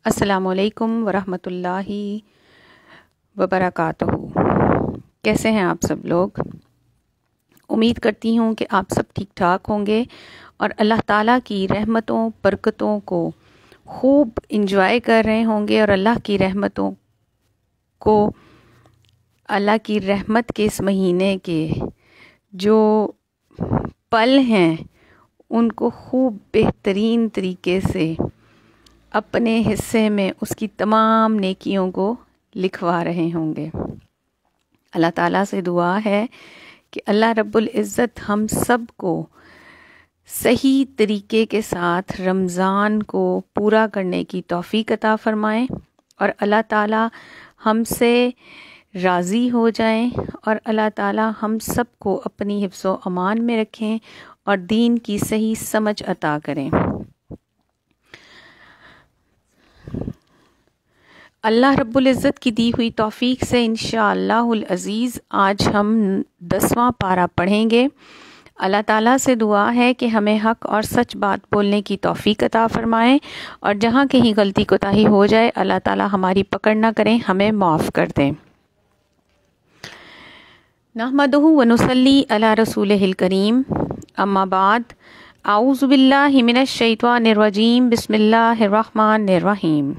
السلام علیکم ورحمۃ اللہ وبرکاتہ۔ کیسے ہیں آپ سب لوگ؟ امید کرتی ہوں کہ آپ سب ٹھیک ٹھاک ہوں گے اور اللہ تعالیٰ کی رحمتوں برکتوں کو خوب انجوائے کر رہے ہوں گے، اور اللہ کی رحمتوں کو، اللہ کی رحمت کے اس مہینے کے جو پل ہیں ان کو خوب بہترین طریقے سے اپنے حصے میں اس کی تمام نیکیوں کو لکھوا رہے ہوں گے۔ اللہ تعالیٰ سے دعا ہے کہ اللہ رب العزت ہم سب کو صحیح طریقے کے ساتھ رمضان کو پورا کرنے کی توفیق عطا فرمائیں، اور اللہ تعالیٰ ہم سے راضی ہو جائیں، اور اللہ تعالیٰ ہم سب کو اپنی حفظ و امان میں رکھیں اور دین کی صحیح سمجھ عطا کریں۔ اللہ رب العزت کی دی ہوئی توفیق سے انشاءاللہ العزیز آج ہم 10واں پارہ پڑھیں گے۔ اللہ تعالیٰ سے دعا ہے کہ ہمیں حق اور سچ بات بولنے کی توفیق عطا فرمائیں، اور جہاں کہیں غلطی کوتاہی ہو جائے اللہ تعالیٰ ہماری پکڑ نہ کریں، ہمیں معاف کر دیں۔ نحمدہ ونصلی علی رسولہ الکریم، اما بعد، اعوذ باللہ من الشیطان الرجیم، بسم اللہ الرحمن الرحیم۔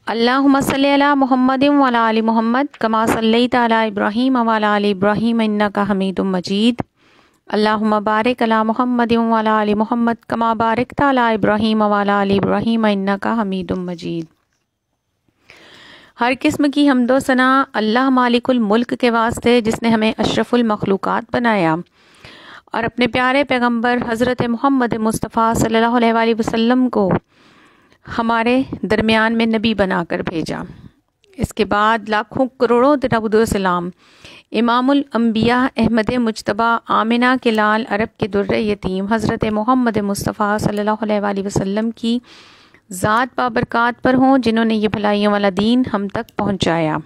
اللہم صلی علی محمد وعلی آل محمد کما صلیت علی ابراہیم وعلی آل ابراہیم انک حمید مجید۔ اللہم بارک علی محمد وعلی آل محمد کما بارکت علی ابراہیم وعلی آل ابراہیم انک حمید مجید۔ ہر قسم کی حمد و ثنا اللہ مالک الملک کے واسطے، جس نے ہمیں اشرف المخلوقات بنایا اور اپنے پیارے پیغمبر حضرت محمد مصطفیٰ صلی اللہ علیہ وآلہ وسلم کو ہمارے درمیان میں نبی بنا کر بھیجا۔ اس کے بعد لاکھوں کروڑوں درود و سلام امام الانبیاء احمد مجتبیٰ آمنہ کے لال عرب کے در یتیم حضرت محمد مصطفیٰ صلی اللہ علیہ وآلہ وسلم کی ذات بابرکات پر ہوں، جنہوں نے یہ بھلائیوں والا دین ہم تک پہنچایا۔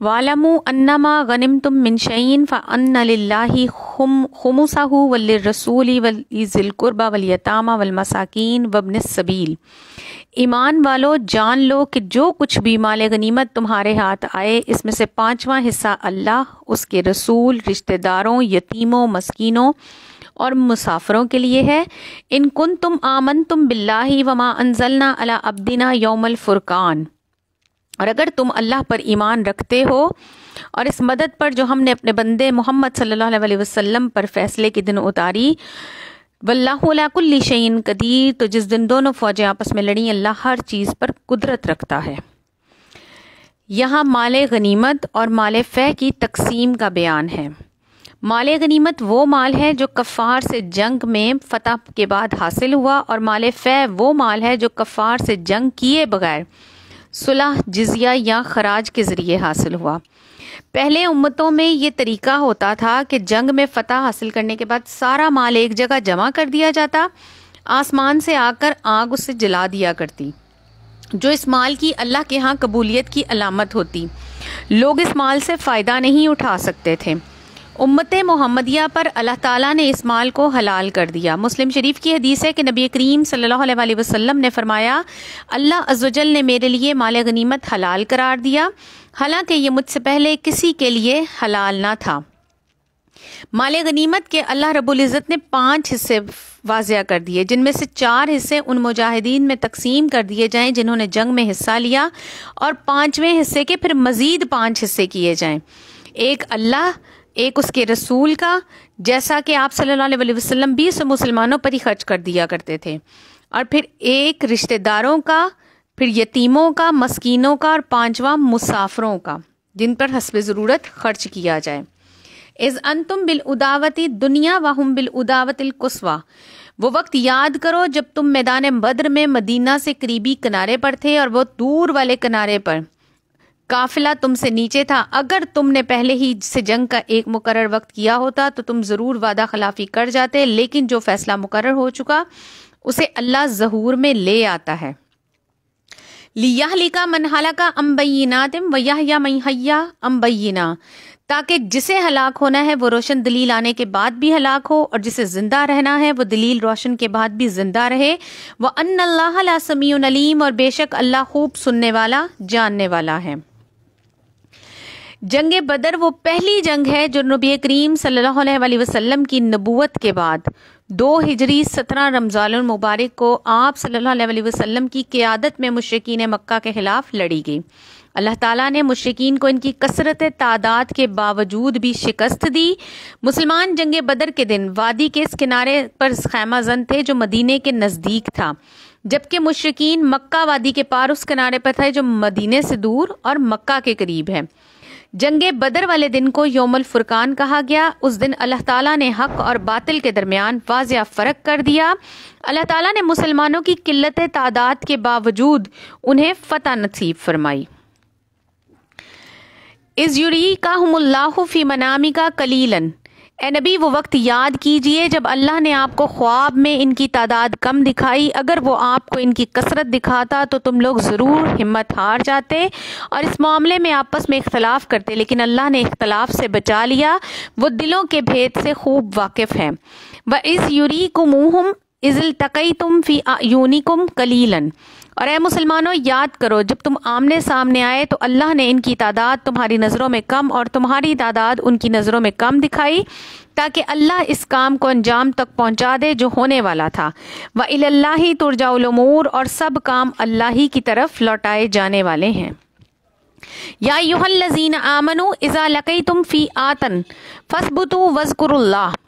وَاعْلَمُوا أَنَّمَا غَنِمْتُم مِّن شَيْءٍ فَأَنَّ لِلَّهِ خُمُسَهُ وَلِلرَّسُولِ وَلِذِي الْقُرْبَى وَالْيَتَامَى وَالْمَسَاكِينِ وَابْنِ السَّبِيلِ۔ ایمان والو جان لو کہ جو کچھ بھی مال غنیمت تمہارے ہاتھ آئے، اس میں سے 5واں حصہ اللہ، اس کے رسول، رشتہ داروں، یتیموں، مسکینوں اور مسافروں کے لیے ہے۔ ان کنتم آمنتم باللہ وما انزلنا علی عبدنا یوم الفرقان، اور اگر تم اللہ پر ایمان رکھتے ہو اور اس مدد پر جو ہم نے اپنے بندے محمد صلی اللہ علیہ وسلم پر فیصلے کے دن اتاری، واللہ علی کل شیء قدیر، تو جس دن دونوں فوجیں آپس میں لڑیں اللہ ہر چیز پر قدرت رکھتا ہے۔ یہاں مال غنیمت اور مال فے کی تقسیم کا بیان ہے۔ مال غنیمت وہ مال ہے جو کفار سے جنگ میں فتح کے بعد حاصل ہوا، اور مال فے وہ مال ہے جو کفار سے جنگ کیے بغیر صلح، جزیہ یا خراج کے ذریعے حاصل ہوا۔ پہلے امتوں میں یہ طریقہ ہوتا تھا کہ جنگ میں فتح حاصل کرنے کے بعد سارا مال ایک جگہ جمع کر دیا جاتا، آسمان سے آ کر آگ اسے جلا دیا کرتی، جو اس مال کی اللہ کے ہاں قبولیت کی علامت ہوتی۔ لوگ اس مال سے فائدہ نہیں اٹھا سکتے تھے۔ امت محمدیہ پر اللہ تعالیٰ نے اس مال کو حلال کر دیا۔ مسلم شریف کی حدیث ہے کہ نبی کریم صلی اللہ علیہ وآلہ وسلم نے فرمایا، اللہ عز و جل نے میرے لیے مال غنیمت حلال قرار دیا، حالانکہ یہ مجھ سے پہلے کسی کے لیے حلال نہ تھا۔ مال غنیمت کے اللہ رب العزت نے 5 حصے واضح کر دیے، جن میں سے 4 حصے ان مجاہدین میں تقسیم کر دیے جائیں جنہوں نے جنگ میں حصہ لیا، اور 5ویں حصے کے پھر مزید 5 حصے کیے جائیں، ایک اللہ، ایک اس کے رسول کا، جیسا کہ آپ صلی اللہ علیہ وسلم بھی اسے مسلمانوں پر ہی خرچ کر دیا کرتے تھے، اور پھر ایک رشتہ داروں کا، پھر یتیموں کا، مسکینوں کا، اور 5واں مسافروں کا، جن پر حسب ضرورت خرچ کیا جائے۔ اذ انتم بالعداوۃ الدنیا وہم بالعداوۃ القصویٰ، وہ وقت یاد کرو جب تم میدان بدر میں مدینہ سے قریبی کنارے پر تھے اور وہ دور والے کنارے پر قافلہ تم سے نیچے تھا۔ اگر تم نے پہلے ہی سے جنگ کا ایک مقرر وقت کیا ہوتا تو تم ضرور وعدہ خلافی کر جاتے، لیکن جو فیصلہ مقرر ہو چکا اسے اللہ ظہور میں لے آتا ہے۔ لِيَهْلِكَ مَنْ هَلَكَ عَنْ بَيِّنَاتٍ وَيَحْيَىٰ مَنْ حَيَّىٰ عَنْ بَيِّنَةٍ، تاکہ جسے ہلاک ہونا ہے وہ روشن دلیل آنے کے بعد بھی ہلاک ہو، اور جسے زندہ رہنا ہے وہ دلیل روشن کے بعد بھی زندہ رہے۔ وَأَنَّ اللَّهَ لَسَمِيعٌ عَلِيمٌ، اور بے شک اللہ خوب سننے والا جاننے والا ہے۔ جنگ بدر وہ پہلی جنگ ہے جو نبی کریم صلی اللہ علیہ وسلم کی نبوت کے بعد 2 ہجری 17 رمضان المبارک کو آپ صلی اللہ علیہ وسلم کی قیادت میں مشرکین مکہ کے خلاف لڑی گئی۔ اللہ تعالیٰ نے مشرکین کو ان کی کثرت تعداد کے باوجود بھی شکست دی۔ مسلمان جنگ بدر کے دن وادی کے اس کنارے پر خیمہ زن تھے جو مدینے کے نزدیک تھا، جبکہ مشرکین مکہ وادی کے پار اس کنارے پر تھے جو مدینے سے دور اور مکہ کے قریب ہے۔ جنگ بدر والے دن کو یوم الفرقان کہا گیا۔ اس دن اللہ تعالیٰ نے حق اور باطل کے درمیان واضح فرق کر دیا۔ اللہ تعالیٰ نے مسلمانوں کی قلت تعداد کے باوجود انہیں فتح نصیب فرمائی۔ اذ یریکہم اللہ فی منامک قلیلا، اے نبی وہ وقت یاد کیجئے جب اللہ نے آپ کو خواب میں ان کی تعداد کم دکھائی، اگر وہ آپ کو ان کی کثرت دکھاتا تو تم لوگ ضرور ہمت ہار جاتے اور اس معاملے میں آپس میں اختلاف کرتے، لیکن اللہ نے اختلاف سے بچا لیا، وہ دلوں کے بھید سے خوب واقف ہے۔ وَإِذْ يُرِيكُمُوهُمْ إِذِ الْتَقَيْتُمْ فِي أَعْيُنِكُمْ قَلِيلًا، اور اے مسلمانوں یاد کرو جب تم آمنے سامنے آئے تو اللہ نے ان کی تعداد تمہاری نظروں میں کم اور تمہاری تعداد ان کی نظروں میں کم دکھائی، تاکہ اللہ اس کام کو انجام تک پہنچا دے جو ہونے والا تھا۔ وَإِلَى اللَّهِ تُرْجَعُ الْأُمُورُ، اور سب کام اللہ ہی کی طرف لوٹائے جانے والے ہیں۔ یا ایھا الذین آمنوا اذا لقیتم فئۃ فاثبتوا واذکروا اللہ،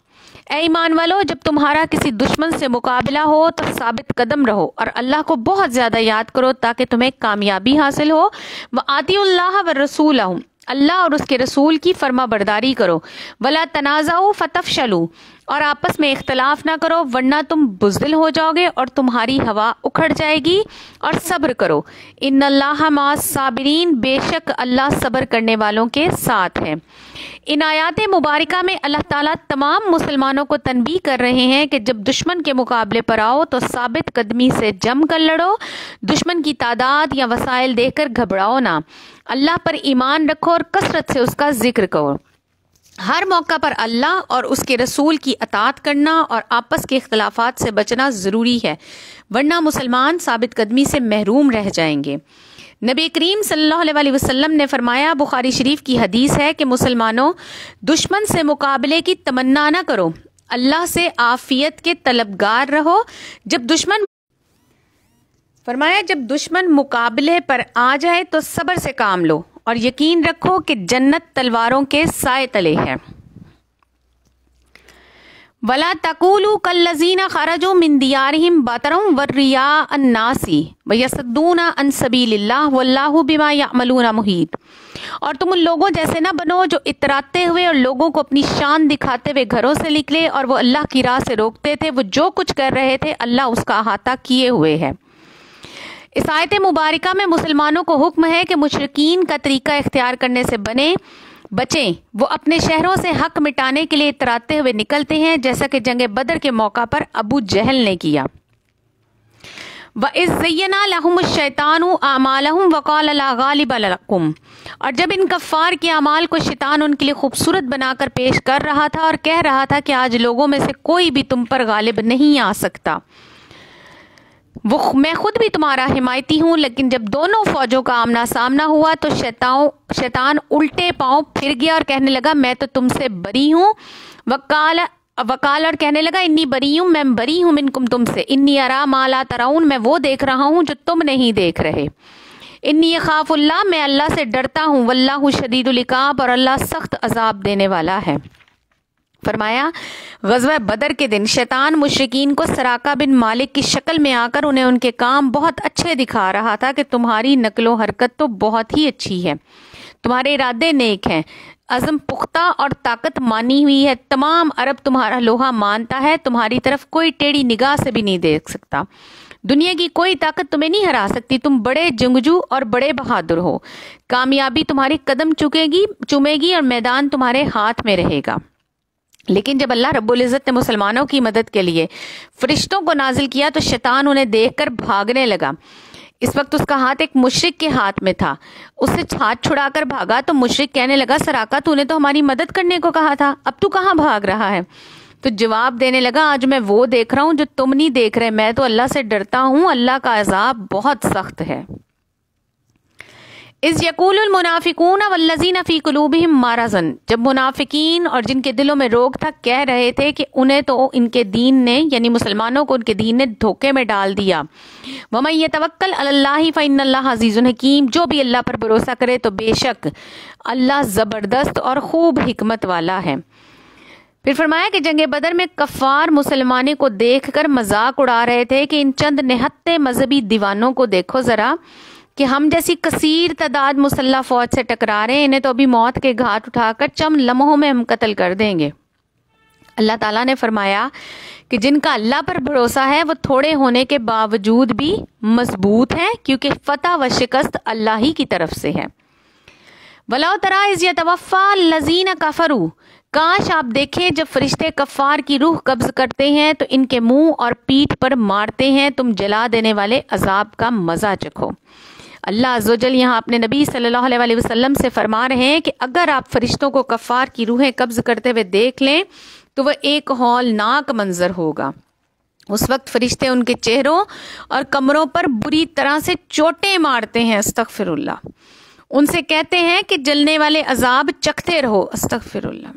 اے ایمان والو جب تمہارا کسی دشمن سے مقابلہ ہو تو ثابت قدم رہو اور اللہ کو بہت زیادہ یاد کرو تاکہ تمہیں کامیابی حاصل ہو۔ وَآتِیُوا اللَّهَ وَالرَّسُولَ، اللہ اور اس کے رسول کی فرما برداری کرو۔ وَلَا تَنَازَعُوا فَتَفْشَلُوا، اور آپس میں اختلاف نہ کرو ورنہ تم بزدل ہو جاؤ گے اور تمہاری ہوا اکھڑ جائے گی، اور صبر کرو۔ ان اللہ مع الصابرین، بے شک اللہ صبر کرنے والوں کے ساتھ ہے۔ ان آیات مبارکہ میں اللہ تعالیٰ تمام مسلمانوں کو تنبیہ کر رہے ہیں کہ جب دشمن کے مقابلے پر آؤ تو ثابت قدمی سے جم کر لڑو، دشمن کی تعداد یا وسائل دیکھ کر گھبراؤ نہ، اللہ پر ایمان رکھو اور کثرت سے اس کا ذکر کرو۔ ہر موقع پر اللہ اور اس کے رسول کی اطاعت کرنا اور آپس کے اختلافات سے بچنا ضروری ہے، ورنہ مسلمان ثابت قدمی سے محروم رہ جائیں گے۔ نبی کریم صلی اللہ علیہ وسلم نے فرمایا، بخاری شریف کی حدیث ہے کہ مسلمانوں دشمن سے مقابلے کی تمنا نہ کرو، اللہ سے عافیت کے طلبگار رہو۔ جب دشمن مقابلے پر آ جائے تو صبر سے کام لو اور یقین رکھو کہ جنت تلواروں کے سائے تلے ہے۔ وَلَا تَقُولُوا كَالَّذِينَ خَرَجُوا مِن دِيَارِهِمْ بَطَرًا وَرِّئَاءَ النَّاسِ وَيَصُدُّونَ عَن سَبِيلِ اللَّهِ وَاللَّهُ بِمَا يَعْمَلُونَ مُحِيطٌ، اور تم ان لوگوں جیسے نہ بنو جو اتراتے ہوئے اور لوگوں کو اپنی شان دکھاتے ہوئے گھروں سے نکلے اور وہ اللہ کی راہ سے روکتے تھے، وہ جو کچھ کر رہے تھے اللہ اس کا احاطہ کیے ہوئے ہے۔ اس آیت مبارکہ میں مسلمانوں کو حکم ہے کہ مشرکین کا طریقہ اختیار کرنے سے بچیں۔ وہ اپنے شہروں سے حق مٹانے کے لیے اتراتے ہوئے نکلتے ہیں، جیسا کہ جنگ بدر کے موقع پر ابو جہل نے کیا۔ وَإِذْ زَيَّنَ لَهُمُ الشَّيْطَانُ أَعْمَالَهُمْ وَقَالَ لَا غَالِبَ لَكُمْ، اور جب ان کفار کے اعمال کو شیطان ان کے لیے خوبصورت بنا کر پیش کر رہا تھا اور کہہ رہا تھا کہ آج لوگوں میں سے کوئی بھی تم پر غالب نہیں آ سکتا، میں خود بھی تمہارا حمایتی ہوں، لیکن جب دونوں فوجوں کا آمنا سامنا ہوا تو شیطان الٹے پاؤں پھر گیا اور کہنے لگا میں تو تم سے بری ہوں۔ وقال اور کہنے لگا انی بری ہوں، میں بری ہوں منکم تم سے، انی ارا ما لا ترون، میں وہ دیکھ رہا ہوں جو تم نہیں دیکھ رہے، انی اخاف اللہ، میں اللہ سے ڈرتا ہوں، واللہ شدید العقاب، اور اللہ سخت عذاب دینے والا ہے۔ فرمایا غزوہ بدر کے دن شیطان مشرکین کو سراقہ بن مالک کی شکل میں آ کر انہیں ان کے کام بہت اچھے دکھا رہا تھا کہ تمہاری نقل و حرکت تو بہت ہی اچھی ہے، تمہارے ارادے نیک ہیں، عزم پختہ اور طاقت مانی ہوئی ہے، تمام عرب تمہارا لوہا مانتا ہے، تمہاری طرف کوئی ٹیڑھی نگاہ سے بھی نہیں دیکھ سکتا، دنیا کی کوئی طاقت تمہیں نہیں ہرا سکتی، تم بڑے جنگجو اور بڑے بہادر ہو، کامیابی تمہاری قدم چومے گی اور میدان تمہارے ہاتھ میں رہے گا۔ لیکن جب اللہ رب العزت نے مسلمانوں کی مدد کے لیے فرشتوں کو نازل کیا تو شیطان انہیں دیکھ کر بھاگنے لگا۔ اس وقت اس کا ہاتھ ایک مشرک کے ہاتھ میں تھا. اس سے ہاتھ چھڑا کر بھاگا تو مشرک کہنے لگا سراقہ تو نے تو ہماری مدد کرنے کو کہا تھا, اب تو کہاں بھاگ رہا ہے؟ تو جواب دینے لگا آج میں وہ دیکھ رہا ہوں جو تم نہیں دیکھ رہے, میں تو اللہ سے ڈرتا ہوں, اللہ کا عذاب بہت سخت ہے. اذ یقول المنافقون والذین فی قلوبہم مرض, جب منافقین اور جن کے دلوں میں روگ تھا کہہ رہے تھے کہ انہیں تو ان کے دین نے یعنی مسلمانوں کو ان کے دین نے دھوکے میں ڈال دیا. ومن یتوکل علی اللہ فإن اللہ عزیز حکیم, جو بھی اللہ پر بھروسہ کرے تو بے شک اللہ زبردست اور خوب حکمت والا ہے. پھر فرمایا کہ جنگ بدر میں کفار مسلمانوں کو دیکھ کر مذاق اڑا رہے تھے کہ ان چند نہتے مذہبی دیوانوں کو دیکھو ذرا کہ ہم جیسی کثیر تعداد مسلح فوج سے ٹکرا رہے ہیں, انہیں تو ابھی موت کے گھاٹ اٹھا کر چند لمحوں میں ہم قتل کر دیں گے. اللہ تعالیٰ نے فرمایا کہ جن کا اللہ پر بھروسہ ہے وہ تھوڑے ہونے کے باوجود بھی مضبوط ہیں, کیونکہ فتح و شکست اللہ ہی کی طرف سے ہے. وَلَوْ تَرَىٰ إِذْ يَتَوَفَّى الَّذِينَ كَفَرُوا, کاش آپ دیکھیں جب فرشتے کفار کی روح قبض کرتے ہیں تو ان کے منہ اور پیٹھ پر مارتے ہیں, تم جلا دینے والے عذاب کا مزہ چکھو. اللہ عز و جل یہاں اپنے نبی صلی اللہ علیہ وسلم سے فرما رہے ہیں کہ اگر آپ فرشتوں کو کفار کی روحیں قبض کرتے ہوئے دیکھ لیں تو وہ ایک ہولناک منظر ہوگا. اس وقت فرشتے ان کے چہروں اور کمروں پر بری طرح سے چوٹیں مارتے ہیں, استغفر اللہ. ان سے کہتے ہیں کہ جلنے والے عذاب چکھتے رہو, استغفر اللہ.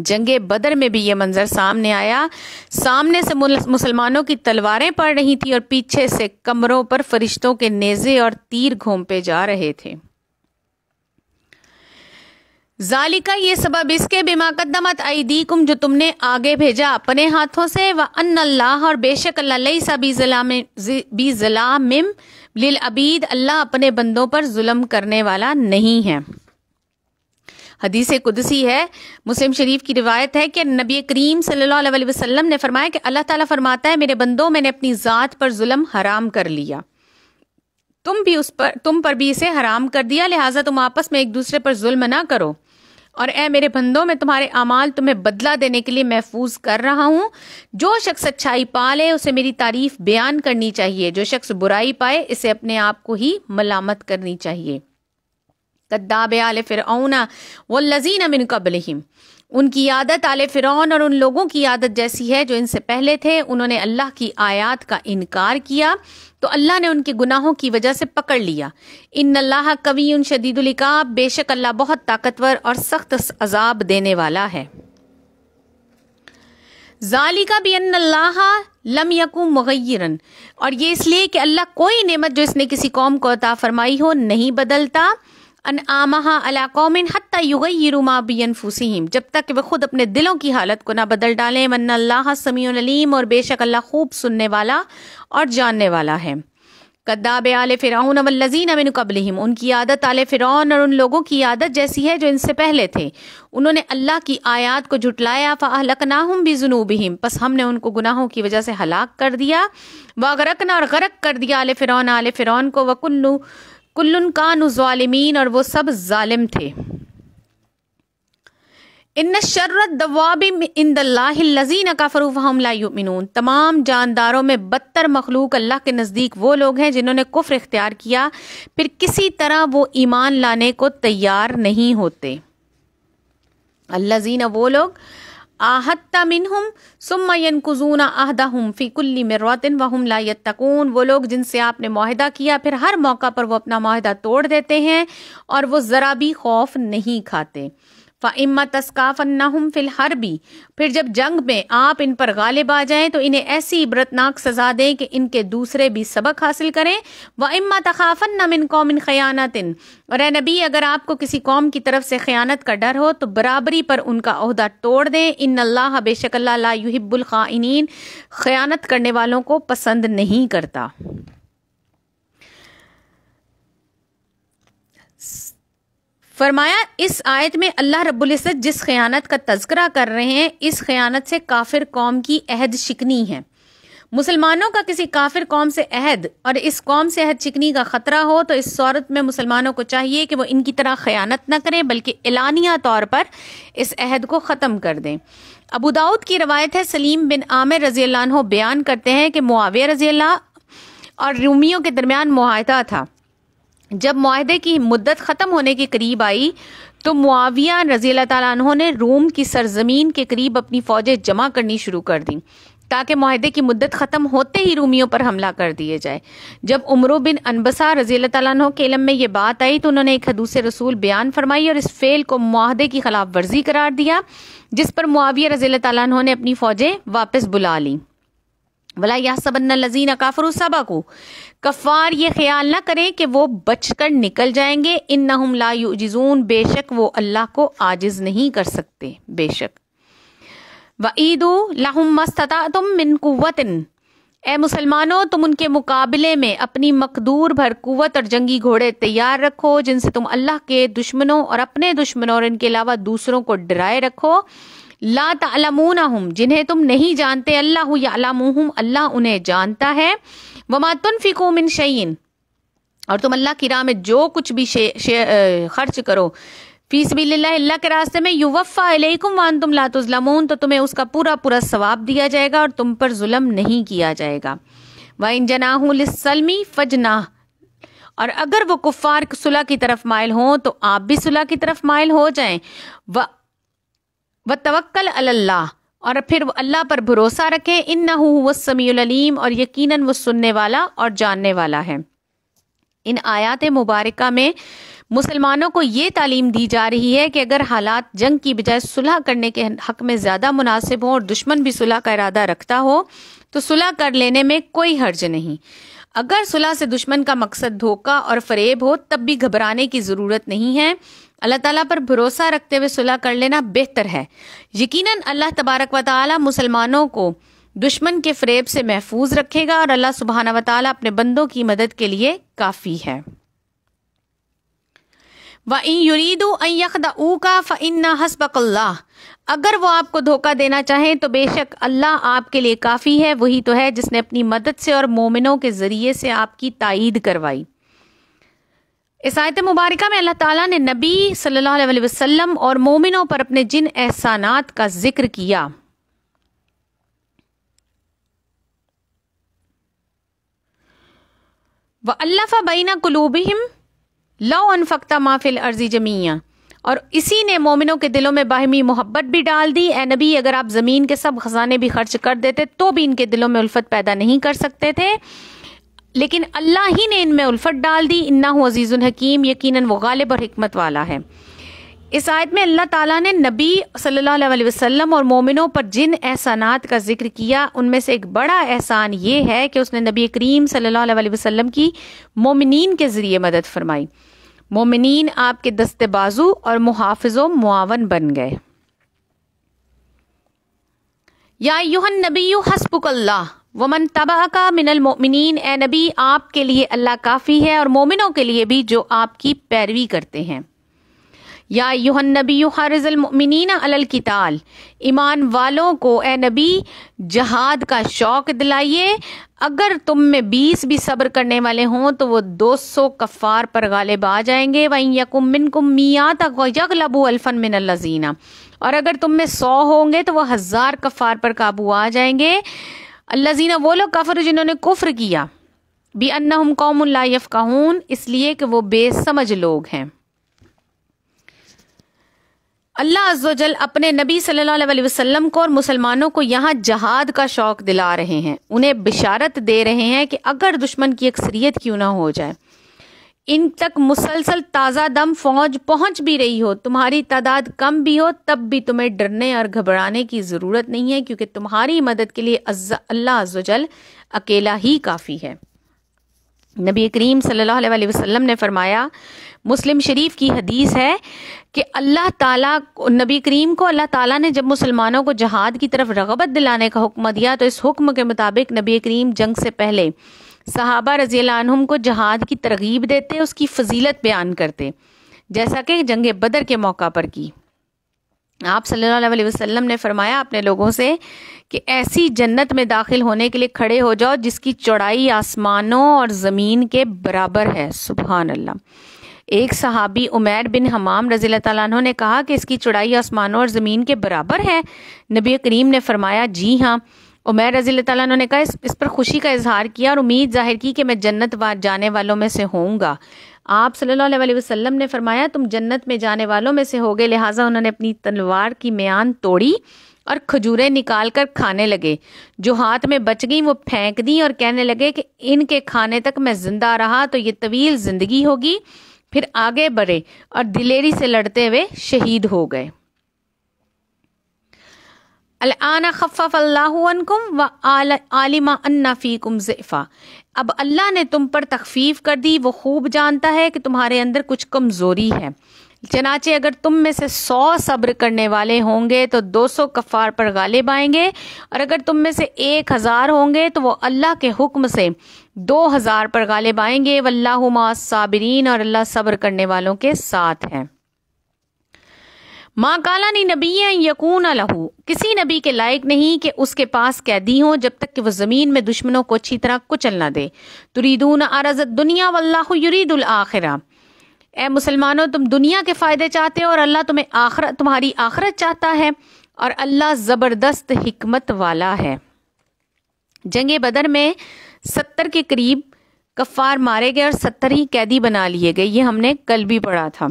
جنگ بدر میں بھی یہ منظر سامنے آیا, سامنے سے مسلمانوں کی تلواریں پڑ رہی تھی اور پیچھے سے کمروں پر فرشتوں کے نیزے اور تیر گھونپے جا رہے تھے. ذالکہ, یہ سبب اس کے بما قدمت ایدیکم, جو تم نے آگے بھیجا اپنے ہاتھوں سے, وان اللہ, اور بے شک اللہ لیس بظلام للعبید, اللہ اپنے بندوں پر ظلم کرنے والا نہیں ہے. حدیث قدسی ہے, مسلم شریف کی روایت ہے کہ نبی کریم صلی اللہ علیہ وسلم نے فرمایا کہ اللہ تعالیٰ فرماتا ہے میرے بندوں میں نے اپنی ذات پر ظلم حرام کر لیا, تم پر بھی اسے حرام کر دیا, لہٰذا تم آپس میں ایک دوسرے پر ظلم نہ کرو. اور اے میرے بندوں, میں تمہارے اعمال تمہیں بدلہ دینے کے لیے محفوظ کر رہا ہوں. جو شخص اچھائی پالے اسے میری تعریف بیان کرنی چاہیے, جو شخص برائی پائے اسے اپنے آپ کو ہی ملامت کرنی چاہیے. کذاب آل فرعون والذین من قبلہم, ان کی عادت آل فرعون اور ان لوگوں کی عادت جیسی ہے جو ان سے پہلے تھے. انہوں نے اللہ کی آیات کا انکار کیا تو اللہ نے ان کے گناہوں کی وجہ سے پکڑ لیا. ان اللہ قوی شدید العقاب, بے شک اللہ بہت طاقتور اور سخت عذاب دینے والا ہے. ذالک بان اللہ لم یکن مغیرا, اور یہ اس لیے کہ اللہ کوئی نعمت جو اس نے کسی قوم کو عطا فرمائی ہو نہیں بدلتا. انعامہا علی قوم حتی یغیروا ما بانفسہم, جب تک کہ وہ خود اپنے دلوں کی حالت کو نہ بدل ڈالیں. وان اللہ سمیع علیم, اور بے شک اللہ خوب سننے والا اور جاننے والا ہے. کذاب آل فرعون والذین من قبلہم, ان کی عادت آل فرعون اور ان لوگوں کی عادت جیسی ہے جو ان سے پہلے تھے. انہوں نے اللہ کی آیات کو جھٹلایا. فاہلکناہم بذنوبہم, پس ہم نے ان کو گناہوں کی وجہ سے ہلاک کر دیا. واغرقنا, اور غرق کر دیا آل فرعون کو. کلن کانوا ظالمین, اور وہ سب ظالم تھے. ان شر الدواب عند اللہ الذین کفروا فہم لا یؤمنون, تمام جانداروں میں بدتر مخلوق اللہ کے نزدیک وہ لوگ ہیں جنہوں نے کفر اختیار کیا پھر کسی طرح وہ ایمان لانے کو تیار نہیں ہوتے. الذین, وہ لوگ, آہدت منہم ثم ینقضون عہدہم فی کل مرۃ وہم لا یتقون, وہ لوگ جن سے آپ نے معاہدہ کیا پھر ہر موقع پر وہ اپنا معاہدہ توڑ دیتے ہیں اور وہ ذرا بھی خوف نہیں کھاتے. فَإِمَّا تَسْقَافَنَّهُمْ فِي الْحَرْبِ, پھر جب جنگ میں آپ ان پر غالب آ جائیں تو انہیں ایسی عبرتناک سزا دیں کہ ان کے دوسرے بھی سبق حاصل کریں. وَإِمَّا تَخَافَنَّ مِنْ قَوْمٍ خَيَانَةٍ, اور اے نبی اگر آپ کو کسی قوم کی طرف سے خیانت کا ڈر ہو تو برابری پر ان کا عہدہ توڑ دیں. ان اللہ, بے شک اللہ, لا یحب الخائنین, خیانت کرنے والوں کو پسند نہیں کرتا. فرمایا اس آیت میں اللہ رب العزت جس خیانت کا تذکرہ کر رہے ہیں اس خیانت سے کافر قوم کی عہد شکنی ہے. مسلمانوں کا کسی کافر قوم سے عہد اور اس قوم سے عہد شکنی کا خطرہ ہو تو اس صورت میں مسلمانوں کو چاہیے کہ وہ ان کی طرح خیانت نہ کریں بلکہ اعلانیہ طور پر اس عہد کو ختم کر دیں. ابو داؤد کی روایت ہے, سلیم بن عامر رضی اللہ عنہ بیان کرتے ہیں کہ معاویہ رضی اللہ اور رومیوں کے درمیان معاہدہ تھا۔ جب معاہدے کی مدت ختم ہونے کے قریب آئی تو معاویہ رضی اللہ تعالیٰ عنہ نے روم کی سرزمین کے قریب اپنی فوجیں جمع کرنی شروع کر دیں تاکہ معاہدے کی مدت ختم ہوتے ہی رومیوں پر حملہ کر دیے جائے۔ جب عمرو بن انبسہ رضی اللہ تعالیٰ عنہ کے علم میں یہ بات آئی تو انہوں نے ایک حدیث رسول بیان فرمائی اور اس فعل کو معاہدے کی خلاف ورزی قرار دیا، جس پر معاویہ رضی اللہ تعالیٰ عنہ نے اپنی فوجیں واپس بلا لیں۔ وَلَا يَحْسَبَنَّ الَّذِينَ كَفَرُوا سَبَقُوا، کفار یہ خیال نہ کریں کہ وہ بچ کر نکل جائیں گے، انہم لا یعجزون، بے شک وہ اللہ کو عاجز نہیں کر سکتے، بے شک۔ وَأَعِیدُوا لَهُم مَّا اسْتَطَعْتُم مِّن قُوَّةٍ، اے مسلمانوں تم ان کے مقابلے میں اپنی مقدور بھر قوت اور جنگی گھوڑے تیار رکھو جن سے تم اللہ کے دشمنوں اور اپنے دشمنوں اور ان کے علاوہ دوسروں کو ڈرائے رکھو۔ لا تعلمونہم، جنہیں تم نہیں جانتے، اللہ یعلمہم، اللہ انہیں جانتا ہے۔ وما تنفقوا من شیء، اور تم اللہ کی راہ میں جو کچھ بھی خرچ کرو، فی سبیل اللہ، اللہ کے راستے میں، یوفا الیکم وانتم لا تظلمون، تو تمہیں اس کا پورا پورا ثواب دیا جائے گا اور تم پر ظلم نہیں کیا جائے گا۔ وَإِن جَنَاحُوا لِلسَّلْمِ فَاجْنَحْ، اور اگر وہ کفار صلح کی طرف مائل ہوں تو آپ بھی صلح کی طرف مائل ہو جائیں۔ وَتَوَکَّلْ عَلَى اللَّهِ، اور پھر وہ اللہ پر بھروسہ رکھیں، اِنَّهُ هُوَ السَّمِيعُ الْعَلِيمُ، اور یقیناً وہ سننے والا اور جاننے والا ہے۔ ان آیات مبارکہ میں مسلمانوں کو یہ تعلیم دی جا رہی ہے کہ اگر حالات جنگ کی بجائے صلح کرنے کے حق میں زیادہ مناسب ہوں اور دشمن بھی صلح کا ارادہ رکھتا ہو تو صلح کر لینے میں کوئی حرج نہیں۔ اگر صلح سے دشمن کا مقصد دھوکہ اور فریب ہو تب بھی گھبرانے کی ضرورت نہیں ہے، اللہ تعالیٰ پر بھروسہ رکھتے ہوئے صلح کر لینا بہتر ہے۔ یقیناً اللہ تبارک و تعالیٰ مسلمانوں کو دشمن کے فریب سے محفوظ رکھے گا اور اللہ سبحانہ و تعالیٰ اپنے بندوں کی مدد کے لیے کافی ہے۔ وَإِن يُرِيدُوا أَن يَخْدَعُوكَ فَإِنَّ حَسْبَكَ اللَّهُ، اگر وہ آپ کو دھوکہ دینا چاہیں تو بے شک اللہ آپ کے لیے کافی ہے، وہی تو ہے جس نے اپنی مدد سے اور مومنوں کے ذریعے سے آپ کی تائید کروائی۔ اس آیت مبارکہ میں اللہ تعالیٰ نے نبی صلی اللہ علیہ وسلم اور مومنوں پر اپنے جن احسانات کا ذکر کیا، وَأَلَّفَ بَيْنَ قُلُوبِهِمْ لَوْ أَنفَقْتَ مَا فِي الْأَرْضِ جَمِيعًا، اور اسی نے مومنوں کے دلوں میں باہمی محبت بھی ڈال دی۔ اے نبی، اگر آپ زمین کے سب خزانے بھی خرچ کر دیتے تو بھی ان کے دلوں میں الفت پیدا نہیں کر سکتے تھے، لیکن اللہ ہی نے ان میں الفت ڈال دی۔ انہ عزیز الحکیم، یقیناً وہ غالب اور حکمت والا ہے۔ اس آیت میں اللہ تعالیٰ نے نبی صلی اللہ علیہ وسلم اور مومنوں پر جن احسانات کا ذکر کیا ان میں سے ایک بڑا احسان یہ ہے کہ اس نے نبی کریم صلی اللہ علیہ وسلم کی مومنین کے ذریعے مدد فرمائی۔ مومنین آپ کے دست بازو اور محافظ و معاون بن گئے۔ یا ایھا النبی حسبک اللہ ومن تبعک من المؤمنین، اے نبی آپ کے لیے اللہ کافی ہے اور مومنوں کے لیے بھی جو آپ کی پیروی کرتے ہیں۔ یا ایھا النبی حرض المؤمنین علی القتال، ایمان والوں کو اے نبی جہاد کا شوق دلائیے، اگر تم میں 20 بھی صبر کرنے والے ہوں تو وہ 200 کفار پر غالب آ جائیں گے۔ وَإِن يَكُن مِّنكُم مِّائَةٌ يَغْلِبُوا أَلْفًا مِّنَ الَّذِينَ، اور اگر تم میں 100 ہوں گے تو وہ 1000 کفار پر قابو آ جائیں گے۔ الذین، وہ لوگ کفر جنہوں نے کفر کیا، بِأَنَّهُمْ قَوْمٌ لَا يَفْقَهُونَ، اس لیے کہ وہ بے سمجھ لوگ ہیں۔ اللہ عز و جل اپنے نبی صلی اللہ علیہ وسلم کو اور مسلمانوں کو یہاں جہاد کا شوق دلا رہے ہیں، انہیں بشارت دے رہے ہیں کہ اگر دشمن کی اکثریت کیوں نہ ہو جائے، ان تک مسلسل تازہ دم فوج پہنچ بھی رہی ہو، تمہاری تعداد کم بھی ہو، تب بھی تمہیں ڈرنے اور گھبرانے کی ضرورت نہیں ہے، کیونکہ تمہاری مدد کے لیے اللہ عز و جل اکیلا ہی کافی ہے۔ نبی کریم صلی اللہ علیہ وسلم نے فرمایا، مسلم شریف کی حدیث ہے کہ اللہ تعالیٰ نبی کریم کو اللہ تعالیٰ نے جب مسلمانوں کو جہاد کی طرف رغبت دلانے کا حکم دیا تو اس حکم کے مطابق نبی کریم جنگ سے پہلے صحابہ رضی اللہ عنہم کو جہاد کی ترغیب دیتے، اس کی فضیلت بیان کرتے، جیسا کہ جنگ بدر کے موقع پر کی۔ آپ صلی اللہ علیہ وسلم نے فرمایا اپنے لوگوں سے کہ ایسی جنت میں داخل ہونے کے لیے کھڑے ہو جاؤ جس کی چوڑائی آسمانوں اور زمین کے برابر ہے۔ سبحان اللہ۔ ایک صحابی عمیر بن حمام رضی اللہ تعالیٰ عنہ نے کہا کہ اس کی چوڑائی آسمانوں اور زمین کے برابر ہے؟ نبی کریم نے فرمایا جی ہاں۔ عمیر رضی اللہ تعالیٰ عنہ نے کہا اس پر خوشی کا اظہار کیا اور امید ظاہر کی کہ میں جنت جانے والوں میں سے ہوں گا۔ آپ صلی اللہ علیہ وسلم نے فرمایا تم جنت میں جانے والوں میں سے ہوگے، لہٰذا انہوں نے اپنی تلوار کی میان توڑی اور کھجوریں نکال کر کھانے لگے، جو ہاتھ میں بچ گئیں وہ پھینک دیں اور کہنے لگے کہ ان کے کھانے تک میں زندہ رہا تو یہ طویل زندگی ہوگی، پھر آگے بڑھے اور دلیری سے لڑتے ہوئے شہید ہو گئے۔ الآن خفف اللہ عنکم وعلم ان فیکم ضعفا، اب اللہ نے تم پر تخفیف کر دی، وہ خوب جانتا ہے کہ تمہارے اندر کچھ کمزوری ہے، چنانچہ اگر تم میں سے 100 صبر کرنے والے ہوں گے تو 200 کفار پر غالب آئیں گے، اور اگر تم میں سے 1000 ہوں گے تو وہ اللہ کے حکم سے 2000 پر غالب آئیں گے، واللہ مع الصابرین، اور اللہ صبر کرنے والوں کے ساتھ ہے۔ ماں کالانی نبی یکون لہو، کسی نبی کے لائق نہیں کہ اس کے پاس قیدی ہوں جب تک کہ وہ زمین میں دشمنوں کو اچھی طرح کچل نہ دے۔ تریدون عرض الدنیا واللہ یرید الآخرہ، اے مسلمانوں تم دنیا کے فائدے چاہتے ہو اور اللہ تمہاری آخرت چاہتا ہے، اور اللہ زبردست حکمت والا ہے۔ جنگ بدر میں 70 کے قریب کفار مارے گئے اور 70 ہی قیدی بنا لیے گئے، یہ ہم نے کل بھی پڑھا تھا۔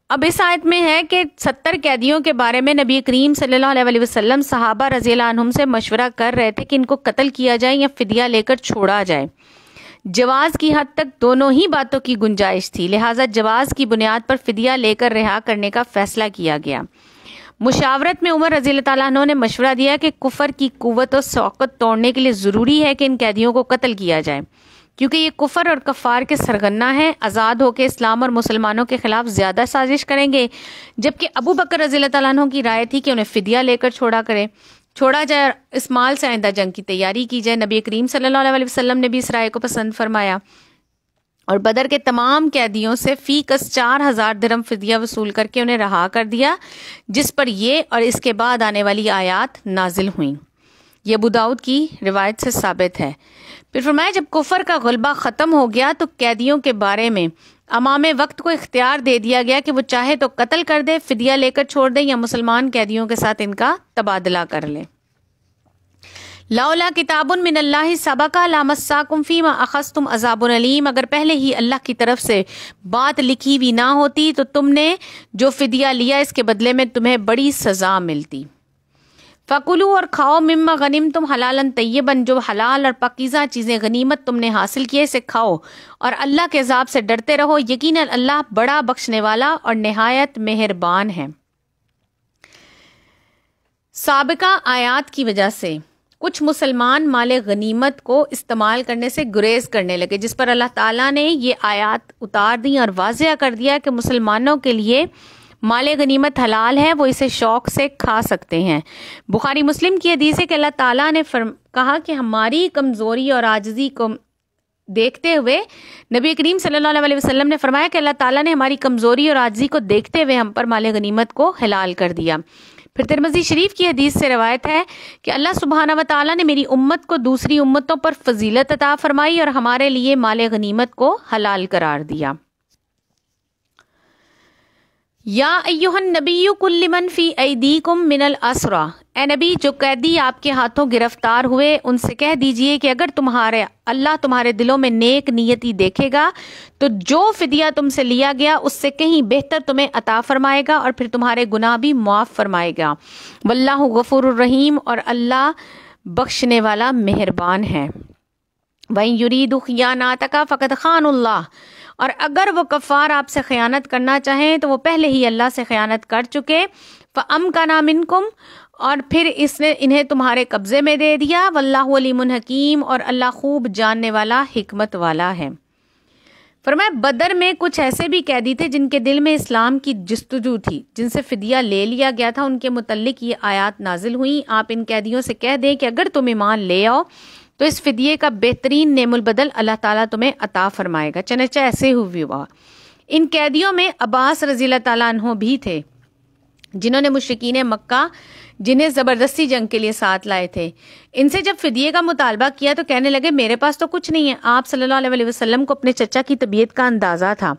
اب اس آیت میں ہے کہ 70 قیدیوں کے بارے میں نبی کریم صلی اللہ علیہ وسلم صحابہ رضی اللہ عنہم سے مشورہ کر رہے تھے کہ ان کو قتل کیا جائے یا فدیہ لے کر چھوڑا جائے۔ جواز کی حد تک دونوں ہی باتوں کی گنجائش تھی، لہٰذا جواز کی بنیاد پر فدیہ لے کر رہا کرنے کا فیصلہ کیا گیا۔ مشاورت میں عمر رضی اللہ تعالیٰ عنہ نے مشورہ دیا کہ کفر کی قوت و شوکت توڑنے کے لیے ضروری ہے کہ ان قیدیوں کو قتل کیا جائے، کیونکہ یہ کفر اور کفار کے سرغنہ ہیں، آزاد ہو کے اسلام اور مسلمانوں کے خلاف زیادہ سازش کریں گے، جبکہ ابو بکر رضی اللہ تعالیٰ عنہ کی رائے تھی کہ انہیں فدیہ لے کر چھوڑا جائے اور اس مال سے آئندہ جنگ کی تیاری کی جائے۔ نبی کریم صلی اللہ علیہ وسلم نے بھی اس رائے کو پسند فرمایا اور بدر کے تمام قیدیوں سے فی کس 4000 درہم فدیہ وصول کر کے انہیں رہا کر دیا، جس پر یہ اور اس کے بعد آنے والی آیات نازل ہوئیں۔ یہ ابو داؤد کی روایت سے ثابت ہے۔ پھر فرمایا جب کفر کا غلبہ ختم ہو گیا تو قیدیوں کے بارے میں امام وقت کو اختیار دے دیا گیا کہ وہ چاہے تو قتل کر دے، فدیہ لے کر چھوڑ دے، یا مسلمان قیدیوں کے ساتھ ان کا تبادلہ کر لے۔ لولا کتاب من اللہ سبق لامساکم فیما اخذتم عذاب علیم، اگر پہلے ہی اللہ کی طرف سے بات لکھی ہوئی نہ ہوتی تو تم نے جو فدیہ لیا اس کے بدلے میں تمہیں بڑی سزا ملتی۔ فَكُلُوا اور کھاؤ مما غنمتم حلالاً طیباً، جو حلال اور پاکیزہ چیزیں غنیمت تم نے حاصل کیے اسے کھاؤ، اور اللہ کے عذاب سے ڈرتے رہو، یقیناً اللہ بڑا بخشنے والا اور نہایت مہربان ہے۔ سابقہ آیات کی وجہ سے کچھ مسلمان مال غنیمت کو استعمال کرنے سے گریز کرنے لگے، جس پر اللہ تعالیٰ نے یہ آیات اتار دی اور واضح کر دیا کہ مسلمانوں کے لیے مال غنیمت حلال ہے، وہ اسے شوق سے کھا سکتے ہیں۔ بخاری مسلم کی حدیث ہے کہ اللہ تعالیٰ نے کہا کہ ہماری کمزوری اور عاجزی کو دیکھتے ہوئے نبی کریم صلی اللہ علیہ وسلم نے فرمایا کہ اللہ تعالیٰ نے ہماری کمزوری اور عاجزی کو دیکھتے ہوئے ہم پر مال غنیمت کو حلال کر دیا۔ پھر ترمذی شریف کی حدیث سے روایت ہے کہ اللہ سبحانہ و تعالیٰ نے میری امت کو دوسری امتوں پر فضیلت عطا فرمائی اور ہمارے لیے مال غنیمت کو حلال قرار دیا۔ یا ایہا النبی قل لمن فی ایدیکم من الاسری، اے نبی جو قیدی آپ کے ہاتھوں گرفتار ہوئے ان سے کہہ دیجئے کہ اگر اللہ تمہارے دلوں میں نیک نیتی دیکھے گا تو جو فدیہ تم سے لیا گیا اس سے کہیں بہتر تمہیں عطا فرمائے گا اور پھر تمہارے گناہ بھی معاف فرمائے گا، واللہ غفور الرحیم، اور اللہ بخشنے والا مہربان ہے۔ وَإِن يُرِيدُوا خِيَانَتَكَ فَقَدْ خَانُوا اللَّهَ، اور اگر وہ کفار آپ سے خیانت کرنا چاہیں تو وہ پہلے ہی اللہ سے خیانت کر چکے۔ فَأَمْكَنَ مِنْكُمْ، اور پھر اس نے انہیں تمہارے قبضے میں دے دیا۔ وَاللَّهُ عَلِيمٌ حَكِيمٌ، اور اللہ خوب جاننے والا حکمت والا ہے۔ فرمایا بدر میں کچھ ایسے بھی قیدی تھے جن کے دل میں اسلام کی جستجو تھی، جن سے فدیہ لے لیا گیا تھا، ان کے متعلق یہ آیات نازل ہوئیں۔ آپ ان قیدیوں سے کہہ دیں کہ اگر تم ایمان لے آؤ تو اس فدیے کا بہترین نعم البدل اللہ تعالیٰ تمہیں عطا فرمائے گا۔ چنانچہ ایسے ہوا۔ ان قیدیوں میں عباس رضی اللہ تعالیٰ عنہ بھی تھے، جنہوں نے مشرکین مکہ جنہیں زبردستی جنگ کے لیے ساتھ لائے تھے، ان سے جب فدیے کا مطالبہ کیا تو کہنے لگے میرے پاس تو کچھ نہیں ہے۔ آپ صلی اللہ علیہ وسلم کو اپنے چچا کی طبیعت کا اندازہ تھا۔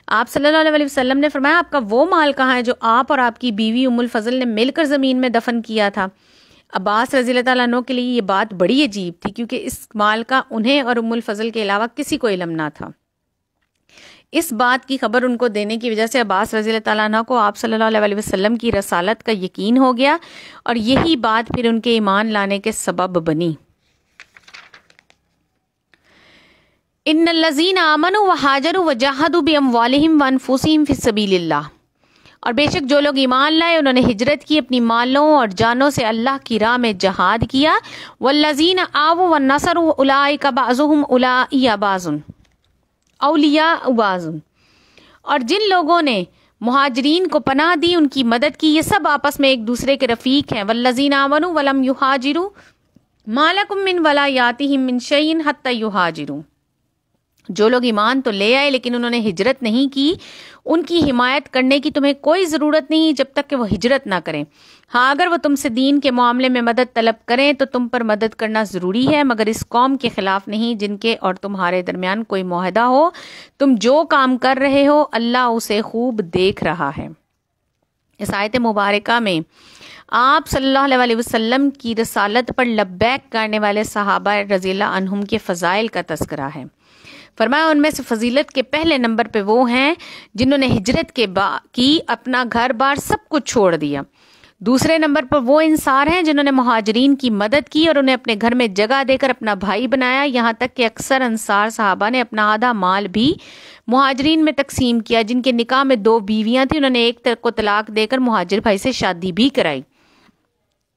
آپ صلی اللہ علیہ وسلم نے فرمایا آپ کا وہ مال کہاں ہے جو آپ اور آپ کی بیوی ام الفضل نے مل کر زمین میں دفن کیا تھا؟ عباس رضی اللہ تعالیٰ عنہ کے لیے یہ بات بڑی عجیب تھی، کیونکہ اس مال کا انہیں اور ام الفضل کے علاوہ کسی کو علم نہ تھا۔ اس بات کی خبر ان کو دینے کی وجہ سے عباس رضی اللہ تعالیٰ عنہ کو آپ صلی اللہ علیہ وسلم کی رسالت کا یقین ہو گیا، اور یہی بات پھر ان کے ایمان لانے کے سبب بنی۔ ان الذین آمنوا وہاجروا وجاہدوا باموالہم وانفسہم فی سبیل اللہ، اور بے شک جو لوگ ایمان لائے انہوں نے ہجرت کی اپنی مالوں اور جانوں سے اللہ کی راہ میں جہاد کیا۔ والذین آووا ونصروا اولئک بعضهم اولیاء بعض، اور جن لوگوں نے مہاجرین کو پناہ دی، ان کی مدد کی، یہ سب آپس میں ایک دوسرے کے رفیق ہیں۔ والذین آمنوا ولم یہاجروا ما لکم من ولایاتہم من شیء حتی یہاجروا، جو لوگ ایمان تو لے آئے لیکن انہوں نے ہجرت نہیں کی، ان کی حمایت کرنے کی تمہیں کوئی ضرورت نہیں جب تک کہ وہ ہجرت نہ کریں۔ ہاں اگر وہ تم سے دین کے معاملے میں مدد طلب کریں تو تم پر مدد کرنا ضروری ہے، مگر اس قوم کے خلاف نہیں جن کے اور تمہارے درمیان کوئی معاہدہ ہو۔ تم جو کام کر رہے ہو اللہ اسے خوب دیکھ رہا ہے۔ اس آیت مبارکہ میں آپ صلی اللہ علیہ وسلم کی رسالت پر لبیک کرنے والے صحابہ رضی اللہ عنہم کے فضائل کا تذکرہ ہے۔ فرمایا ان میں سے فضیلت کے پہلے نمبر پہ وہ ہیں جنہوں نے ہجرت کی، اپنا گھر بار سب کچھ چھوڑ دیا۔ دوسرے نمبر پر وہ انصار ہیں جنہوں نے مہاجرین کی مدد کی اور انہیں اپنے گھر میں جگہ دے کر اپنا بھائی بنایا، یہاں تک کہ اکثر انصار صحابہ نے اپنا آدھا مال بھی مہاجرین میں تقسیم کیا۔ جن کے نکاح میں 2 بیویاں تھیں انہوں نے ایک کو طلاق دے کر مہاجر بھائی سے شادی بھی کرائی۔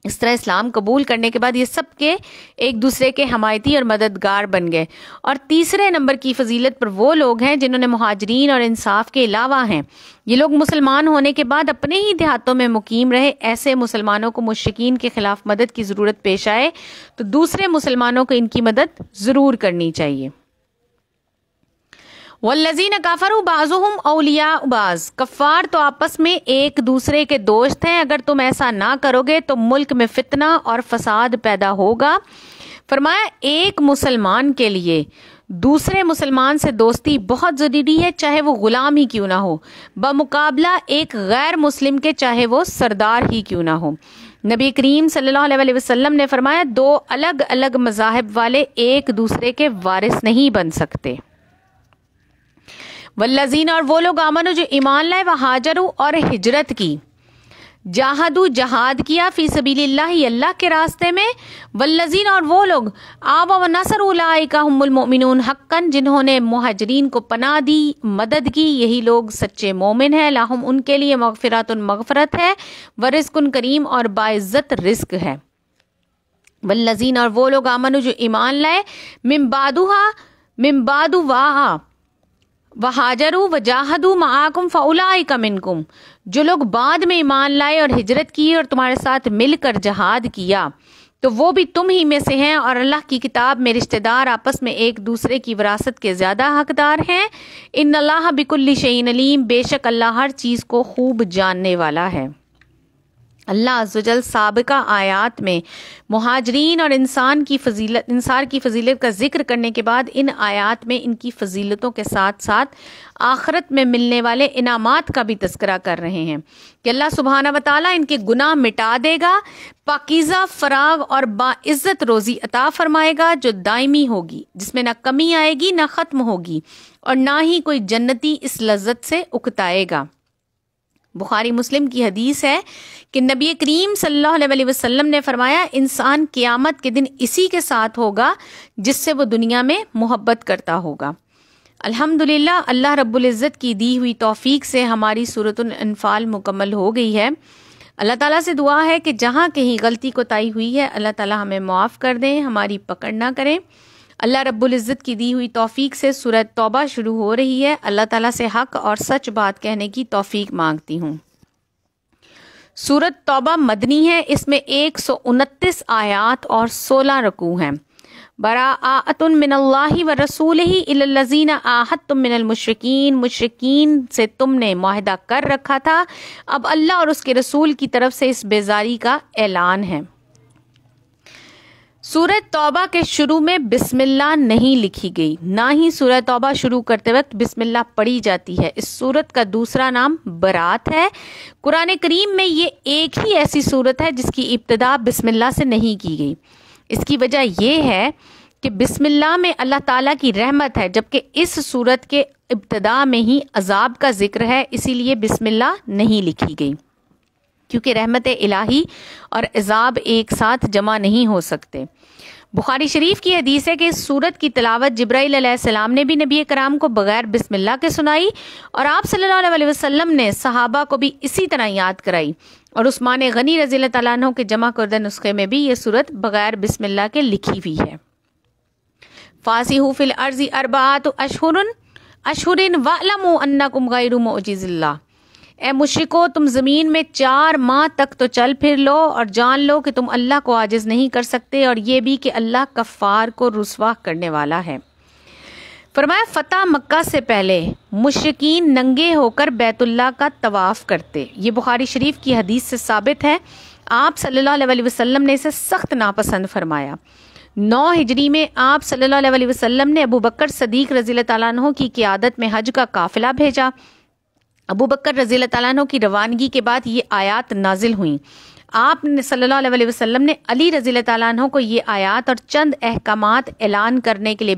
اس طرح اسلام قبول کرنے کے بعد یہ سب کے ایک دوسرے کے حمایتی اور مددگار بن گئے۔ اور تیسرے نمبر کی فضیلت پر وہ لوگ ہیں جنہوں نے مہاجرین اور انصاف کے علاوہ ہیں، یہ لوگ مسلمان ہونے کے بعد اپنے ہی دیہاتوں میں مقیم رہے۔ ایسے مسلمانوں کو مشرکین کے خلاف مدد کی ضرورت پیش آئے تو دوسرے مسلمانوں کو ان کی مدد ضرور کرنی چاہیے۔ والذین کفروا بعضهم اولیاء بعض، کفار تو آپس میں ایک دوسرے کے دوست ہیں، اگر تم ایسا نہ کرو گے تو ملک میں فتنہ اور فساد پیدا ہوگا۔ فرمایا ایک مسلمان کے لیے دوسرے مسلمان سے دوستی بہت ضروری ہے، چاہے وہ غلام ہی کیوں نہ ہو، بمقابلہ ایک غیر مسلم کے چاہے وہ سردار ہی کیوں نہ ہو۔ نبی کریم صلی اللہ علیہ وسلم نے فرمایا 2 الگ الگ مذاہب والے ایک دوسرے کے وارث نہیں بن سکتے۔ والذین، اور وہ لوگ آمنوا جو ایمان لائے، وہاجروا اور ہجرت کی، جاہدوا جہاد کیا، فی سبیل اللہ اللہ کے راستے میں، والذین، اور وہ لوگ آووا ونصروا اولئک ھم المؤمنون حقا، جنہوں نے مہاجرین کو پناہ دی، مدد کی، یہی لوگ سچے مومن ہیں۔ لہم، ان کے لیے مغفرات مغفرت ہے، ورزق کریم، اور باعزت رزق ہے۔ والذین، اور وہ لوگ آمنوا جو ایمان لائے، من بعد وہاجروا وجاہدوا معاکم فاولئک منکم، جو لوگ بعد میں ایمان لائے اور ہجرت کی اور تمہارے ساتھ مل کر جہاد کیا تو وہ بھی تم ہی میں سے ہیں، اور اللہ کی کتاب میں رشتہ دار آپس میں ایک دوسرے کی وراثت کے زیادہ حقدار ہیں۔ ان اللہ بکل شیء علیم، بے شک اللہ ہر چیز کو خوب جاننے والا ہے۔ اللہ عز و جل سابقہ آیات میں مہاجرین اور انصار کی فضیلت کا ذکر کرنے کے بعد ان آیات میں ان کی فضیلتوں کے ساتھ ساتھ آخرت میں ملنے والے انعامات کا بھی تذکرہ کر رہے ہیں کہ اللہ سبحانہ وتعالیٰ ان کے گناہ مٹا دے گا، پاکیزہ، فراغ اور باعزت روزی عطا فرمائے گا جو دائمی ہوگی، جس میں نہ کمی آئے گی نہ ختم ہوگی، اور نہ ہی کوئی جنتی اس لذت سے اکتائے گا۔ بخاری مسلم کی حدیث ہے کہ نبی کریم صلی اللہ علیہ وسلم نے فرمایا انسان قیامت کے دن اسی کے ساتھ ہوگا جس سے وہ دنیا میں محبت کرتا ہوگا۔ الحمدللہ اللہ رب العزت کی دی ہوئی توفیق سے ہماری سورۃ الانفال مکمل ہو گئی ہے۔ اللہ تعالیٰ سے دعا ہے کہ جہاں کہیں غلطی کوتاہی ہوئی ہے اللہ تعالیٰ ہمیں معاف کر دیں، ہماری پکڑ نہ کریں۔ اللہ رب العزت کی دی ہوئی توفیق سے سورۃ توبہ شروع ہو رہی ہے۔ اللہ تعالیٰ سے حق اور سچ بات کہنے کی توفیق مانگتی ہوں۔ سورۃ توبہ مدنی ہے، اس میں 129 آیات اور 16 رکوع ہیں۔ براءۃ من اللہ ورسولہ الی الذین عاہدتم من المشرکین، مشرکین سے تم نے معاہدہ کر رکھا تھا، اب اللہ اور اس کے رسول کی طرف سے اس بیزاری کا اعلان ہے۔ سورہ توبہ کے شروع میں بسم اللہ نہیں لکھی گئی، نہ ہی سورہ توبہ شروع کرتے وقت بسم اللہ پڑھی جاتی ہے۔ اس سورت کا دوسرا نام برات ہے۔ قرآن کریم میں یہ ایک ہی ایسی سورت ہے جس کی ابتدا بسم اللہ سے نہیں کی گئی۔ اس کی وجہ یہ ہے کہ بسم اللہ میں اللہ تعالیٰ کی رحمت ہے، جبکہ اس سورت کے ابتدا میں ہی عذاب کا ذکر ہے، اسی لیے بسم اللہ نہیں لکھی گئی، کیونکہ رحمت الہی اور عذاب ایک ساتھ جمع نہیں ہو سکتے۔ بخاری شریف کی حدیث ہے کہ اس سورت کی تلاوت جبرائیل علیہ السلام نے بھی نبی کرام کو بغیر بسم اللہ کے سنائی، اور آپ صلی اللہ علیہ وسلم نے صحابہ کو بھی اسی طرح یاد کرائی، اور عثمان غنی رضی اللہ تعالیٰ عنہ کے جمع کردہ نسخے میں بھی یہ سورت بغیر بسم اللہ کے لکھی ہوئی ہے۔ فاسحوا فی الارض اربعۃ اشہر واعلموا انکم غیر معجز اللہ۔ اے مشرکو، تم زمین میں 4 ماہ تک تو چل پھر لو اور جان لو کہ تم اللہ کو عاجز نہیں کر سکتے، اور یہ بھی کہ اللہ کفار کو رسوا کرنے والا ہے۔ فرمایا فتح مکہ سے پہلے مشرکین ننگے ہو کر بیت اللہ کا طواف کرتے، یہ بخاری شریف کی حدیث سے ثابت ہے۔ آپ صلی اللہ علیہ وسلم نے اسے سخت ناپسند فرمایا۔ 9 ہجری میں آپ صلی اللہ علیہ وسلم نے ابو بکر صدیق رضی اللہ تعالیٰ عنہ کی قیادت میں حج کا قافلہ بھیجا۔ ابو بکر رضی اللہ تعالیٰ عنہ کی روانگی کے بعد یہ آیات نازل ہوئیں۔ آپ نے صلی اللہ علیہ وسلم نے علی رضی اللہ تعالیٰ عنہ کو یہ آیات اور چند احکامات اعلان کرنے کے لیے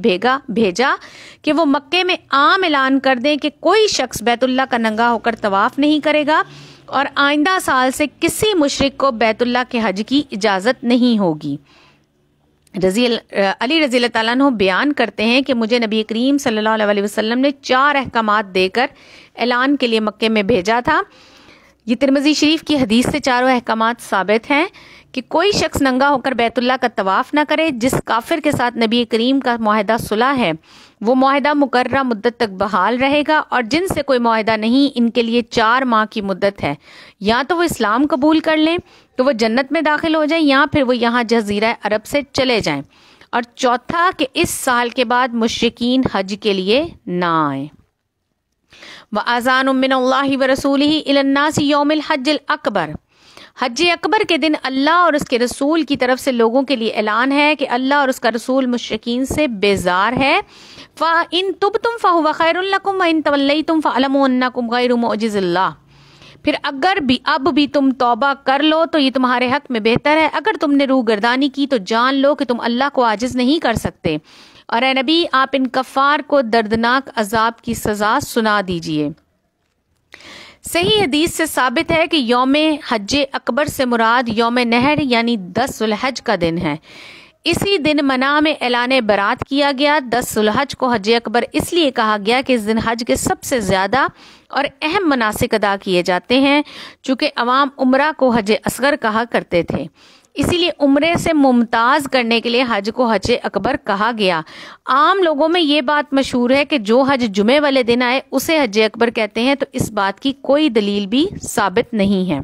بھیجا کہ وہ مکے میں عام اعلان کر دیں کہ کوئی شخص بیت اللہ کا ننگا ہو کر طواف نہیں کرے گا، اور آئندہ سال سے کسی مشرک کو بیت اللہ کے حج کی اجازت نہیں ہوگی۔ علی رضی اللہ تعالیٰ عنہ بیان کرتے ہیں کہ مجھے نبی کریم صلی اللہ علیہ وسلم نے 4 احکامات دے کر اعلان کے لیے مکے میں بھیجا تھا۔ یہ ترمذی شریف کی حدیث سے چاروں احکامات ثابت ہیں کہ کوئی شخص ننگا ہو کر بیت اللہ کا طواف نہ کرے۔ جس کافر کے ساتھ نبی کریم کا معاہدہ صلح ہے وہ معاہدہ مقررہ مدت تک بحال رہے گا، اور جن سے کوئی معاہدہ نہیں ان کے لیے 4 ماہ کی مدت ہے، یا تو وہ اسلام قبول کر لیں تو وہ جنت میں داخل ہو جائیں، یا پھر وہ یہاں جزیرہ عرب سے چلے جائیں، اور چوتھا کہ اس سال کے بعد مشرکین حج کے لیے نہ آئیں۔ وَأَذَانٌ مِّنَ اللَّهِ وَرَسُولِهِ إِلَى النَّاسِ يَوْمِ الْحَجِّ الْأَكْبَرِ۔ حج اکبر کے دن اللہ اور اس کے رسول کی طرف سے لوگوں کے لیے اعلان ہے کہ اللہ اور اس کا رسول مشرکین سے بیزار ہے۔ فَإِن تُبْتُمْ فَهُوَ خَيْرٌ لَكُمْ وَإِن تَوَلَّيْتُمْ فَاعْلَمُوا أَنَّكُمْ غَيْرُ مُعْجِزِ اللَّهِ۔ پھر اگر بھی اب بھی تم توبہ کر لو تو یہ تمہارے حق میں بہتر ہے، اگر تم نے روگردانی کی تو جان لو کہ تم اللہ کو عاجز نہیں کر سکتے، اور اے نبی آپ ان کفار کو دردناک عذاب کی سزا سنا دیجئے۔ صحیح حدیث سے ثابت ہے کہ یوم حج اکبر سے مراد یوم نحر یعنی 10 ذو الحج کا دن ہے۔ اسی دن منع میں اعلان برات کیا گیا۔ 10 ذو الحج کو حج اکبر اس لیے کہا گیا کہ اس دن حج کے سب سے زیادہ اور اہم مناسک ادا کیے جاتے ہیں، چونکہ عوام عمرہ کو حج اصغر کہا کرتے تھے، اسی لیے عمرے سے ممتاز کرنے کے لیے حج کو حج اکبر کہا گیا۔ عام لوگوں میں یہ بات مشہور ہے کہ جو حج جمعے والے دن آئے اسے حج اکبر کہتے ہیں، تو اس بات کی کوئی دلیل بھی ثابت نہیں ہے۔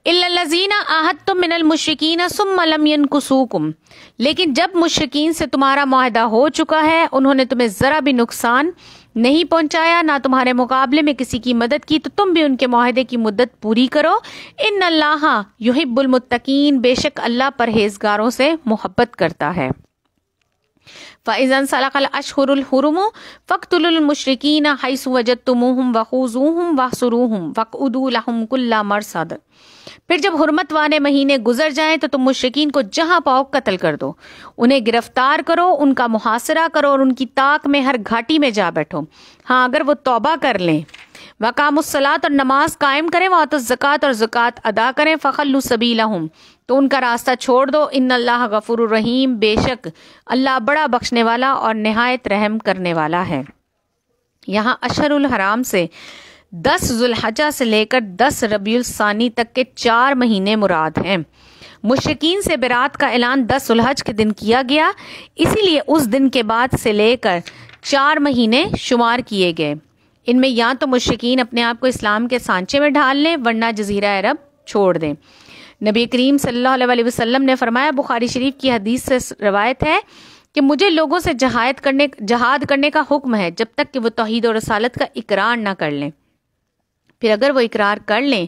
إِلَّا الَّذِينَ عَاهَدتُّم مِّنَ الْمُشْرِكِينَ ثُمَّ لَمْ يَنْكُثُوكُمْ۔ لیکن جب مشرکین سے تمہارا معاہدہ ہو چکا ہے، انہوں نے تمہیں ذرا بھی نقصان نہیں پہنچایا، نہ تمہارے مقابلے میں کسی کی مدد کی، تو تم بھی ان کے معاہدے کی مدت پوری کرو۔ ان اللہ یحب المتقین، بے شک اللہ پرہیزگاروں سے محبت کرتا ہے۔ فَإِذَا انْسَلَخَ الْأَشْهُرُ الْحُرُمُ فَاقْتُلُوا الْمُشْرِكِينَ حَيْثُ وَجَدتُّمُوهُمْ وَخُوذُوهُمْ وَاحْصُرُوهُمْ وَاقْعُدُوا لَهُمْ كُلَّ مَرْصَدٍ۔ پھر جب حرمت والے مہینے گزر جائیں تو تم مشرکین کو جہاں پاؤ قتل کر دو، انہیں گرفتار کرو، ان کا محاصرہ کرو، اور ان کی طاق میں ہر گھاٹی میں جا بیٹھو۔ ہاں اگر وہ توبہ کر لیں، وَأَقَامُوا الصَّلَاةَ اور نماز قائم کریں، وَآتَوُا الزَّکَاةَ اور زکوٰۃ ادا کریں، فَخَلُّوا سَبِیلَهُمْ تو ان کا راستہ چھوڑ دو۔ ان اللہ غفور الرحیم، بے شک اللہ بڑا بخشنے والا اور نہایت رحم کرنے والا ہے۔ یہاں اشہر الحرام سے 10 ذو الحجہ سے لے کر 10 ربیع الثانی تک کے 4 مہینے مراد ہیں۔ مشرکین سے برات کا اعلان 10 ذو الحج کے دن کیا گیا، اسی لیے اس دن کے بعد سے لے کر 4 مہینے شمار کیے گئے۔ ان میں یا تو مشرکین اپنے آپ کو اسلام کے سانچے میں ڈھال لیں، ورنہ جزیرہ عرب چھوڑ دیں۔ نبی کریم صلی اللہ علیہ وسلم نے فرمایا، بخاری شریف کی حدیث سے روایت ہے کہ مجھے لوگوں سے جہاد کرنے کا حکم ہے جب تک کہ وہ توحید و رسالت کا اقرار نہ کر لیں۔ پھر اگر وہ اقرار کر لیں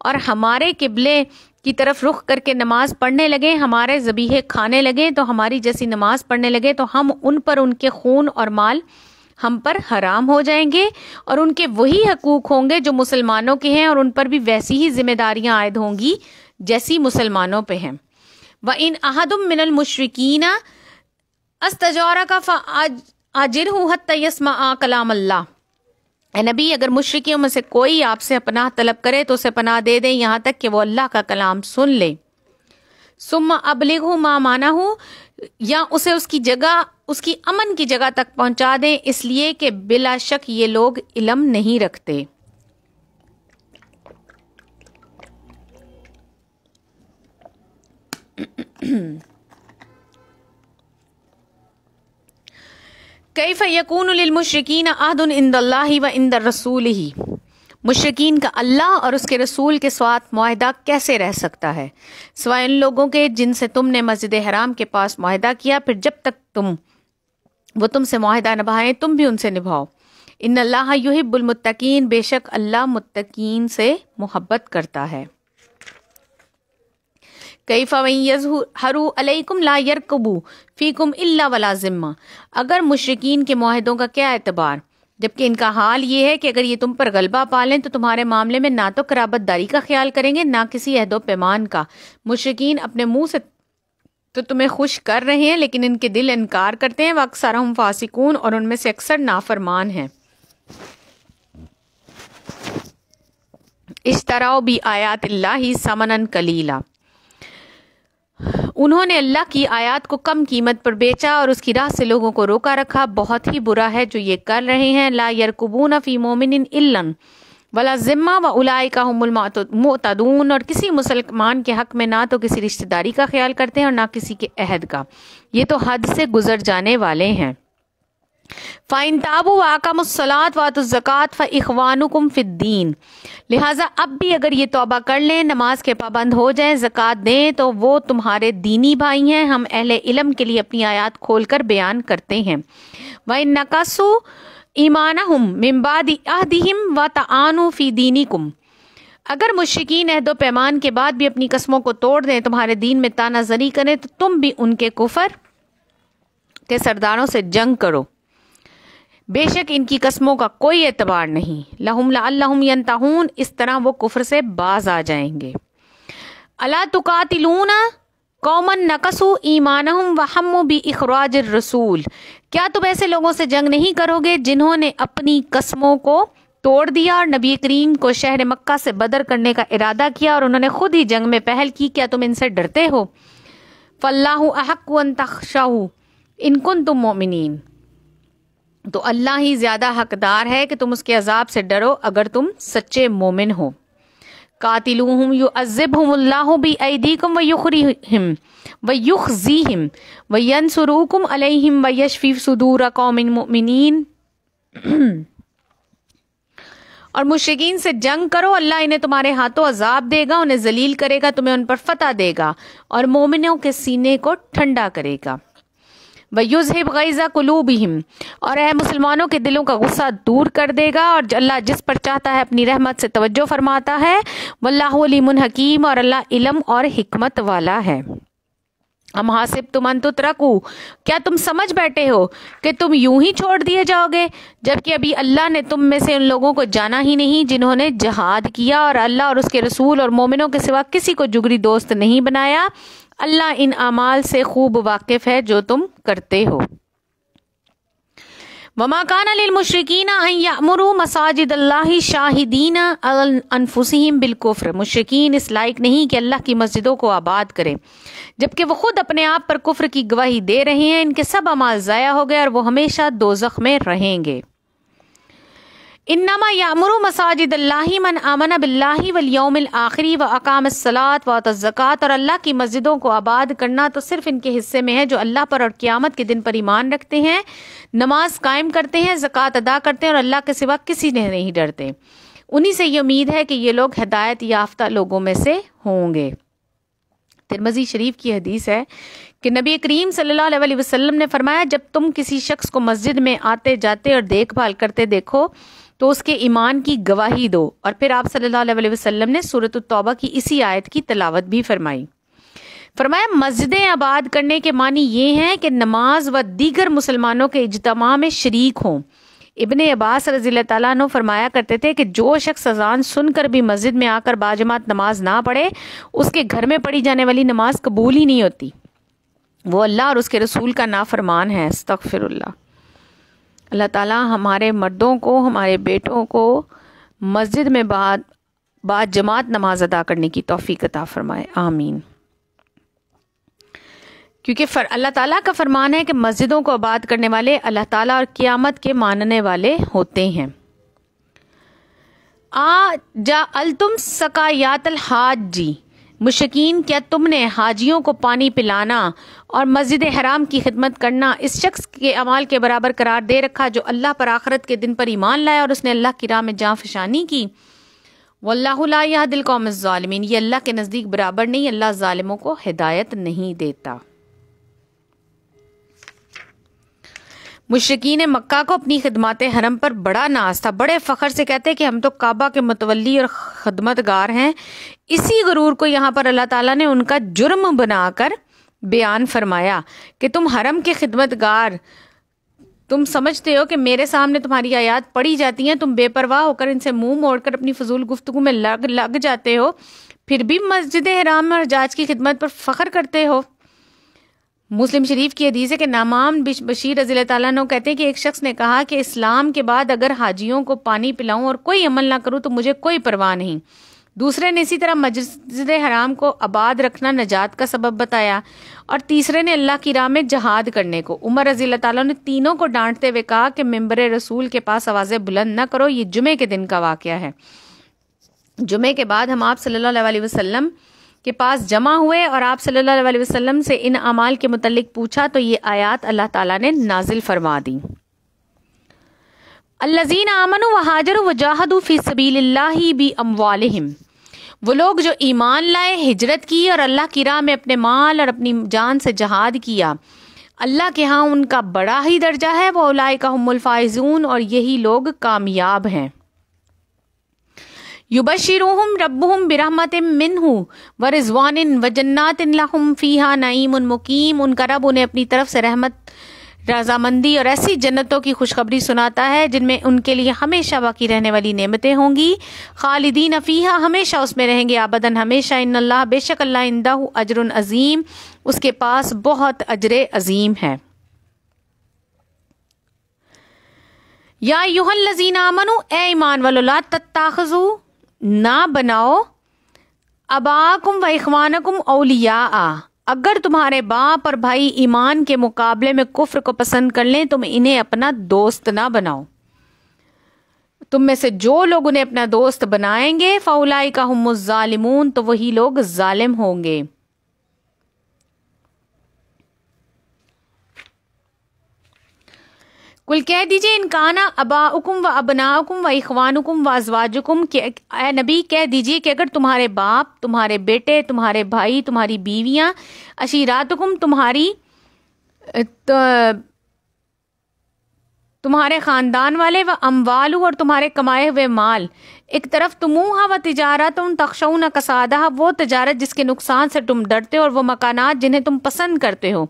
اور ہمارے قبلے کی طرف رخ کر کے نماز پڑھنے لگیں، ہمارے ذبیحے کھانے لگیں تو ہماری جیسی نماز پڑھنے لگے تو ہم ان پر ان کے خون اور مال ہم پر حرام ہو جائیں گے، اور ان کے وہی حقوق ہوں گے جو مسلمانوں کے ہیں، اور ان پر بھی ویسی ہی ذمہ داریاں عائد ہوں گی جیسی مسلمانوں پہ ہیں۔ وَإِنْ أَحَدٌ مِّنَ الْمُشْرِكِينَ اسْتَجَارَكَ فَأَجِرْهُ حَتَّى يَسْمَعَ كَلَامَ اللَّهِ، اے نبی اگر مشرکیوں میں سے کوئی آپ سے پناہ طلب کرے تو اسے پناہ دے دیں یہاں تک کہ وہ اللہ کا کلام سن لے۔ ثم ابلغه ما مانعه، یا اسے اس کی امن کی جگہ تک پہنچا دیں، اس لیے کہ بلا شک یہ لوگ علم نہیں رکھتے۔ کیف یکون للمشرکین عہد عند اللہ وعند رسولہ، مشرکین کا اللہ اور اس کے رسول کے ساتھ معاہدہ کیسے رہ سکتا ہے سوائے ان لوگوں کے جن سے تم نے مسجد حرام کے پاس معاہدہ کیا، پھر جب تک وہ تم سے معاہدہ نبھائیں تم بھی ان سے نبھاؤ۔ ان اللہ یحب المتقین، بے شک اللہ متقین سے محبت کرتا ہے۔ کیف وَإِن یظہروا علیکم لا یرقبوا فیکم الا ولا ذمہ، اگر مشرکین کے معاہدوں کا کیا اعتبار، جبکہ ان کا حال یہ ہے کہ اگر یہ تم پر غلبہ پالیں تو تمہارے معاملے میں نہ تو قرابت داری کا خیال کریں گے نہ کسی عہد و پیمان کا۔ مشرکین اپنے منہ سے تو تمہیں خوش کر رہے ہیں لیکن ان کے دل انکار کرتے ہیں، وَأَكْثَرُهُمْ فَاسِقُونَ، اور ان میں سے اکثر نافرمان ہیں۔ اشتروا بآیات اللہ ثمنا قلیلا، انہوں نے اللہ کی آیات کو کم قیمت پر بیچا اور اس کی راہ سے لوگوں کو روکا رکھا، بہت ہی برا ہے جو یہ کر رہے ہیں۔ لا یرقبون فی مومن الا ولا ذمہ واولئک هم المعتدون، اور کسی مسلمان کے حق میں نہ تو کسی رشتہ داری کا خیال کرتے ہیں اور نہ کسی کے عہد کا، یہ تو حد سے گزر جانے والے ہیں۔ فَإِن تَابُوا وَأَقَامُوا الصَّلَاةَ وَآتُوا الزَّكَاةَ فَإِخْوَانُكُمْ فِي الدِّينِ، لہٰذا اب بھی اگر یہ توبہ کر لیں، نماز کے پابند ہو جائیں، زکوٰۃ دیں تو وہ تمہارے دینی بھائی ہیں۔ ہم اہل علم کے لیے اپنی آیات کھول کر بیان کرتے ہیں۔ وَإِن نَقَصُوا ایمانہم من بعد عہدہم وطعنوا فی دینکم، اگر مشرکین عہد و پیمان کے بعد بھی اپنی قسموں کو توڑ دیں، تمہارے دین میں طعنہ زنی کریں، تو تم بھی ان کے کفر کے سرداروں سے جنگ کرو، بے شک ان کی قسموں کا کوئی اعتبار نہیں۔ لہم لعلہم ینتہون، اس طرح وہ کفر سے باز آ جائیں گے۔ الا تقاتلون قوما نقصوا ایمانہم وہموا باخراج الرسول، کیا تم ایسے لوگوں سے جنگ نہیں کرو گے جنہوں نے اپنی قسموں کو توڑ دیا اور نبی کریم کو شہر مکہ سے بدر کرنے کا ارادہ کیا اور انہوں نے خود ہی جنگ میں پہل کی، کیا تم ان سے ڈرتے ہو؟ فاللہ احق ان تخشوہ ان کنتم مؤمنین، تو اللہ ہی زیادہ حقدار ہے کہ تم اس کے عذاب سے ڈرو اگر تم سچے مومن ہو۔ قاتلوہم یعذبہم اللہ بایدیکم ویخریہم ویخزیہم وینصروکم علیہم ویشفی صدور قوم مؤمنین، اور مشرکین سے جنگ کرو، اللہ انہیں تمہارے ہاتھوں عذاب دے گا، انہیں ذلیل کرے گا، تمہیں ان پر فتح دے گا اور مومنوں کے سینے کو ٹھنڈا کرے گا۔ وَيُذْهِبْ غَيْظَ قُلُوبِهِمْ، اور اے مسلمانوں کے دلوں کا غصہ دور کر دے گا، اور اللہ جس پر چاہتا ہے اپنی رحمت سے توجہ فرماتا ہے۔ وَاللَّهُ عَلِيمٌ حکیم، اور اللہ علم اور حکمت والا ہے۔ ام حاسبتم ان تترکوا، کیا تم سمجھ بیٹھے ہو کہ تم یوں ہی چھوڑ دیے جاؤ گے، جبکہ ابھی اللہ نے تم میں سے ان لوگوں کو جانا ہی نہیں جنہوں نے جہاد کیا اور اللہ اور اس کے رسول اور مومنوں کے سوا کسی کو جگری دوست نہیں بنایا۔ اللہ ان اعمال سے خوب واقف ہے جو تم کرتے ہو۔ وما كان للمشركين ان يأمروا مساجد الله شاهدين على انفسهم بالكفر، مشرکین اس لائق نہیں کہ اللہ کی مسجدوں کو آباد کریں جبکہ وہ خود اپنے آپ پر کفر کی گواہی دے رہے ہیں، ان کے سب اعمال ضائع ہو گئے اور وہ ہمیشہ دوزخ میں رہیں گے۔ انما یامر مساجد اللہ من آمن باللہ والیوم الآخر واقام الصلاۃ وآتى الزکاۃ، اور اللہ کی مسجدوں کو آباد کرنا تو صرف ان کے حصے میں ہے جو اللہ پر اور قیامت کے دن پر ایمان رکھتے ہیں، نماز قائم کرتے ہیں، زکوٰۃ ادا کرتے ہیں اور اللہ کے سوا کسی نے نہیں ڈرتے۔ انہی سے یہ امید ہے کہ یہ لوگ ہدایت یافتہ لوگوں میں سے ہوں گے۔ ترمذی شریف کی حدیث ہے کہ نبی کریم صلی اللہ علیہ وسلم نے فرمایا، جب تم کسی شخص کو مسجد میں آتے جاتے اور دیکھ بھال کرتے دیکھو تو اس کے ایمان کی گواہی دو۔ اور پھر آپ صلی اللہ علیہ وسلم نے سورۃ التوبہ کی اسی آیت کی تلاوت بھی فرمائی۔ فرمایا مسجدیں آباد کرنے کے معنی یہ ہیں کہ نماز و دیگر مسلمانوں کے اجتماع میں شریک ہوں۔ ابن عباس رضی اللہ تعالیٰ عنہ فرمایا کرتے تھے کہ جو شخص اذان سن کر بھی مسجد میں آ کر باجماعت نماز نہ پڑھے اس کے گھر میں پڑھی جانے والی نماز قبول ہی نہیں ہوتی، وہ اللہ اور اس کے رسول کا نافرمان ہے۔ استغفر اللہ۔ اللہ تعالیٰ ہمارے مردوں کو، ہمارے بیٹوں کو مسجد میں بعد جماعت نماز ادا کرنے کی توفیق عطا فرمائے، آمین۔ کیونکہ اللہ تعالیٰ کا فرمان ہے کہ مسجدوں کو آباد کرنے والے اللہ تعالیٰ اور قیامت کے ماننے والے ہوتے ہیں۔ جعلتم سقایات الحاج، مشرکین کیا تم نے حاجیوں کو پانی پلانا اور مسجد حرام کی خدمت کرنا اس شخص کے اعمال کے برابر قرار دے رکھا جو اللہ پر آخرت کے دن پر ایمان لایا اور اس نے اللہ کی راہ میں جاں فشانی کی؟ واللہ لا یہدی القوم الظالمین، یہ اللہ کے نزدیک برابر نہیں، اللہ ظالموں کو ہدایت نہیں دیتا۔ مشرکین مکہ کو اپنی خدمات حرم پر بڑا ناز تھا، بڑے فخر سے کہتے کہ ہم تو کعبہ کے متولی اور خدمت گار ہیں۔ اسی غرور کو یہاں پر اللہ تعالیٰ نے ان کا جرم بنا کر بیان فرمایا کہ تم حرم کے خدمت گار، تم سمجھتے ہو کہ میرے سامنے تمہاری آیات پڑھی جاتی ہیں، تم بے پرواہ ہو کر ان سے منہ موڑ کر اپنی فضول گفتگو میں لگ جاتے ہو، پھر بھی مسجد حرام اور حجاج کی خدمت پر فخر کرتے ہو۔ مسلم شریف کی حدیث ہے کہ نعمان بشیر رضی اللہ تعالیٰ عنہ کہتے ہیں کہ ایک شخص نے کہا کہ اسلام کے بعد اگر حاجیوں کو پانی پلاؤں اور کوئی عمل نہ کروں تو مجھے کوئی پرواہ نہیں۔ دوسرے نے اسی طرح مسجد حرام کو آباد رکھنا نجات کا سبب بتایا، اور تیسرے نے اللہ کی راہ میں جہاد کرنے کو۔ عمر رضی اللہ تعالیٰ نے تینوں کو ڈانٹتے ہوئے کہا کہ ممبر رسول کے پاس آوازیں بلند نہ کرو، یہ جمعے کے دن کا واقعہ ہے۔ جمعے کے بعد ہم آپ صلی اللہ علیہ وسلم کے پاس جمع ہوئے اور آپ صلی اللہ علیہ وسلم سے ان اعمال کے متعلق پوچھا تو یہ آیات اللہ تعالیٰ نے نازل فرما دی۔ الذین آمنوا وہاجروا وجاہدوا فی سبیل اللہ باموالہم، وہ لوگ جو ایمان لائے، ہجرت کی اور اللہ کی راہ میں اپنے مال اور اپنی جان سے جہاد کیا، اللہ کے ہاں ان کا بڑا ہی درجہ ہے، وَأُولَٰئِکَ هُمُ الْفَائِزُونَ، اور یہی لوگ کامیاب ہیں۔ یبشرہم ربہم برحمت منہ ورضوان وجنات لہم فیہا نعیم مقیم، ان کا رب انہیں اپنی طرف سے رحمت، رضامندی اور ایسی جنتوں کی خوشخبری سناتا ہے جن میں ان کے لیے ہمیشہ باقی رہنے والی نعمتیں ہوں گی، خالدین فیہا، ہمیشہ اس میں رہیں گے، ابداً ہمیشہ، ان اللہ، بے شک اللہ، عندہ اجر عظیم، اس کے پاس بہت اجر عظیم ہے۔ یا ایھا الذین آمنوا، اے ایمان والو، لا تتخذوا، نہ بناؤ، اباءکم و اخوانکم اولیاء، اگر تمہارے باپ اور بھائی ایمان کے مقابلے میں کفر کو پسند کر لیں تم انہیں اپنا دوست نہ بناؤ۔ تم میں سے جو لوگ انہیں اپنا دوست بنائیں گے فاولئک ھم الظالمون، تو وہی لوگ ظالم ہوں گے۔ کل کہہ دیجئے ان کانا اباؤکم و ابناؤکم و اخوانکم و ازواجکم، کہ اے نبی کہہ دیجئے کہ اگر تمہارے باپ، تمہارے بیٹے، تمہارے بھائی، تمہاری بیویاں، عشیراتکم، تمہارے خاندان والے، و اموالو، اور تمہارے کمائے ہوئے مال، ایک طرف تموہا و تجارت تخشون کسادہ، وہ تجارت جس کے نقصان سے تم ڈرتے ہو، اور وہ مکانات جنہیں تم پسند کرتے ہو،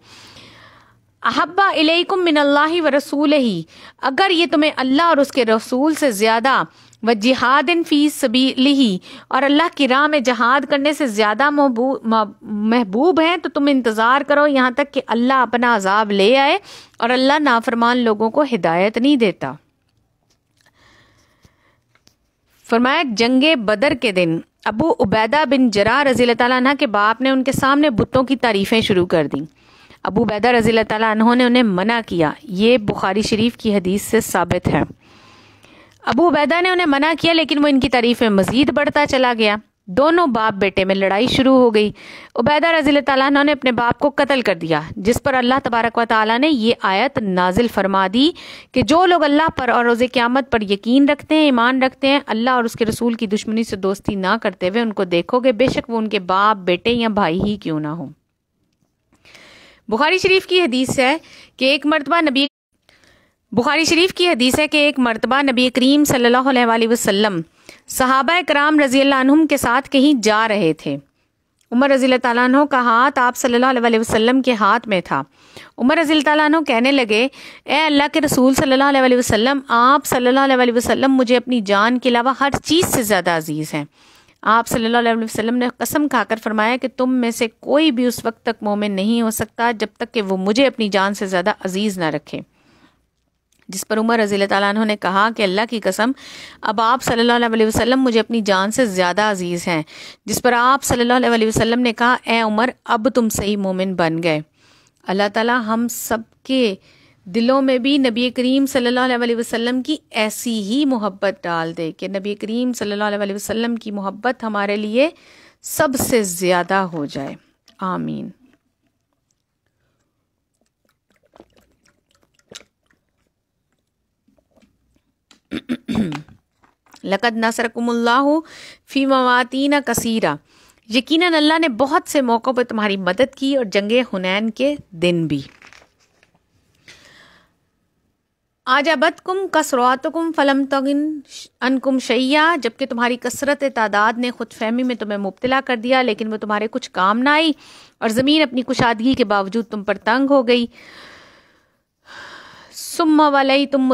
احب الیکم من اللہ و رسولہ، اگر یہ تمہیں اللہ اور اس کے رسول سے زیادہ، و جہاد فی سبیلہ، اور اللہ کی راہ میں جہاد کرنے سے زیادہ محبوب ہیں، تو تم انتظار کرو یہاں تک کہ اللہ اپنا عذاب لے آئے، اور اللہ نافرمان لوگوں کو ہدایت نہیں دیتا۔ فرمایا جنگ بدر کے دن ابو عبیدہ بن جراح رضی اللہ تعالیٰ عنہ کے باپ نے ان کے سامنے بتوں کی تعریفیں شروع کر دیں۔ ابو عبیدہ رضی اللہ تعالیٰ عنہ نے انہیں منع کیا، یہ بخاری شریف کی حدیث سے ثابت ہے۔ ابو عبیدہ نے انہیں منع کیا لیکن وہ ان کی تعریف میں مزید بڑھتا چلا گیا، دونوں باپ بیٹے میں لڑائی شروع ہو گئی۔ عبیدہ رضی اللہ تعالیٰ عنہ نے اپنے باپ کو قتل کر دیا، جس پر اللہ تبارک و تعالیٰ نے یہ آیت نازل فرما دی کہ جو لوگ اللہ پر اور روز قیامت پر یقین رکھتے ہیں، ایمان رکھتے ہیں، اللہ اور اس کے رسول کی دشمنی سے دوستی نہ کرتے ہوئے ان کو دیکھو گے، بے شک وہ ان کے باپ، بیٹے یا بھائی ہی کیوں نہ ہوں۔ بخاری شریف کی حدیث ہے کہ ایک مرتبہ نبی بخاری شریف کی حدیث ہے کہ ایک مرتبہ نبی کریم صلی اللہ علیہ وآلہ وسلم صحابہ کرام رضی اللہ عنہم کے ساتھ کہیں جا رہے تھے۔ عمر رضی اللہ تعالیٰ عنہ کا ہاتھ آپ صلی اللہ علیہ وآلہ وسلم کے ہاتھ میں تھا۔ عمر رضی اللہ تعالیٰ عنہ کہنے لگے، اے اللہ کے رسول صلی اللہ علیہ وآلہ وسلم، آپ صلی اللہ علیہ وآلہ وسلم مجھے اپنی جان کے علاوہ ہر چیز سے زیادہ عزیز ہیں۔ آپ صلی اللہ علیہ وسلم نے قسم کھا کر فرمایا کہ تم میں سے کوئی بھی اس وقت تک مومن نہیں ہو سکتا جب تک کہ وہ مجھے اپنی جان سے زیادہ عزیز نہ رکھے۔ جس پر عمر رضی اللہ تعالیٰ عنہ نے کہا کہ اللہ کی قسم، اب آپ صلی اللہ علیہ وسلم مجھے اپنی جان سے زیادہ عزیز ہیں۔ جس پر آپ صلی اللہ علیہ وسلم نے کہا، اے عمر، اب تم صحیح مومن بن گئے۔ اللہ تعالیٰ ہم سب کے دلوں میں بھی نبی کریم صلی اللہ علیہ وسلم کی ایسی ہی محبت ڈال دے کہ نبی کریم صلی اللہ علیہ وسلم کی محبت ہمارے لیے سب سے زیادہ ہو جائے، آمین۔ لقد نصرکم اللہ فی مواطن کثیرہ، یقیناً اللہ نے بہت سے موقعوں پر تمہاری مدد کی اور جنگ حنین کے دن بھی۔ اعجبتکم کثرتکم فلم تغن عنکم شیئا، جبکہ تمہاری کثرت تعداد نے خود فہمی میں تمہیں مبتلا کر دیا لیکن وہ تمہارے کچھ کام نہ آئی، اور زمین اپنی کشادگی کے باوجود تم پر تنگ ہو گئی۔ ثم ولیتم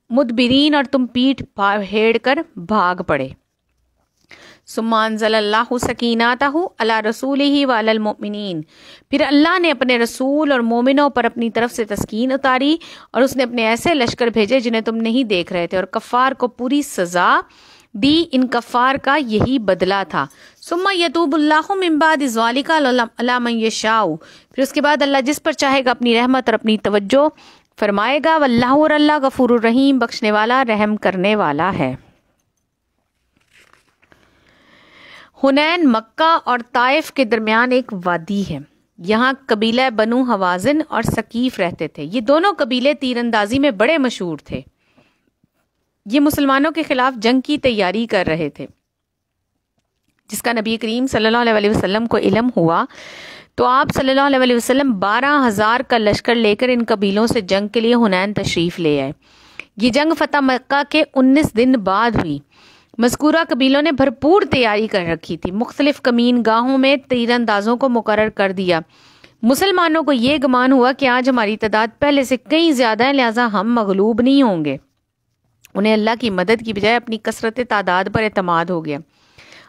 مدبرین، اور تم پیٹھ پھیر کر بھاگ پڑے۔ ثم انزل اللہ سکینتہ علی رسولہ وعلی المؤمنین، پھر اللہ نے اپنے رسول اور مومنوں پر اپنی طرف سے تسکین اتاری، اور اس نے اپنے ایسے لشکر بھیجے جنہیں تم نہیں دیکھ رہے تھے، اور کفار کو پوری سزا دی۔ ان کفار کا یہی بدلہ تھا۔ ثم یتوب اللہ من بعد ذلک علی من یشاء، پھر اس کے بعد اللہ جس پر چاہے گا اپنی رحمت اور اپنی توجہ فرمائے گا۔ واللہ، اور اللہ غفور الرحیم، بخشنے والا رحم کرنے والا ہے۔ حنین مکہ اور طائف کے درمیان ایک وادی ہے، یہاں قبیلہ بنو حوازن اور ثقیف رہتے تھے۔ یہ دونوں قبیلے تیر اندازی میں بڑے مشہور تھے۔ یہ مسلمانوں کے خلاف جنگ کی تیاری کر رہے تھے، جس کا نبی کریم صلی اللہ علیہ وسلم کو علم ہوا تو آپ صلی اللہ علیہ وسلم 12,000 کا لشکر لے کر ان قبیلوں سے جنگ کے لیے حنین تشریف لے آئے۔ یہ جنگ فتح مکہ کے 19 دن بعد ہوئی۔ مذکورہ قبیلوں نے بھرپور تیاری کر رکھی تھی، مختلف کمین گاہوں میں تیر اندازوں کو مقرر کر دیا۔ مسلمانوں کو یہ گمان ہوا کہ آج ہماری تعداد پہلے سے کئی زیادہ ہے، لہٰذا ہم مغلوب نہیں ہوں گے۔ انہیں اللہ کی مدد کی بجائے اپنی کثرت تعداد پر اعتماد ہو گیا۔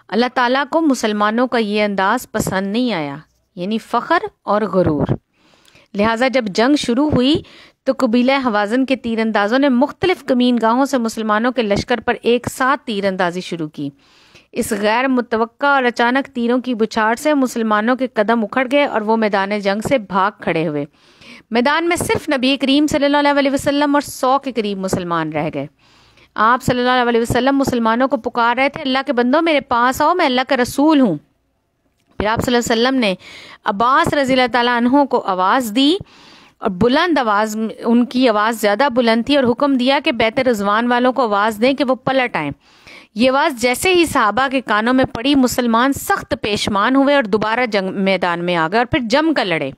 اللہ تعالیٰ کو مسلمانوں کا یہ انداز پسند نہیں آیا، یعنی فخر اور غرور۔ لہٰذا جب جنگ شروع ہوئی تو قبیلہ حوازن کے تیر اندازوں نے مختلف کمین گاہوں سے مسلمانوں کے لشکر پر ایک ساتھ تیر اندازی شروع کی۔ اس غیر متوقع اور اچانک تیروں کی بچھاڑ سے مسلمانوں کے قدم اکھڑ گئے اور وہ میدان جنگ سے بھاگ کھڑے ہوئے۔ میدان میں صرف نبی کریم صلی اللہ علیہ وسلم اور 100 کے قریب مسلمان رہ گئے۔ آپ صلی اللہ علیہ وسلم مسلمانوں کو پکار رہے تھے، اللہ کے بندوں میرے پاس آؤ، میں اللہ کا رسول ہوں۔ پھر آپ صلی اللہ علیہ وسلم نے عباس رضی اللہ تعالیٰ عنہ کو آواز دی، اور بلند آواز، ان کی آواز زیادہ بلند تھی، اور حکم دیا کہ بیت رضوان والوں کو آواز دیں کہ وہ پلٹ آئیں۔ یہ آواز جیسے ہی صحابہ کے کانوں میں پڑی، مسلمان سخت پیشمان ہوئے اور دوبارہ جنگ میدان میں آ گئے اور پھر جم کر لڑے۔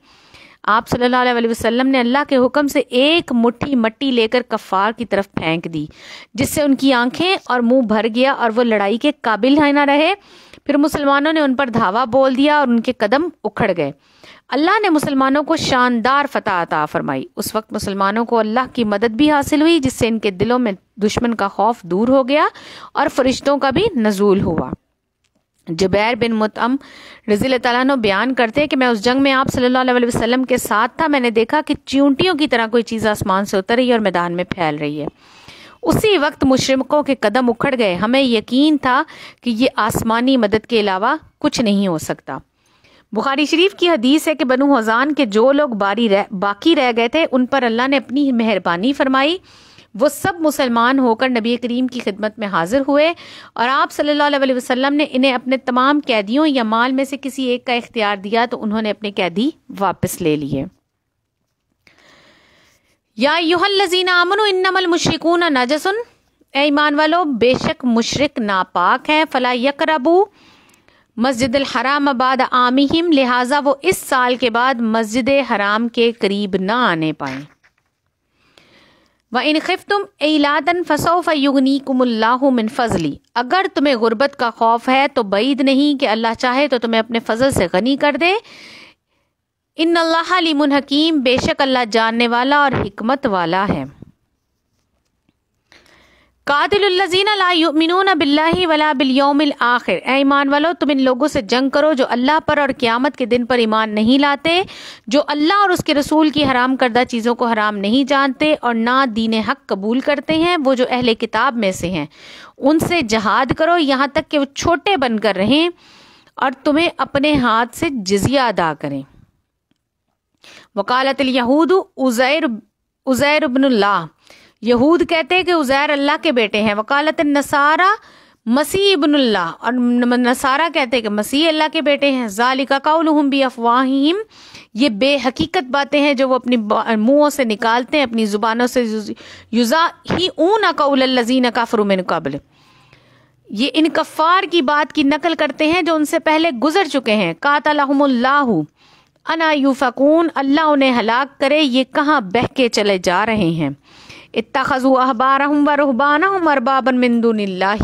آپ صلی اللہ علیہ وسلم نے اللہ کے حکم سے ایک مٹھی مٹی لے کر کفار کی طرف پھینک دی، جس سے ان کی آنکھیں اور منہ بھر گیا اور وہ لڑائی کے قابل نہ رہے۔ پھر مسلمانوں نے ان پر دھاوا بول دیا اور ان کے قدم اکھڑ گئے۔ اللہ نے مسلمانوں کو شاندار فتح عطا فرمائی۔ اس وقت مسلمانوں کو اللہ کی مدد بھی حاصل ہوئی، جس سے ان کے دلوں میں دشمن کا خوف دور ہو گیا اور فرشتوں کا بھی نزول ہوا۔ جبیر بن مطعم رضی اللہ تعالیٰ عنہ بیان کرتے ہیں کہ میں اس جنگ میں آپ صلی اللہ علیہ وسلم کے ساتھ تھا۔ میں نے دیکھا کہ چیونٹیوں کی طرح کوئی چیز آسمان سے اتر رہی ہے اور میدان میں پھیل رہی ہے۔ اسی وقت مشرکوں کے قدم اکھڑ گئے۔ ہمیں یقین تھا کہ یہ آسمانی مدد کے علاوہ کچھ نہیں ہو سکتا۔ بخاری شریف کی حدیث ہے کہ بنو حزان کے جو لوگ باقی رہ گئے تھے ان پر اللہ نے اپنی مہربانی فرمائی۔ وہ سب مسلمان ہو کر نبی کریم کی خدمت میں حاضر ہوئے، اور آپ صلی اللہ علیہ وسلم نے انہیں اپنے تمام قیدیوں یا مال میں سے کسی ایک کا اختیار دیا تو انہوں نے اپنے قیدی واپس لے لیے۔ یا ایھا الذین آمنوا انما المشرکون نجس، اے ایمان والو بے شک مشرک ناپاک ہیں، فلا یقربوا مسجد الحرام بعد عامہم، لہٰذا وہ اس سال کے بعد مسجد حرام کے قریب نہ آنے پائیں۔ وَإِنْ خِفْتُمْ عِيلَةً فَسَوْفَ يُغْنِيكُمُ اللَّهُ مِنْ فَضْلِهِ، اگر تمہیں غربت کا خوف ہے تو بعید نہیں کہ اللہ چاہے تو تمہیں اپنے فضل سے غنی کر دے. ان اللہ علیم حکیم، بے شک اللہ جاننے والا اور حکمت والا ہے. قاتل الذین لا یؤمنون باللہ ولا بالیوم الآخر، اے ایمان والو تم ان لوگوں سے جنگ کرو جو اللہ پر اور قیامت کے دن پر ایمان نہیں لاتے، جو اللہ اور اس کے رسول کی حرام کردہ چیزوں کو حرام نہیں جانتے اور نہ دین حق قبول کرتے ہیں، وہ جو اہل کتاب میں سے ہیں. ان سے جہاد کرو یہاں تک کہ وہ چھوٹے بن کر رہیں اور تمہیں اپنے ہاتھ سے جزیہ ادا کریں. وقالت الیہود عزیر ابن اللہ، یہود کہتے ہیں کہ عزیر اللہ کے بیٹے ہیں. وقالت النصارى مسیح ابن اللہ، اور نصارہ کہتے ہیں کہ مسیح اللہ کے بیٹے ہیں. ذالک قولہم بافواہہم، یہ بے حقیقت باتیں ہیں جو وہ اپنی منہوں سے نکالتے ہیں، اپنی زبانوں سے. یضاہئون قول الذین کفروا من قبل، یہ ان کفار کی بات کی نقل کرتے ہیں جو ان سے پہلے گزر چکے ہیں. قاتلہم اللہ انا یوفکون، اللہ انہیں ہلاک کرے یہ کہاں بہہ کے چلے جا رہے ہیں. اتخذوا احبارہم ورہبانہم اربابا من دون اللہ،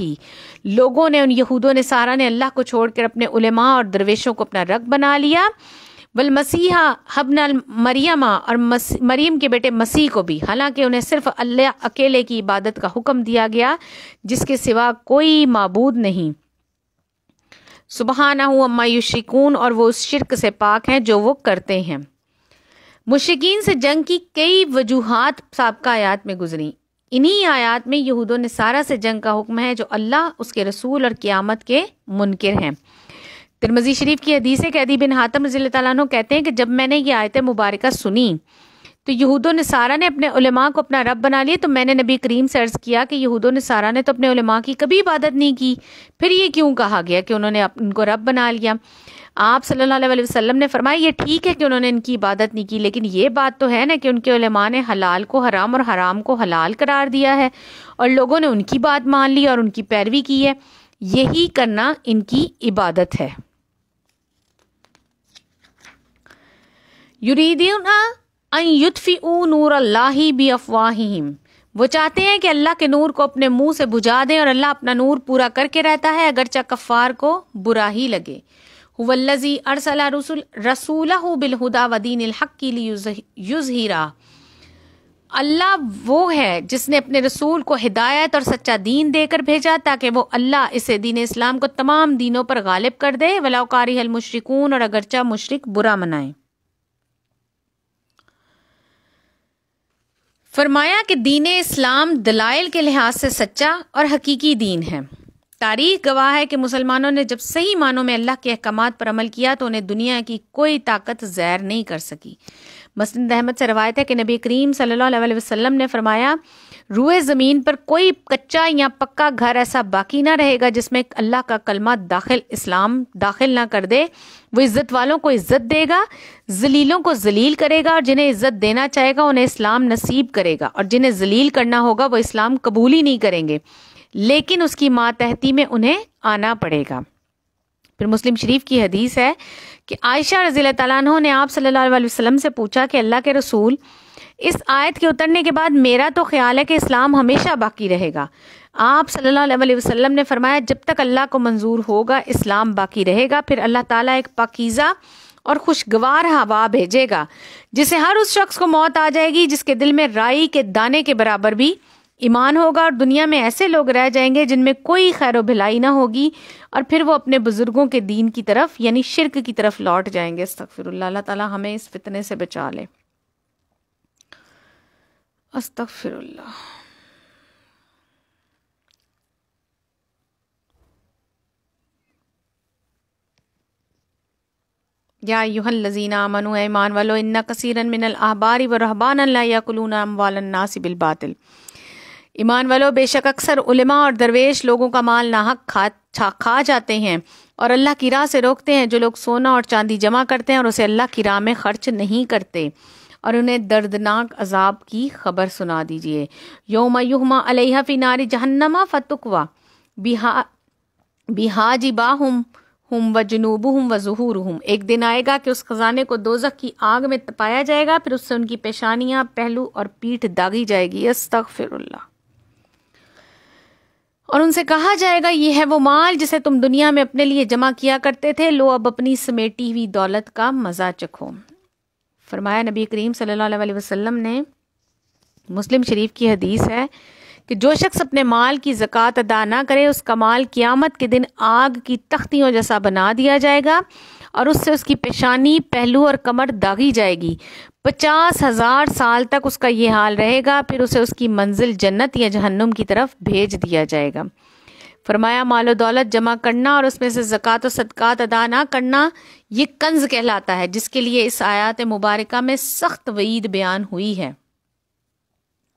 لوگوں نے، ان یہود و نصارہ نے اللہ کو چھوڑ کر اپنے علماء اور درویشوں کو اپنا رب بنا لیا. والمسیح ابن مریم، اور مریم کے بیٹے مسیح کو بھی، حالانکہ انہیں صرف اللہ اکیلے کی عبادت کا حکم دیا گیا جس کے سوا کوئی معبود نہیں. سبحانہ عما یشرکون، اور وہ اس شرک سے پاک ہیں جو وہ کرتے ہیں. مشرکین سے جنگ کی کئی وجوہات سابقہ آیات میں گزری. انہی آیات میں یہود و نصارہ سے جنگ کا حکم ہے جو اللہ، اس کے رسول اور قیامت کے منکر ہیں. ترمذی شریف کی حدیث ہے کہ عدی بن حاتم رضی اللہ تعالیٰ عنہ کہتے ہیں کہ جب میں نے یہ آیت مبارکہ سنی تو یہود و نصارہ نے اپنے علماء کو اپنا رب بنا لیا. تو میں نے نبی کریم سے عرض کیا کہ یہود و نصارہ نے تو اپنے علماء کی کبھی عبادت نہیں کی، پھر یہ کیوں کہا گیا کہ انہوں نے ان کو رب بنا لیا؟ آپ صلی اللہ علیہ وسلم نے فرمایا یہ ٹھیک ہے کہ انہوں نے ان کی عبادت نہیں کی، لیکن یہ بات تو ہے نا کہ ان کے علماء نے حلال کو حرام اور حرام کو حلال قرار دیا ہے اور لوگوں نے ان کی بات مان لی اور ان کی پیروی کی ہے. یہی کرنا ان کی عبادت ہے. یریدون ان یطفئوا نور اللہ بافواہہم، وہ چاہتے ہیں کہ اللہ کے نور کو اپنے منہ سے بجھا دیں، اور اللہ اپنا نور پورا کر کے رہتا ہے اگرچہ کفار کو برا ہی لگے. هو الذی ارسل رسولہ بالہدی ودین الحق لیظہرہ، اللہ وہ ہے جس نے اپنے رسول کو ہدایت اور سچا دین دے کر بھیجا تاکہ وہ اللہ اسے دین اسلام کو تمام دینوں پر غالب کر دے. ولو کارہ المشرکون، اور اگرچہ مشرک برا منائیں. فرمایا کہ دین اسلام دلائل کے لحاظ سے سچا اور حقیقی دین ہے. تاریخ گواہ ہے کہ مسلمانوں نے جب صحیح معنوں میں اللہ کے احکامات پر عمل کیا تو انہیں دنیا کی کوئی طاقت زیر نہیں کر سکی. مسند احمد سے روایت ہے کہ نبی کریم صلی اللہ علیہ وسلم نے فرمایا روئے زمین پر کوئی کچا یا پکا گھر ایسا باقی نہ رہے گا جس میں اللہ کا کلمہ اسلام داخل نہ کر دے. وہ عزت والوں کو عزت دے گا، ذلیلوں کو ذلیل کرے گا، اور جنہیں عزت دینا چاہے گا انہیں اسلام نصیب کرے گا، اور جنہیں ذلیل کرنا ہوگا وہ اسلام قبول ہی نہیں کریں گے لیکن اس کی ماتحتی میں انہیں آنا پڑے گا. پھر مسلم شریف کی حدیث ہے کہ عائشہ رضی اللہ تعالیٰ عنہ نے آپ صلی اللہ علیہ وسلم سے پوچھا کہ اللہ کے رسول، اس آیت کے اترنے کے بعد میرا تو خیال ہے کہ اسلام ہمیشہ باقی رہے گا. آپ صلی اللہ علیہ وسلم نے فرمایا جب تک اللہ کو منظور ہوگا اسلام باقی رہے گا. پھر اللہ تعالیٰ ایک پاکیزہ اور خوشگوار ہوا بھیجے گا جسے ہر اس شخص کو موت آ جائے گی جس کے دل میں رائی کے دانے کے برابر بھی ایمان ہوگا، اور دنیا میں ایسے لوگ رہ جائیں گے جن میں کوئی خیر و بھلائی نہ ہوگی، اور پھر وہ اپنے بزرگوں کے دین کی طرف یعنی شرک کی طرف لوٹ جائیں گے. استغفر اللہ. اللہ تعالیٰ ہمیں اس فتنے سے بچا لے. استغفر اللہ. یا ایھا الذین آمنوا، ایمان والو، ان کثیرا من الاحبار والرہبان لا یاکلون اموال الناس بالباطل. ایمان والو، بے شک اکثر علماء اور درویش لوگوں کا مال ناحق کھا جاتے ہیں اور اللہ کی راہ سے روکتے ہیں. جو لوگ سونا اور چاندی جمع کرتے ہیں اور اسے اللہ کی راہ میں خرچ نہیں کرتے، اور انہیں دردناک عذاب کی خبر سنا دیجیے. یوم یحمى علیہا فی نار جہنم فتکوی بہا جباہہم ہم و جنوبہم و ظہورہم، ایک دن آئے گا کہ اس خزانے کو دوزخ کی آگ میں تپایا جائے گا، پھر اس سے ان کی پیشانیاں، پہلو اور پیٹھ داغی جائے گی۔ استغفر اللہ۔ اور ان سے کہا جائے گا یہ ہے وہ مال جسے تم دنیا میں اپنے لیے جمع کیا کرتے تھے، لو اب اپنی سمیٹی ہوئی دولت کا مزہ چکھو۔ فرمایا نبی کریم صلی اللہ علیہ وسلم نے، مسلم شریف کی حدیث ہے کہ جو شخص اپنے مال کی زکوٰۃ ادا نہ کرے اس کا مال قیامت کے دن آگ کی تختیوں جیسا بنا دیا جائے گا اور اس سے اس کی پیشانی، پہلو اور کمر داغی جائے گی، 50,000 سال تک اس کا یہ حال رہے گا، پھر اسے اس کی منزل جنت یا جہنم کی طرف بھیج دیا جائے گا۔ فرمایا مال و دولت جمع کرنا اور اس میں سے زکوٰۃ و صدقات ادا نہ کرنا یہ کنز کہلاتا ہے، جس کے لیے اس آیات مبارکہ میں سخت وعید بیان ہوئی ہے۔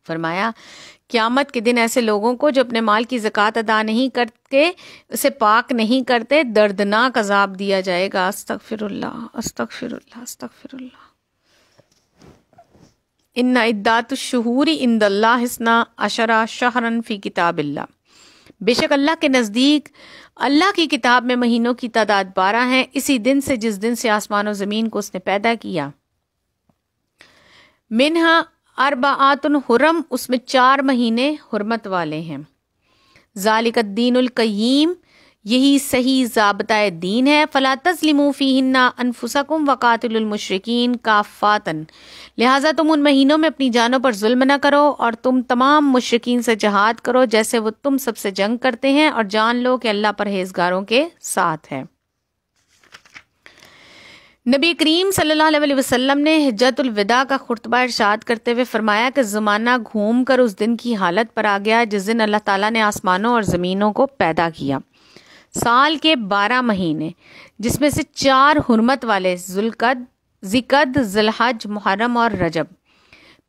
فرمایا قیامت کے دن ایسے لوگوں کو جو اپنے مال کی زکوٰۃ ادا نہیں کرتے، اسے پاک نہیں کرتے، دردناک عذاب دیا جائے گا۔ استغفر اللہ، استغفر اللہ، استغفر اللہ۔ ان عدات الشہور عند اللہ 12 شہرا فی کتاب اللہ، بے شک اللہ کے نزدیک اللہ کی کتاب میں مہینوں کی تعداد 12 ہیں، اسی دن سے جس دن سے آسمان و زمین کو اس نے پیدا کیا۔ منہا اربعات حرم، اس میں 4 مہینے حرمت والے ہیں۔ ذالک الدین القیم، یہی صحیح ضابطۂ دین ہے۔ فلا تظلموا فیہن انفسکم وقاتلوا المشرکین کافۃ، لہٰذا تم ان مہینوں میں اپنی جانوں پر ظلم نہ کرو اور تم تمام مشرکین سے جہاد کرو جیسے وہ تم سب سے جنگ کرتے ہیں، اور جان لو کہ اللہ پرہیزگاروں کے ساتھ ہے۔ نبی کریم صلی اللہ علیہ وسلم نے حجۃ الوداع کا خطبہ ارشاد کرتے ہوئے فرمایا کہ زمانہ گھوم کر اس دن کی حالت پر آ گیا جس دن اللہ تعالیٰ نے آسمانوں اور زمینوں کو پیدا کیا۔ سال کے 12 مہینے جس میں سے 4 حرمت والے، ذوالقعدہ، ذوالحج، محرم اور رجب۔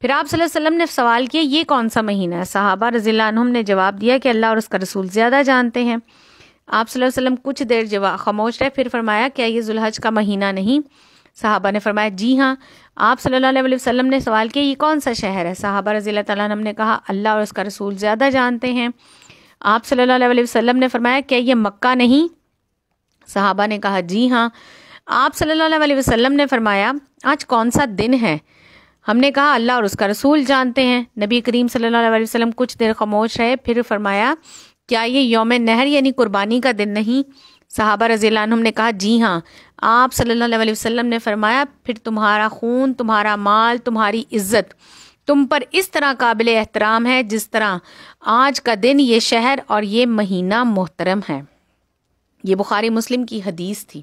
پھر آپ صلی اللہ علیہ وسلم نے سوال کیا یہ کون سا مہینہ ہے؟ صحابہ رضی اللہ عنہم نے جواب دیا کہ اللہ اور اس کا رسول زیادہ جانتے ہیں۔ آپ صلی اللہ علیہ وسلم کچھ دیر خاموش رہے، پھر فرمایا کیا یہ ذوالحج کا مہینہ نہیں؟ صحابہ نے فرمایا جی ہاں۔ آپ صلی اللہ علیہ وسلم نے سوال کیا یہ کون سا شہر ہے؟ صحابہ رضی اللہ تعالیٰ عنہم نے کہا اللہ اور اس کا رسول زیادہ جانتے ہیں۔ آپ صلی اللہ علیہ وسلم نے فرمایا کیا یہ مکہ نہیں؟ صحابہ نے کہا جی ہاں۔ آپ صلی اللہ علیہ وسلم نے فرمایا آج کون سا دن ہے؟ ہم نے کہا اللہ اور اس کا رسول جانتے ہیں۔ نبی کریم صلی اللہ علیہ وسلم کچھ دیر خاموش رہے، پھر فرمایا کیا یہ یوم نحر یعنی قربانی کا دن نہیں؟ صحابہ رضی اللہ عنہم نے کہا جی ہاں۔ آپ صلی اللہ علیہ وسلم نے فرمایا پھر تمہارا خون، تمہارا مال، تمہاری عزت تم پر اس طرح قابل احترام ہے جس طرح آج کا دن، یہ شہر اور یہ مہینہ محترم ہے۔ یہ بخاری مسلم کی حدیث تھی۔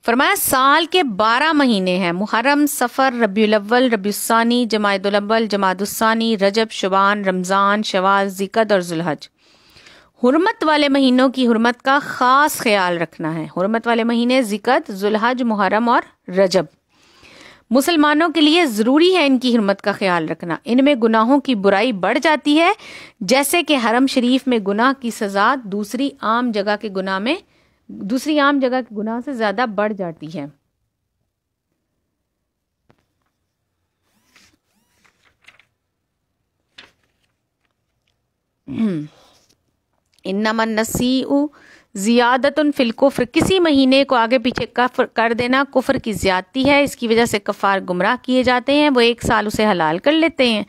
فرمایا سال کے 12 مہینے ہیں، محرم، صفر، ربیع الاول، ربیع الثانی، جمادی الاول، جمادی الثانی، رجب، شعبان، رمضان، شوال، ذوالقعدہ اور ذوالحج۔ حرمت والے مہینوں کی حرمت کا خاص خیال رکھنا ہے۔ حرمت والے مہینے ذوالقعدہ، ذوالحج، محرم اور رجب۔ مسلمانوں کے لیے ضروری ہے ان کی حرمت کا خیال رکھنا۔ ان میں گناہوں کی برائی بڑھ جاتی ہے جیسے کہ حرم شریف میں گناہ کی سزا دوسری عام جگہ کے گناہ سے زیادہ بڑھ جاتی ہے۔ انما النسیء زیادۃ فی الکفر، کسی مہینے کو آگے پیچھے کر دینا کفر کی زیادتی ہے، اس کی وجہ سے کفار گمراہ کیے جاتے ہیں۔ وہ ایک سال اسے حلال کر لیتے ہیں،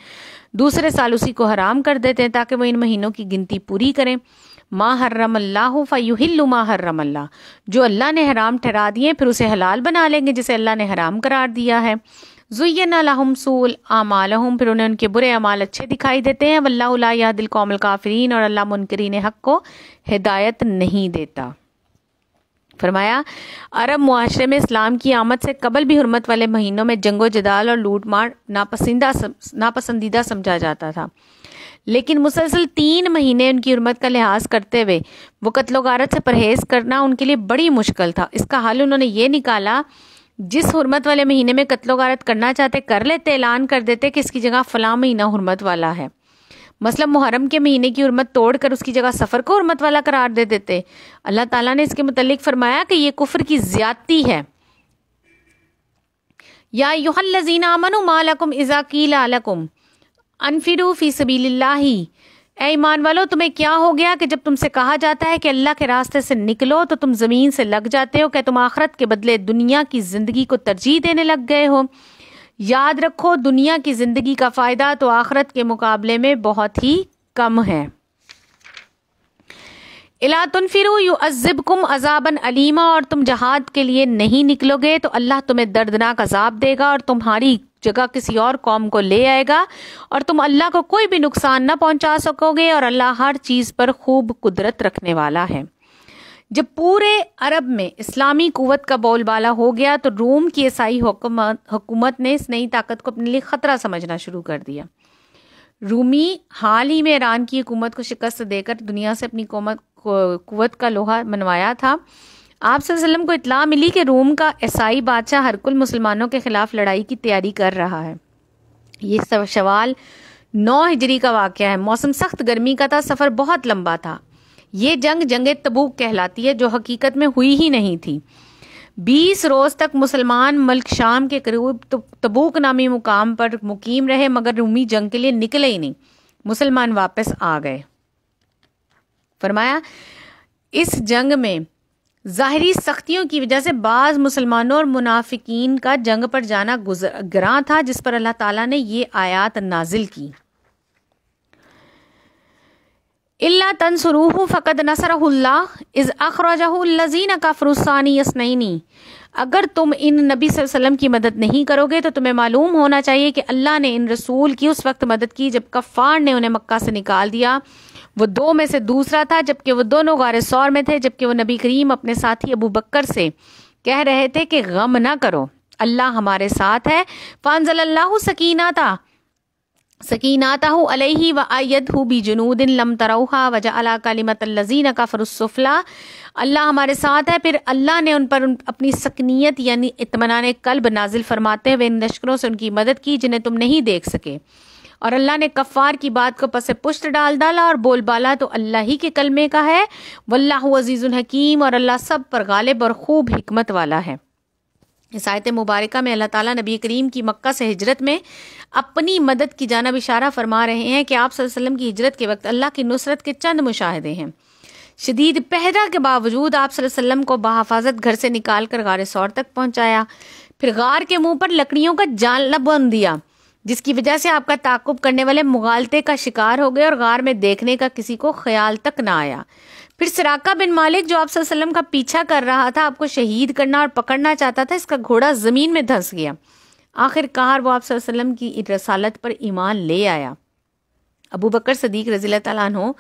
دوسرے سال اسی کو حرام کر دیتے ہیں تاکہ وہ ان مہینوں کی گنتی پوری کریں۔ ما حرم اللہ فیحل ما حرم اللہ، جو اللہ نے حرام ٹھہرا دیے پھر اسے حلال بنا لیں گے جسے اللہ نے حرام قرار دیا ہے۔ زین لہم سوء اعمالہم، پھر انہیں ان کے برے اعمال اچھے دکھائی دیتے ہیں۔ واللہ لا یہدی القوم الکافرین، اور اللہ منکرین حق کو ہدایت نہیں دیتا۔ فرمایا عرب معاشرے میں اسلام کی آمد سے قبل بھی حرمت والے مہینوں میں جنگ و جدال اور لوٹ مار ناپسندیدہ سمجھا جاتا تھا، لیکن مسلسل 3 مہینے ان کی حرمت کا لحاظ کرتے ہوئے وہ قتل و غارت سے پرہیز کرنا ان کے لیے بڑی مشکل تھا۔ اس کا حل انہوں نے یہ نکالا جس حرمت والے مہینے میں قتل و غارت کرنا چاہتے کر لیتے، اعلان کر دیتے کہ اس کی جگہ فلاں مہینہ حرمت والا ہے۔ مثلا محرم کے مہینے کی حرمت توڑ کر اس کی جگہ سفر کو حرمت والا قرار دے دیتے۔ اللہ تعالیٰ نے اس کے متعلق فرمایا کہ یہ کفر کی زیادتی ہے۔ یا ایھا الذین آمنوا ما لکم اذا قیل لکم انفروا فی سبیل اللہ، اے ایمان والو تمہیں کیا ہو گیا کہ جب تم سے کہا جاتا ہے کہ اللہ کے راستے سے نکلو تو تم زمین سے لگ جاتے ہو؟ کہ تم آخرت کے بدلے دنیا کی زندگی کو ترجیح دینے لگ گئے ہو؟ یاد رکھو دنیا کی زندگی کا فائدہ تو آخرت کے مقابلے میں بہت ہی کم ہے۔ الا تنفروا یعذبکم عذابا علیما، اور تم جہاد کے لیے نہیں نکلو گے تو اللہ تمہیں دردناک عذاب دے گا اور تمہاری جگہ کسی اور قوم کو لے آئے گا، اور تم اللہ کو کوئی بھی نقصان نہ پہنچا سکو گے، اور اللہ ہر چیز پر خوب قدرت رکھنے والا ہے۔ جب پورے عرب میں اسلامی قوت کا بول بالا ہو گیا تو روم کی عیسائی حکومت نے اس نئی طاقت کو اپنے لیے خطرہ سمجھنا شروع کر دیا۔ رومی حال ہی میں ایران کی حکومت کو شکست دے کر دنیا سے اپنی قوت کا لوہا منوایا تھا۔ آپ صلی اللہ علیہ وسلم کو اطلاع ملی کہ روم کا عیسائی بادشاہ ہرقل مسلمانوں کے خلاف لڑائی کی تیاری کر رہا ہے۔ یہ شوال 9 ہجری کا واقعہ ہے۔ موسم سخت گرمی کا تھا، سفر بہت لمبا تھا۔ یہ جنگ تبوک کہلاتی ہے جو حقیقت میں ہوئی ہی نہیں تھی۔ 20 روز تک مسلمان ملک شام کے قریب تبوک نامی مقام پر مقیم رہے، مگر رومی جنگ کے لیے نکلے ہی نہیں، مسلمان واپس آ گئے۔ فرمایا اس جنگ میں ظاہری سختیوں کی وجہ سے بعض مسلمانوں اور منافقین کا جنگ پر جانا گراں تھا، جس پر اللہ تعالیٰ نے یہ آیات نازل کی۔ الا تنصروہ فقد نصرہ اللہ اذ اخرجہ الذین کفروا ثانی اثنین، اگر تم ان نبی صلی اللہ علیہ وسلم کی مدد نہیں کرو گے تو تمہیں معلوم ہونا چاہیے کہ اللہ نے ان رسول کی اس وقت مدد کی جب کفار نے انہیں مکہ سے نکال دیا۔ وہ 2 میں سے دوسرا تھا، جبکہ وہ دونوں غار ثور میں تھے، جبکہ وہ نبی کریم اپنے ساتھی ابو بکر سے کہہ رہے تھے کہ غم نہ کرو، اللہ ہمارے ساتھ ہے۔ فانزل اللہ سکیناتہ علیہ وایدہ بجنود لم تروہا وجعل کلمۃ الذین کفروا السفلی، اللہ ہمارے ساتھ ہے، پھر اللہ نے ان پر اپنی سکنیت یعنی اطمینان قلب نازل فرماتے ہوئے ان لشکروں سے ان کی مدد کی جنہیں تم نہیں دیکھ سکے، اور اللہ نے کفار کی بات کو پس پشت ڈالا اور بول بالا تو اللہ ہی کے کلمے کا ہے۔ واللہ عزیز الحکیم، اور اللہ سب پر غالب اور خوب حکمت والا ہے۔ اس آیت مبارکہ میں اللہ تعالیٰ نبی کریم کی مکہ سے ہجرت میں اپنی مدد کی جانب اشارہ فرما رہے ہیں کہ آپ صلی اللہ علیہ وسلم کی ہجرت کے وقت اللہ کی نصرت کے چند مشاہدے ہیں۔ شدید پہرہ کے باوجود آپ صلی اللہ علیہ وسلم کو بحفاظت گھر سے نکال کر غار ثور تک پہنچایا، پھر غار کے منہ پر لکڑیوں کا جال بند دیا، جس کی وجہ سے آپ کا تعاقب کرنے والے مغالطے کا شکار ہو گئے اور غار میں دیکھنے کا کسی کو خیال تک نہ آیا۔ پھر سراقہ بن مالک جو آپ صلی اللہ علیہ وسلم کا پیچھا کر رہا تھا، آپ کو شہید کرنا اور پکڑنا چاہتا تھا، اس کا گھوڑا زمین میں دھنس گیا۔ آخر کار وہ آپ صلی اللہ علیہ وسلم کی رسالت پر ایمان لے آیا۔ ابو بکر صدیق رضی اللہ تعالیٰ عنہ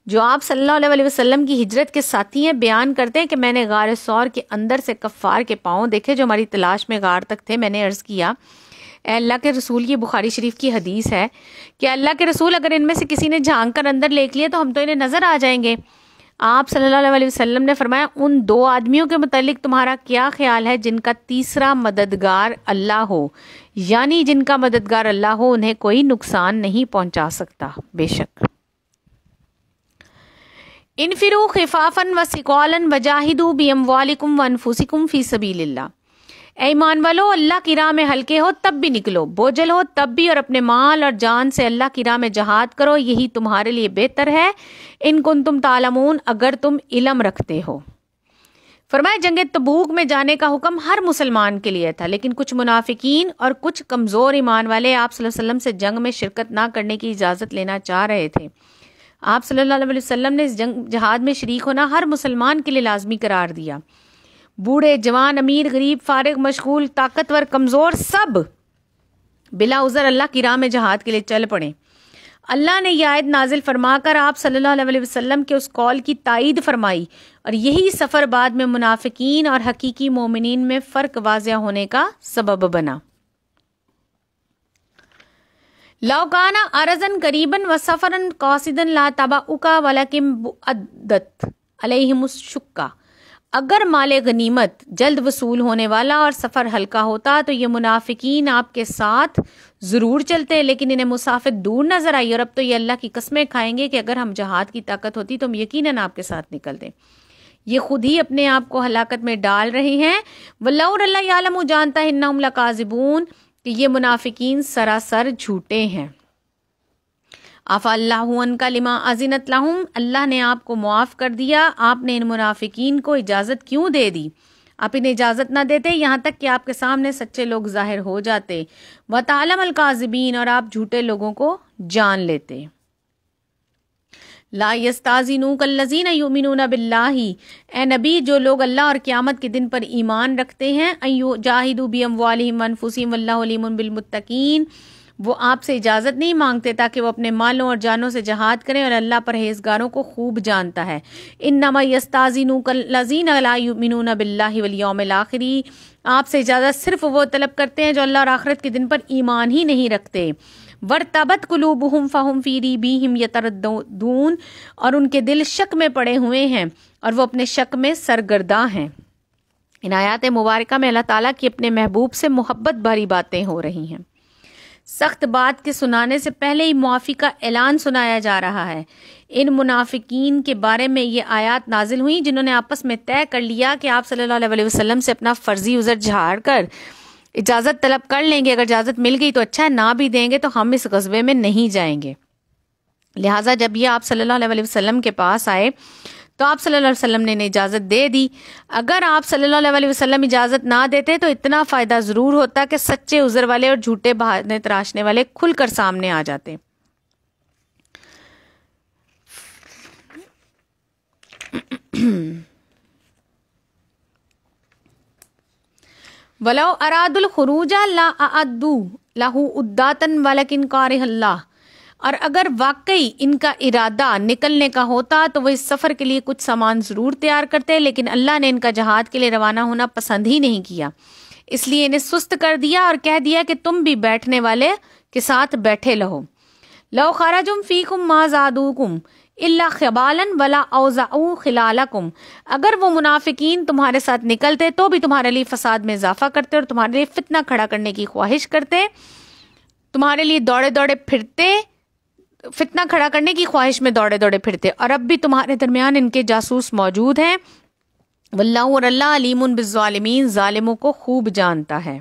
جو آپ صلی اللہ علیہ وسلم کی ہجرت کے ساتھی ہیں، بیان کرتے ہیں کہ میں نے غار ثور کے اندر سے کفار کے پاؤں دیکھے جو ہماری تلاش میں غار تک تھے۔ میں نے عرض کیا اے اللہ کے رسول، یہ بخاری شریف کی حدیث ہے کہ اللہ کے رسول اگر ان میں سے کسی نے جھانک کر اندر دیکھ لیا تو ہم تو انہیں نظر آ جائیں گے۔ آپ صلی اللہ علیہ وسلم نے فرمایا ان 2 آدمیوں کے متعلق تمہارا کیا خیال ہے جن کا تیسرا مددگار اللہ ہو، یعنی جن کا مددگار اللہ ہو انہیں کوئی نقصان نہیں پہنچا سکتا۔ بے شک انفروا خفافا وثقالا وجاہدوا باموالکم وانفسکم فی سبیل اللہ، اے ایمان والو اللہ کی راہ میں ہلکے ہو تب بھی نکلو، بوجھل ہو تب بھی، اور اپنے مال اور جان سے اللہ کی راہ میں جہاد کرو، یہی تمہارے لیے بہتر ہے ان کنتم تعلمون، اگر تم علم رکھتے ہو۔ فرمایا جنگ تبوک میں جانے کا حکم ہر مسلمان کے لیے تھا، لیکن کچھ منافقین اور کچھ کمزور ایمان والے آپ صلی اللہ علیہ وسلم سے جنگ میں شرکت نہ کرنے کی اجازت لینا چاہ رہے تھے۔ آپ صلی اللہ علیہ وسلم نے اس جہاد میں شریک ہونا ہر مسلمان کے لیے لازمی قرار دیا۔ بوڑھے جوان، امیر غریب، فارغ مشغول، طاقتور کمزور، سب بلا عذر اللہ کی راہ میں جہاد کے لیے چل پڑے۔ اللہ نے یہ آیت نازل فرما کر آپ صلی اللہ علیہ وسلم کے اس قول کی تائید فرمائی، اور یہی سفر بعد میں منافقین اور حقیقی مومنین میں فرق واضح ہونے کا سبب بنا۔ لو کان ارضا قریبا وسفرا قاصدا لاتبعوک ولکن بعدت علیہم الشقہ، اگر مال غنیمت جلد وصول ہونے والا اور سفر ہلکا ہوتا تو یہ منافقین آپ کے ساتھ ضرور چلتے، لیکن انہیں مسافت دور نظر آئی، اور اب تو یہ اللہ کی قسمیں کھائیں گے کہ اگر ہم جہاد کی طاقت ہوتی تو ہم یقیناً آپ کے ساتھ نکلتے۔ یہ خود ہی اپنے آپ کو ہلاکت میں ڈال رہے ہیں۔ واللہ اللہ یعلم، جانتا ہے انہم لکاذبون، کہ یہ منافقین سراسر جھوٹے ہیں۔ عفا اللہ عنک لما اذنت لہم، اللہ نے آپ کو معاف کر دیا، آپ نے ان منافقین کو اجازت کیوں دے دی؟ آپ انہیں اجازت نہ دیتے یہاں تک کہ آپ کے سامنے سچے لوگ ظاہر ہو جاتے، وَتَعْلَمَ الْكَاذِبِينَ، اور آپ جھوٹے لوگوں کو جان لیتے۔ لا یستاذنوک الذین یؤمنون باللہ، اے نبی جو لوگ اللہ اور قیامت کے دن پر ایمان رکھتے ہیں، ان جاہدوا باموالہم وانفسہم واللہ علیم بالمتقین، وہ آپ سے اجازت نہیں مانگتے تاکہ وہ اپنے مالوں اور جانوں سے جہاد کریں، اور اللہ پرہیزگاروں کو خوب جانتا ہے۔ انما یستاذنوک الذین لا یؤمنون باللہ والیوم الآخر، آپ سے اجازت صرف وہ طلب کرتے ہیں جو اللہ اور آخرت کے دن پر ایمان ہی نہیں رکھتے۔ وارتبت قلوبہم فہم فی ریبہم یترددون، اور ان کے دل شک میں پڑے ہوئے ہیں اور وہ اپنے شک میں سرگرداں ہیں۔ ان آیات مبارکہ میں اللہ تعالیٰ کی اپنے محبوب سے محبت بھری باتیں ہو رہی ہیں۔ سخت بات کے سنانے سے پہلے ہی معافی کا اعلان سنایا جا رہا ہے۔ ان منافقین کے بارے میں یہ آیات نازل ہوئیں جنہوں نے آپس میں طے کر لیا کہ آپ صلی اللہ علیہ وسلم سے اپنا فرضی عذر جھاڑ کر اجازت طلب کر لیں گے، اگر اجازت مل گئی تو اچھا ہے، نہ بھی دیں گے تو ہم اس غزوے میں نہیں جائیں گے۔ لہٰذا جب یہ آپ صلی اللہ علیہ وسلم کے پاس آئے تو آپ صلی اللہ علیہ وسلم نے انہیں اجازت دے دی۔ اگر آپ صلی اللہ علیہ وسلم اجازت نہ دیتے تو اتنا فائدہ ضرور ہوتا کہ سچے عذر والے اور جھوٹے بہانے تراشنے والے کھل کر سامنے آ جاتے۔ وَلَوْ أَرَادُوا الْخُرُوجَ لَأَعَدُّوا لَهُ عُدَّةً وَلَكِنْ كَرِهَ اللَّهُ، اور اگر واقعی ان کا ارادہ نکلنے کا ہوتا تو وہ اس سفر کے لیے کچھ سامان ضرور تیار کرتے، لیکن اللہ نے ان کا جہاد کے لیے روانہ ہونا پسند ہی نہیں کیا، اس لیے انہیں سست کر دیا اور کہہ دیا کہ تم بھی بیٹھنے والے کے ساتھ بیٹھے رہو۔ لَوْ خَرَجُوا فِيكُمْ مَا زَادُوكُمْ إِلَّا خِبَالًا وَلَا أَوْضَعُوا خِلَالَكُمْ، اگر وہ منافقین تمہارے ساتھ نکلتے تو بھی تمہارے لیے فساد میں اضافہ کرتے اور تمہارے لیے فتنہ کھڑا کرنے کی خواہش کرتے، تمہارے لیے دوڑے دوڑے پھرتے، فتنہ کھڑا کرنے کی خواہش میں دوڑے دوڑے پھرتے، اور اب بھی تمہارے درمیان ان کے جاسوس موجود ہیں۔ واللہ، اور اللہ علیم بالظالمین، ظالموں کو خوب جانتا ہے۔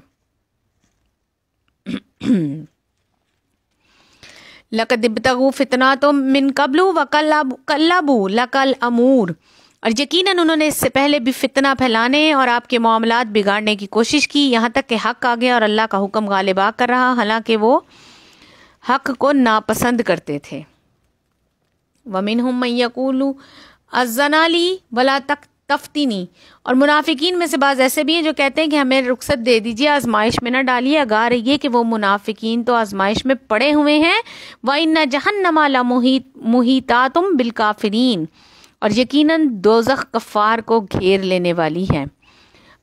لَقَدِ ابْتَغُوا فِتْنَةً مِّن قَبْلُ وَقَلَّبُوا لَكَ الْأَمُورَ، اور یقیناً انہوں نے اس سے پہلے بھی فتنہ پھیلانے اور آپ کے معاملات بگاڑنے کی کوشش کی، یہاں تک کہ حق آ گیا اور اللہ کا حکم غالب آ کر رہا، حالانکہ وہ حق کو ناپسند کرتے تھے۔ وَمِنْهُمْ مَن يَقُولُ أَذَّنَ لِي وَلَا تَفْتِنِي، اور منافقین میں سے بعض ایسے بھی ہیں جو کہتے ہیں کہ ہمیں رخصت دے دیجیے، آزمائش میں نہ ڈالیے۔ آگاہ رہیے کہ وہ منافقین تو آزمائش میں پڑے ہوئے ہیں۔ وَإِنَّ جَهَنَّمَ لَمُحِيطَةٌ بِالْكَافِرِينَ، اور یقیناً دوزخ کفار کو گھیر لینے والی ہے۔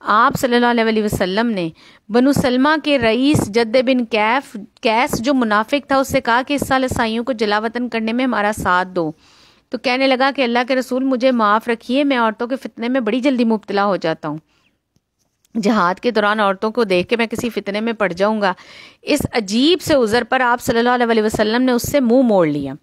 آپ صلی اللہ علیہ وسلم نے بنو سلمہ کے رئیس جد بن کیس جو منافق تھا اس سے کہا کہ اس سال عیسائیوں کو جلا وطن کرنے میں ہمارا ساتھ دو، تو کہنے لگا کہ اللہ کے رسول مجھے معاف رکھیے، میں عورتوں کے فتنے میں بڑی جلدی مبتلا ہو جاتا ہوں، جہاد کے دوران عورتوں کو دیکھ کے میں کسی فتنے میں پڑ جاؤں گا۔ اس عجیب سے عذر پر آپ صلی اللہ علیہ وسلم نے اس سے منہ موڑ لیا۔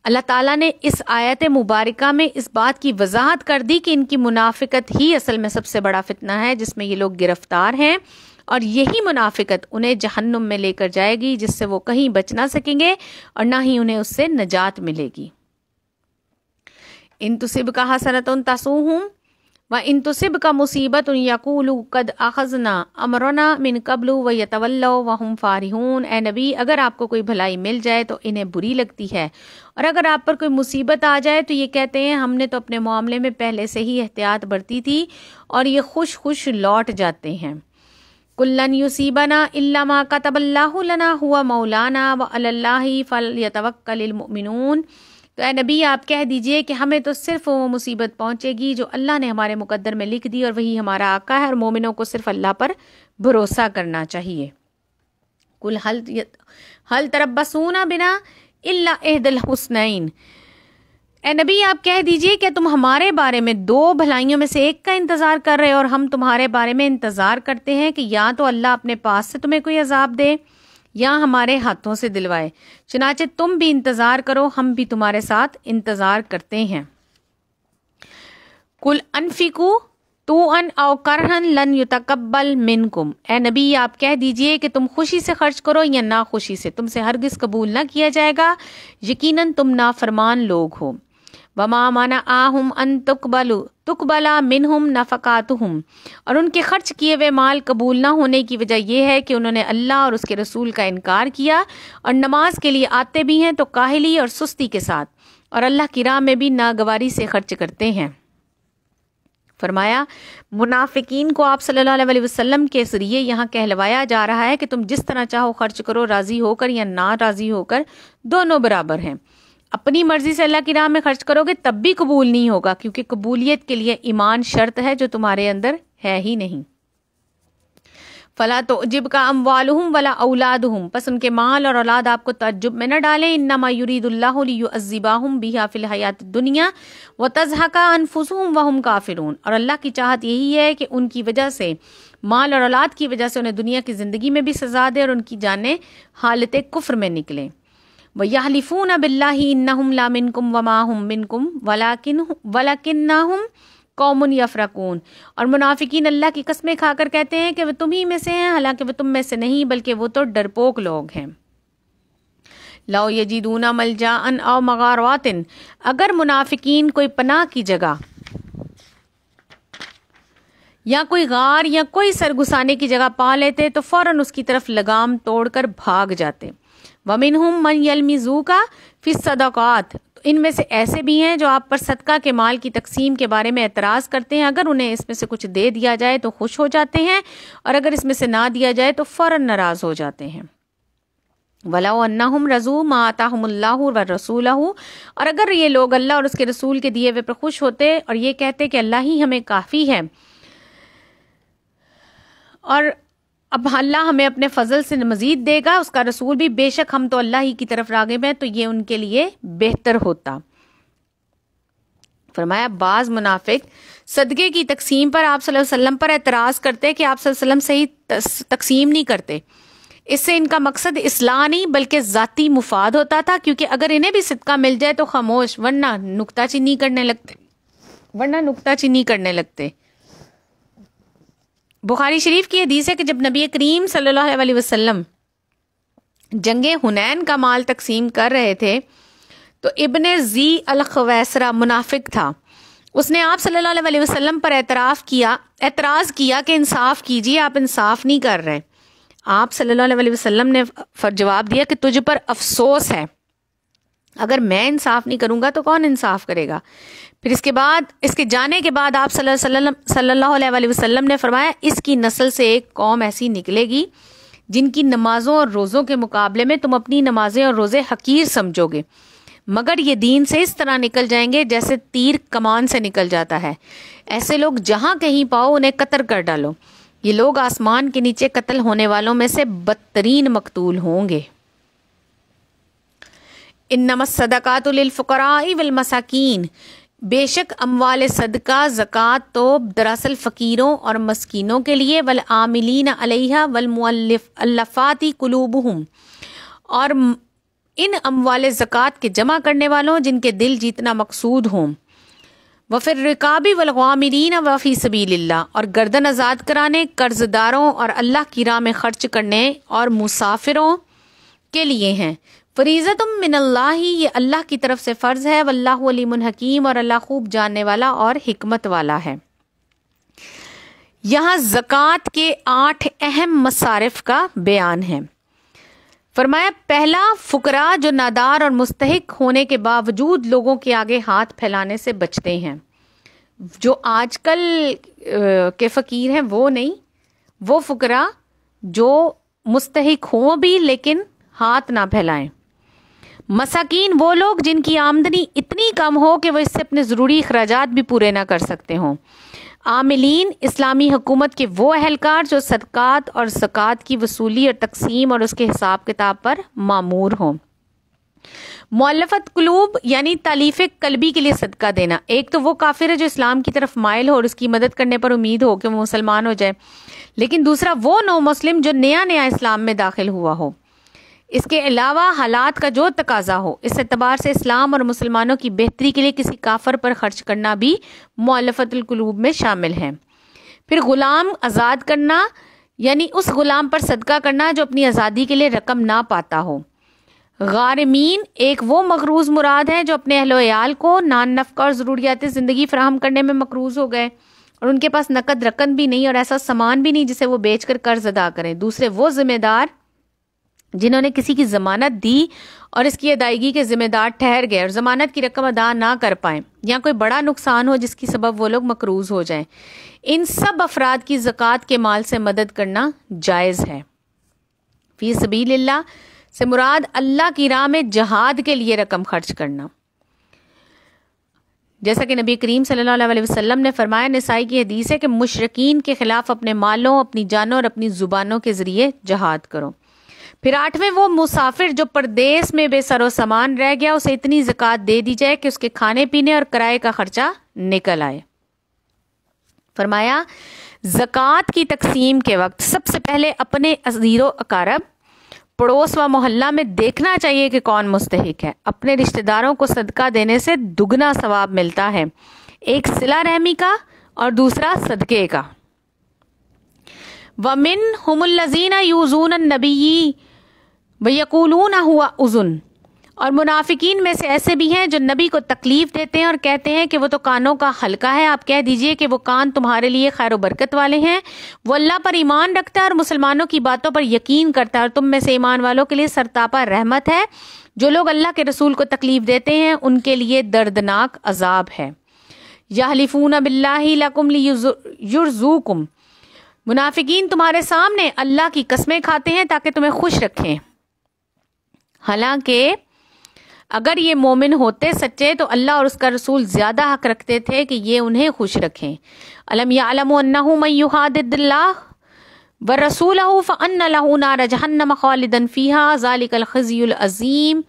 اللہ تعالیٰ نے اس آیت مبارکہ میں اس بات کی وضاحت کر دی کہ ان کی منافقت ہی اصل میں سب سے بڑا فتنہ ہے جس میں یہ لوگ گرفتار ہیں، اور یہی منافقت انہیں جہنم میں لے کر جائے گی جس سے وہ کہیں بچ نہ سکیں گے اور نہ ہی انہیں اس سے نجات ملے گی۔ ان تصبک حسنۃ تسؤہم وان تصبک مصیبۃ یقولوا قد اخذنا امرنا من قبل ویتولوا وهم فارحون، اے نبی اگر آپ کو کوئی بھلائی مل جائے تو انہیں بری لگتی ہے، اور اگر آپ پر کوئی مصیبت آ جائے تو یہ کہتے ہیں ہم نے تو اپنے معاملے میں پہلے سے ہی احتیاط برتی تھی، اور یہ خوش خوش لوٹ جاتے ہیں۔ کلن یصیبنا الا ما کتب اللہ لنا هو مولانا وعلی اللہ فلیتوکل المؤمنون، تو اے نبی آپ کہہ دیجئے کہ ہمیں تو صرف وہ مصیبت پہنچے گی جو اللہ نے ہمارے مقدر میں لکھ دی، اور وہی ہمارا آقا ہے، اور مومنوں کو صرف اللہ پر بھروسہ کرنا چاہیے۔ قل هل تربصون بنا الا احدى الحسنین، اے نبی آپ کہہ دیجئے کہ تم ہمارے بارے میں دو بھلائیوں میں سے ایک کا انتظار کر رہے، اور ہم تمہارے بارے میں انتظار کرتے ہیں کہ یا تو اللہ اپنے پاس سے تمہیں کوئی عذاب دے یا ہمارے ہاتھوں سے دلوائے، چنانچہ تم بھی انتظار کرو، ہم بھی تمہارے ساتھ انتظار کرتے ہیں۔ قل انفقوا تو ان او کرہن لن یتقبل منکم، اے نبی آپ کہہ دیجئے کہ تم خوشی سے خرچ کرو یا ناخوشی سے، تم سے ہرگز قبول نہ کیا جائے گا، یقیناً تم نافرمان لوگ ہو۔ وما منعہم ان تقبل منہم نفقاتہم، اور ان کے خرچ کیے ہوئے مال قبول نہ ہونے کی وجہ یہ ہے کہ انہوں نے اللہ اور اس کے رسول کا انکار کیا، اور نماز کے لیے آتے بھی ہیں تو کاہلی اور سستی کے ساتھ، اور اللہ کی راہ میں بھی ناگواری سے خرچ کرتے ہیں۔ فرمایا منافقین کو آپ صلی اللہ علیہ وسلم کے ذریعے یہاں کہلوایا جا رہا ہے کہ تم جس طرح چاہو خرچ کرو، راضی ہو کر یا نہ راضی ہو کر، دونوں برابر ہیں۔ اپنی مرضی سے اللہ کی راہ میں خرچ کرو گے تب بھی قبول نہیں ہوگا، کیونکہ قبولیت کے لیے ایمان شرط ہے جو تمہارے اندر ہے ہی نہیں۔ فلا تعجبک اموالہم ولا اولادہم، پس ان کے مال اور اولاد آپ کو تعجب میں نہ ڈالیں۔ انما یرید اللہ لیعذبہم بہا فی الحیاۃ الدنیا وتزہق انفسہم وہم کافرون، اور اللہ کی چاہت یہی ہے کہ ان کی وجہ سے، مال اور اولاد کی وجہ سے انہیں دنیا کی زندگی میں بھی سزا دے اور ان کی جانیں حالت کفر میں نکلیں۔ وَيَحْلِفُونَ بِاللَّهِ إِنَّهُمْ لَا مِنْكُمْ وَمَا هُمْ مِنْكُمْ وَلَكِنَّهُمْ قَوْمٌ يَفْرَقُونَ، اور منافقین اللہ کی قسمیں کھا کر کہتے ہیں کہ وہ تم ہی میں سے ہیں، حالانکہ وہ تم میں سے نہیں بلکہ وہ تو ڈرپوک لوگ ہیں۔ لَوْ يَجِدُونَ مَلْجَأً أَوْ مَغَارَاتٍ، اگر منافقین کوئی پناہ کی جگہ یا کوئی غار یا کوئی سرگسانے کی جگہ پا لیتے تو فوراً اس کی طرف لگام توڑ کر بھاگ جاتے۔ وَمِنْهُمْ مَنْ يَلْمِزُوكَ فِي الصَّدَقَاتِ، ان میں سے ایسے بھی ہیں جو آپ پر صدقہ کے مال کی تقسیم کے بارے میں اعتراض کرتے ہیں، اگر انہیں اس میں سے کچھ دے دیا جائے تو خوش ہو جاتے ہیں، اور اگر اس میں سے نہ دیا جائے تو فوراً ناراض ہو جاتے ہیں۔ وَلَوْ أَنَّهُمْ رَضُوا مَا آتَاهُمُ اللَّهُ وَرَسُولَهُ، اور اگر یہ لوگ اللہ اور اس کے رسول کے دیے ہوئے پر خوش ہوتے اور یہ کہتے کہ اللہ ہی ہمیں کافی ہے، اور اب اللہ ہمیں اپنے فضل سے مزید دے گا، اس کا رسول بھی، بے شک ہم تو اللہ ہی کی طرف راغب ہیں، تو یہ ان کے لیے بہتر ہوتا۔ فرمایا بعض منافق صدقے کی تقسیم پر آپ صلی اللہ علیہ وسلم پر اعتراض کرتے کہ آپ صلی اللہ علیہ وسلم صحیح تقسیم نہیں کرتے، اس سے ان کا مقصد اصلاح نہیں بلکہ ذاتی مفاد ہوتا تھا، کیونکہ اگر انہیں بھی صدقہ مل جائے تو خاموش، ورنہ نکتہ چینی کرنے لگتے۔ بخاری شریف کی حدیث ہے کہ جب نبی کریم صلی اللہ علیہ وسلم جنگ حنین کا مال تقسیم کر رہے تھے تو ابن ذی الخویسرہ منافق تھا، اس نے آپ صلی اللہ علیہ وسلم پر اعتراض کیا کہ انصاف کیجیے، آپ انصاف نہیں کر رہے۔ آپ صلی اللہ علیہ وسلم نے جواب دیا کہ تجھ پر افسوس ہے، اگر میں انصاف نہیں کروں گا تو کون انصاف کرے گا؟ پھر اس کے جانے کے بعد آپ صلی اللہ علیہ وسلم نے فرمایا اس کی نسل سے ایک قوم ایسی نکلے گی جن کی نمازوں اور روزوں کے مقابلے میں تم اپنی نمازیں اور روزے حقیر سمجھو گے، مگر یہ دین سے اس طرح نکل جائیں گے جیسے تیر کمان سے نکل جاتا ہے۔ ایسے لوگ جہاں کہیں پاؤ انہیں قتل کر ڈالو، یہ لوگ آسمان کے نیچے قتل ہونے والوں میں سے بدترین مقتول ہوں گے۔ انما الصدقات للفقراء والمساکین، بے شک اموال صدقہ زکوٰۃ تو دراصل فقیروں اور مسکینوں کے لیے، والعاملین علیہا والمؤلفات قلوبہم، اور ان اموال زکوٰۃ کے جمع کرنے والوں جن کے دل جیتنا مقصود ہوں، وفی الرقاب والغامرین وفی سبیل اللہ، اور گردن آزاد کرانے، قرض داروں اور اللہ کی راہ میں خرچ کرنے اور مسافروں کے لیے ہیں۔ فریضۃ من اللہ، یہ اللہ کی طرف سے فرض ہے، واللہ علیم حکیم، اور اللہ خوب جاننے والا اور حکمت والا ہے۔ یہاں زکوٰۃ کے 8 اہم مصارف کا بیان ہے۔ فرمایا پہلا، فقراء جو نادار اور مستحق ہونے کے باوجود لوگوں کے آگے ہاتھ پھیلانے سے بچتے ہیں، جو آج کل کے فقیر ہیں وہ نہیں، وہ فقراء جو مستحق ہوں بھی لیکن ہاتھ نہ پھیلائیں۔ مساکین وہ لوگ جن کی آمدنی اتنی کم ہو کہ وہ اس سے اپنے ضروری اخراجات بھی پورے نہ کر سکتے ہوں۔ عاملین اسلامی حکومت کے وہ اہلکار جو صدقات اور زکوٰۃ کی وصولی اور تقسیم اور اس کے حساب کتاب پر مامور ہوں۔ مؤلفت قلوب یعنی تالیف قلبی کے لیے صدقہ دینا، ایک تو وہ کافر ہے جو اسلام کی طرف مائل ہو اور اس کی مدد کرنے پر امید ہو کہ وہ مسلمان ہو جائے، لیکن دوسرا وہ نو مسلم جو نیا اسلام میں داخل ہوا ہو، اس کے علاوہ حالات کا جو تقاضا ہو، اس اعتبار سے اسلام اور مسلمانوں کی بہتری کے لیے کسی کافر پر خرچ کرنا بھی مؤلفت القلوب میں شامل ہے۔ پھر غلام آزاد کرنا، یعنی اس غلام پر صدقہ کرنا جو اپنی آزادی کے لیے رقم نہ پاتا ہو۔ غارمین ایک وہ مقروض مراد ہے جو اپنے اہل و عیال کو نان نفقہ اور ضروریات زندگی فراہم کرنے میں مقروض ہو گئے اور ان کے پاس نقد رقم بھی نہیں اور ایسا سامان بھی نہیں جسے وہ بیچ کر قرض ادا کریں۔ دوسرے وہ ذمہ دار جنہوں نے کسی کی ضمانت دی اور اس کی ادائیگی کے ذمہ دار ٹھہر گئے اور ضمانت کی رقم ادا نہ کر پائیں یا کوئی بڑا نقصان ہو جس کی سبب وہ لوگ مقروض ہو جائیں، ان سب افراد کی زکوٰۃ کے مال سے مدد کرنا جائز ہے۔ فی سبیل اللہ سے مراد اللہ کی راہ میں جہاد کے لیے رقم خرچ کرنا، جیسا کہ نبی کریم صلی اللہ علیہ وسلم نے فرمایا، نسائی کی حدیث ہے کہ مشرکین کے خلاف اپنے مالوں، اپنی جانوں اور اپنی زبانوں کے ذریعے جہاد کرو۔ پھر 8ویں وہ مسافر جو پردیس میں بے سر و سامان رہ گیا، اسے اتنی زکوٰۃ دے دی جائے کہ اس کے کھانے پینے اور کرائے کا خرچہ نکل آئے۔ فرمایا زکوٰۃ کی تقسیم کے وقت سب سے پہلے اپنے عزیر و اقارب، پڑوس و محلہ میں دیکھنا چاہیے کہ کون مستحق ہے۔ اپنے رشتہ داروں کو صدقہ دینے سے دگنا ثواب ملتا ہے، ایک صلہ رحمی کا اور دوسرا صدقے کا۔ وَمِنْهُمُ الَّذِينَ يُؤْذُونَ النَّبِيَّ وَيَقُولُونَ هُوَ أُذُنٌ، اور منافقین میں سے ایسے بھی ہیں جو نبی کو تکلیف دیتے ہیں اور کہتے ہیں کہ وہ تو کانوں کا حلقہ ہے۔ آپ کہہ دیجئے کہ وہ کان تمہارے لیے خیر و برکت والے ہیں۔ وہ اللہ پر ایمان رکھتا ہے اور مسلمانوں کی باتوں پر یقین کرتا ہے، اور تم میں سے ایمان والوں کے لیے سرتاپا رحمت ہے۔ جو لوگ اللہ کے رسول کو تکلیف دیتے ہیں ان کے لیے دردناک عذاب ہے۔ یحلفون باللہ لکم لیرزوکم، منافقین تمہارے سامنے اللہ کی قسمیں کھاتے ہیں تاکہ تمہیں خوش رکھیں، حالانکہ اگر یہ مومن ہوتے سچے تو اللہ اور اس کا رسول زیادہ حق رکھتے تھے کہ یہ انہیں خوش رکھیں۔ الم یعلموا انہ من یحادد اللہ ورسولہ فان لہ نار جہنم خالدا فیہا ذلک الخزی العظیم،